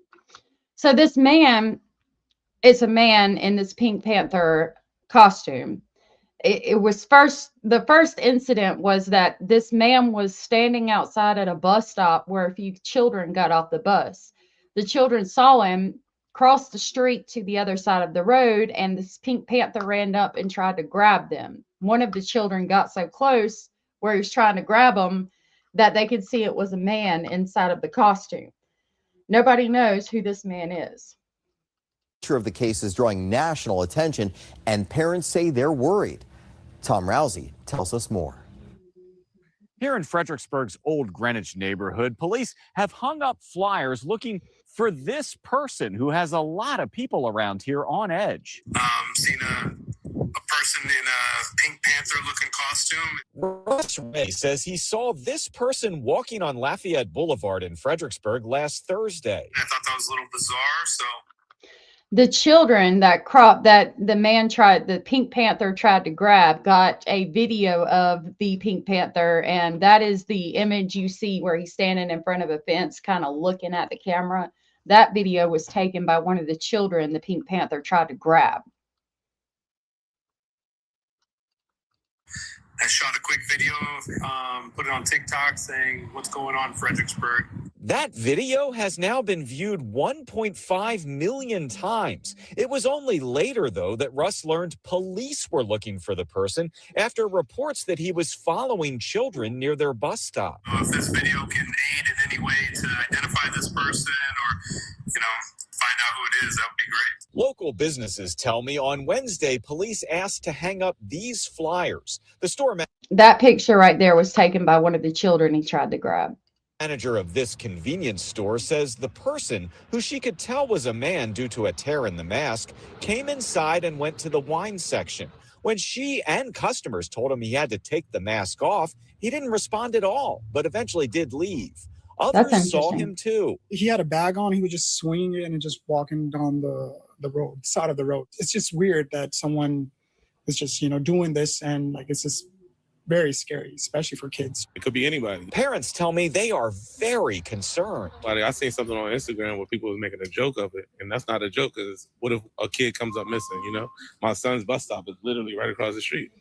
So this man is a man in this Pink Panther costume. It was the first incident was that this man was standing outside at a bus stop where a few children got off the bus. The children saw him cross the street to the other side of the road, and this Pink Panther ran up and tried to grab them. One of the children got so close where he was trying to grab them that they could see it was a man inside of the costume. Nobody knows who this man is. Of the case is drawing national attention, and parents say they're worried. Tom Rousey tells us more. Here in Fredericksburg's Old Greenwich neighborhood, police have hung up flyers looking for this person who has a lot of people around here on edge. Seen a person in a Pink Panther looking costume. Russ Ray says he saw this person walking on Lafayette Boulevard in Fredericksburg last Thursday. I thought that was a little bizarre, so. The children that the Pink Panther tried to grab got a video of the Pink Panther, and that is the image you see where he's standing in front of a fence kind of looking at the camera. That video was taken by one of the children the Pink Panther tried to grab. I shot a quick video, put it on TikTok saying, what's going on in Fredericksburg? That video has now been viewed 1.5 million times. It was only later, though, that Russ learned police were looking for the person after reports that he was following children near their bus stop. If this video can aid in any way to identify this person or, find out who it is, that would be great. Local businesses tell me on Wednesday, police asked to hang up these flyers. The store that picture right there was taken by one of the children he tried to grab. Manager of this convenience store says the person, who she could tell was a man due to a tear in the mask, came inside and went to the wine section. When she and customers told him he had to take the mask off, he didn't respond at all, but eventually did leave. Others saw him too. He had a bag on. He was just swinging it and just walking down the road, side of the road. It's just weird that someone is just, doing this, and it's just very scary, especially for kids. It could be anybody. Parents tell me they are very concerned. I seen something on Instagram where people was making a joke of it, and that's not a joke, because what if a kid comes up missing, My son's bus stop is literally right across the street.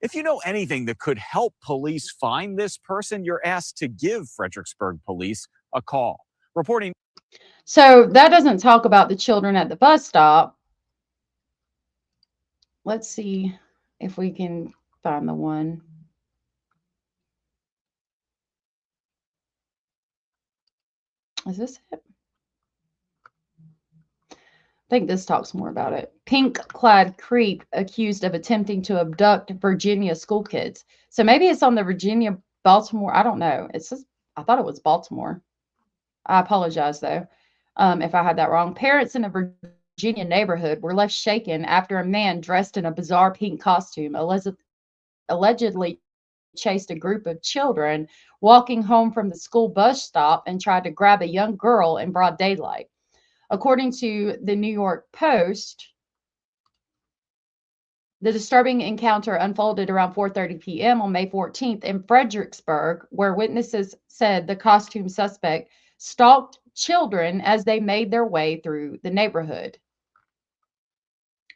If you know anything that could help police find this person, you're asked to give Fredericksburg police a call. Reporting. So that doesn't talk about the children at the bus stop. Let's see if we can find the one. Is this it? I think this talks more about it. Pink-clad creep accused of attempting to abduct Virginia school kids. So maybe it's on the Virginia, Baltimore. I don't know. I thought it was Baltimore. I apologize, though, if I had that wrong. Parents in a Virginia neighborhood were left shaken after a man dressed in a bizarre pink costume allegedly chased a group of children walking home from the school bus stop and tried to grab a young girl in broad daylight. According to the New York Post, the disturbing encounter unfolded around 4:30 p.m. on May 14th in Fredericksburg, where witnesses said the costume suspect stalked children as they made their way through the neighborhood.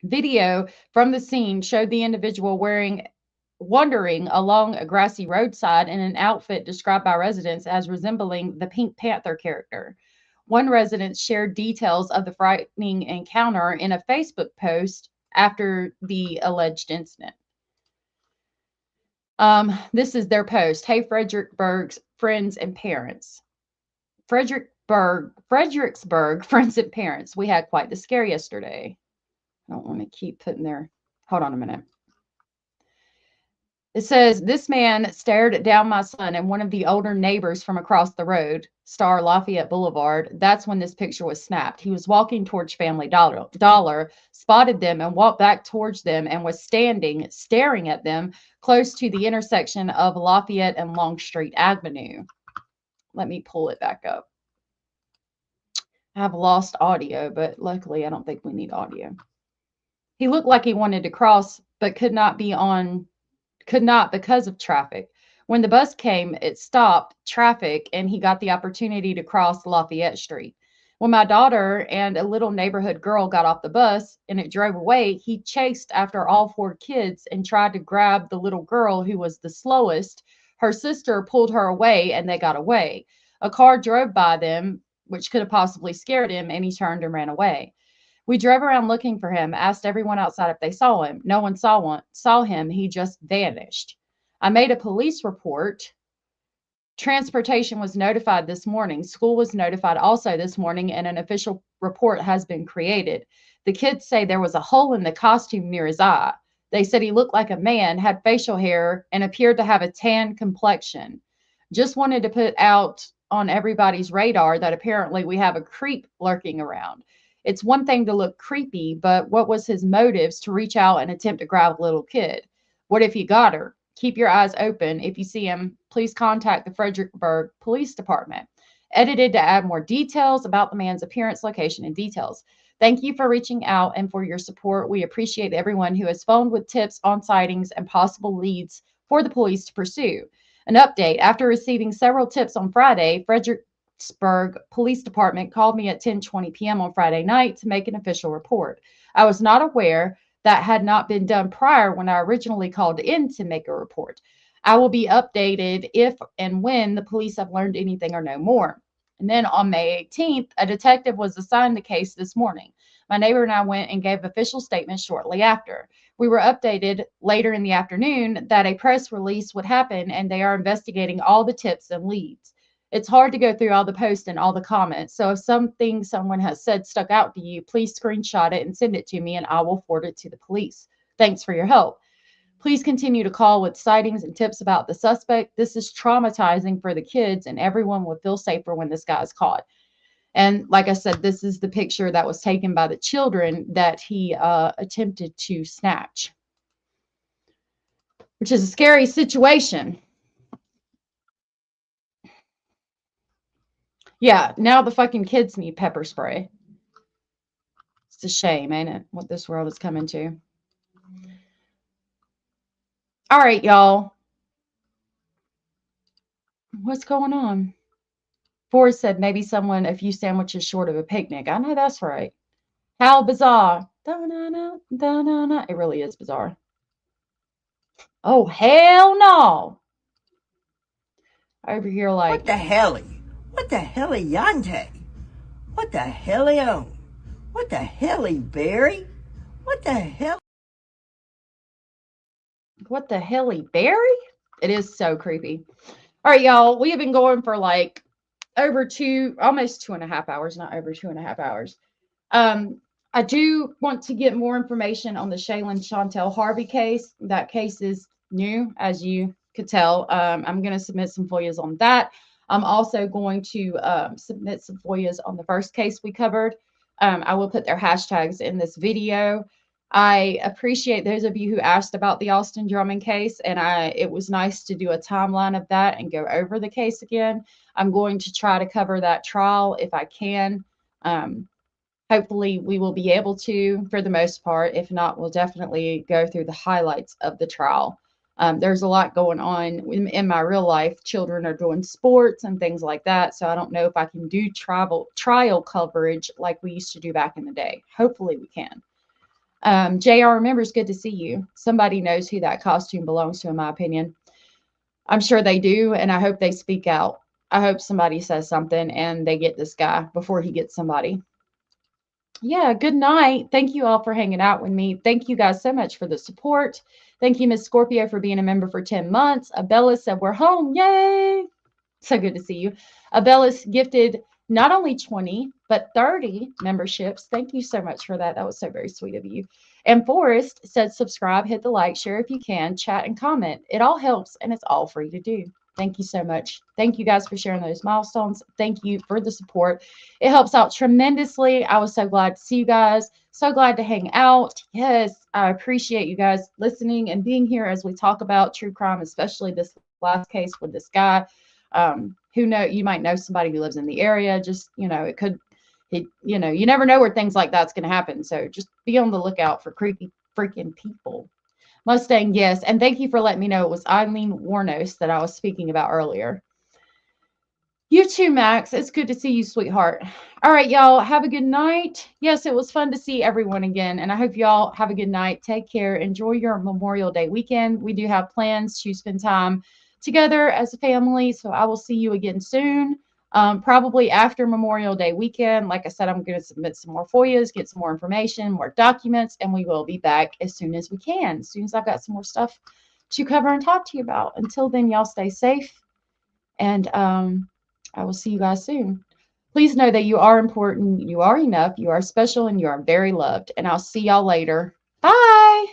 Video from the scene showed the individual wandering along a grassy roadside in an outfit described by residents as resembling the Pink Panther character. One resident shared details of the frightening encounter in a Facebook post after the alleged incident. This is their post. Hey, Fredericksburg's friends and parents. Fredericksburg friends and parents. We had quite the scare yesterday. I don't want to keep putting there. Hold on a minute. It says, this man stared down my son and one of the older neighbors from across the road, Star Lafayette Boulevard. That's when this picture was snapped. He was walking towards Family Dollar, spotted them and walked back towards them and was standing, staring at them close to the intersection of Lafayette and Longstreet Avenue. Let me pull it back up. I have lost audio, but luckily I don't think we need audio. He looked like he wanted to cross, but could not because of traffic. When the bus came, it stopped traffic and he got the opportunity to cross Lafayette Street. When my daughter and a little neighborhood girl got off the bus and it drove away, he chased after all four kids and tried to grab the little girl who was the slowest. Her sister pulled her away and they got away. A car drove by them, which could have possibly scared him, and he turned and ran away. We drove around looking for him, asked everyone outside if they saw him. No one saw him. He just vanished. I made a police report. Transportation was notified this morning. School was notified also this morning, and an official report has been created. The kids say there was a hole in the costume near his eye. They said he looked like a man, had facial hair, and appeared to have a tan complexion. Just wanted to put out on everybody's radar that apparently we have a creep lurking around. It's one thing to look creepy, but what was his motives to reach out and attempt to grab a little kid? What if he got her? Keep your eyes open. If you see him, please contact the Fredericksburg Police Department. Edited to add more details about the man's appearance, location, and details. Thank you for reaching out and for your support. We appreciate everyone who has phoned with tips on sightings and possible leads for the police to pursue. An update. After receiving several tips on Friday, Fredericksburg Police Department called me at 10:20 p.m. on Friday night to make an official report. I was not aware that had not been done prior when I originally called in to make a report. I will be updated if and when the police have learned anything or know more. And then on May 18th, a detective was assigned the case this morning. My neighbor and I went and gave official statements shortly after. We were updated later in the afternoon that a press release would happen and they are investigating all the tips and leads. It's hard to go through all the posts and all the comments. So if something someone has said stuck out to you, please screenshot it and send it to me and I will forward it to the police. Thanks for your help. Please continue to call with sightings and tips about the suspect. This is traumatizing for the kids and everyone will feel safer when this guy is caught. And like I said, this is the picture that was taken by the children that he attempted to snatch, which is a scary situation. Yeah, now the fucking kids need pepper spray. It's a shame, ain't it, what this world is coming to. All right, y'all. What's going on? Forrest said maybe someone a few sandwiches short of a picnic. I know that's right. How bizarre. Da-na-na, da-na-na. It really is bizarre. Oh, hell no. Over here like... What the hell? What the hell, Yante? What the hell, on? What the hell, Barry? What the hell? What the hell, Barry? It is so creepy. All right, y'all. We have been going for like almost 2.5 hours, not over 2.5 hours. I do want to get more information on the Shaylin Harvey case. That case is new, as you could tell. I'm going to submit some FOIAs on that. I'm also going to submit some FOIAs on the first case we covered. I will put their hashtags in this video. I appreciate those of you who asked about the Austin Drummond case, and it was nice to do a timeline of that and go over the case again. I'm going to try to cover that trial if I can. Hopefully we will be able to for the most part. If not, we'll definitely go through the highlights of the trial. There's a lot going on in my real life. Children are doing sports and things like that. So I don't know if I can do trial coverage like we used to do back in the day. Hopefully we can. JR, remember, it's good to see you. Somebody knows who that costume belongs to, in my opinion. I'm sure they do, and I hope they speak out. I hope somebody says something and they get this guy before he gets somebody. Yeah, good night. Thank you all for hanging out with me. Thank you guys so much for the support. Thank you, Miss Scorpio, for being a member for 10 months. Abella said we're home. Yay! So good to see you. Abella's gifted not only 20, but 30 memberships. Thank you so much for that. That was so very sweet of you. And Forrest said subscribe, hit the like, share if you can, chat and comment. It all helps, and it's all free to do. Thank you so much. Thank you guys for sharing those milestones. Thank you for the support. It helps out tremendously. I was so glad to see you guys. So glad to hang out. Yes, I appreciate you guys listening and being here as we talk about true crime, especially this last case with this guy. Who know, you might know somebody who lives in the area. Just, it could, you never know where things like that's going to happen. So just be on the lookout for creepy freaking people. Mustang, yes. And thank you for letting me know it was Eileen Warnos that I was speaking about earlier. You too, Max. It's good to see you, sweetheart. All right, y'all. Have a good night. Yes, it was fun to see everyone again. And I hope y'all have a good night. Take care. Enjoy your Memorial Day weekend. We do have plans to spend time together as a family. So I will see you again soon. Probably after Memorial Day weekend. Like I said, I'm going to submit some more FOIAs, get some more information, more documents, and we will be back as soon as we can. As soon as I've got some more stuff to cover and talk to you about. Until then, y'all stay safe. And I will see you guys soon. Please know that you are important, you are enough, you are special, and you are very loved. And I'll see y'all later. Bye.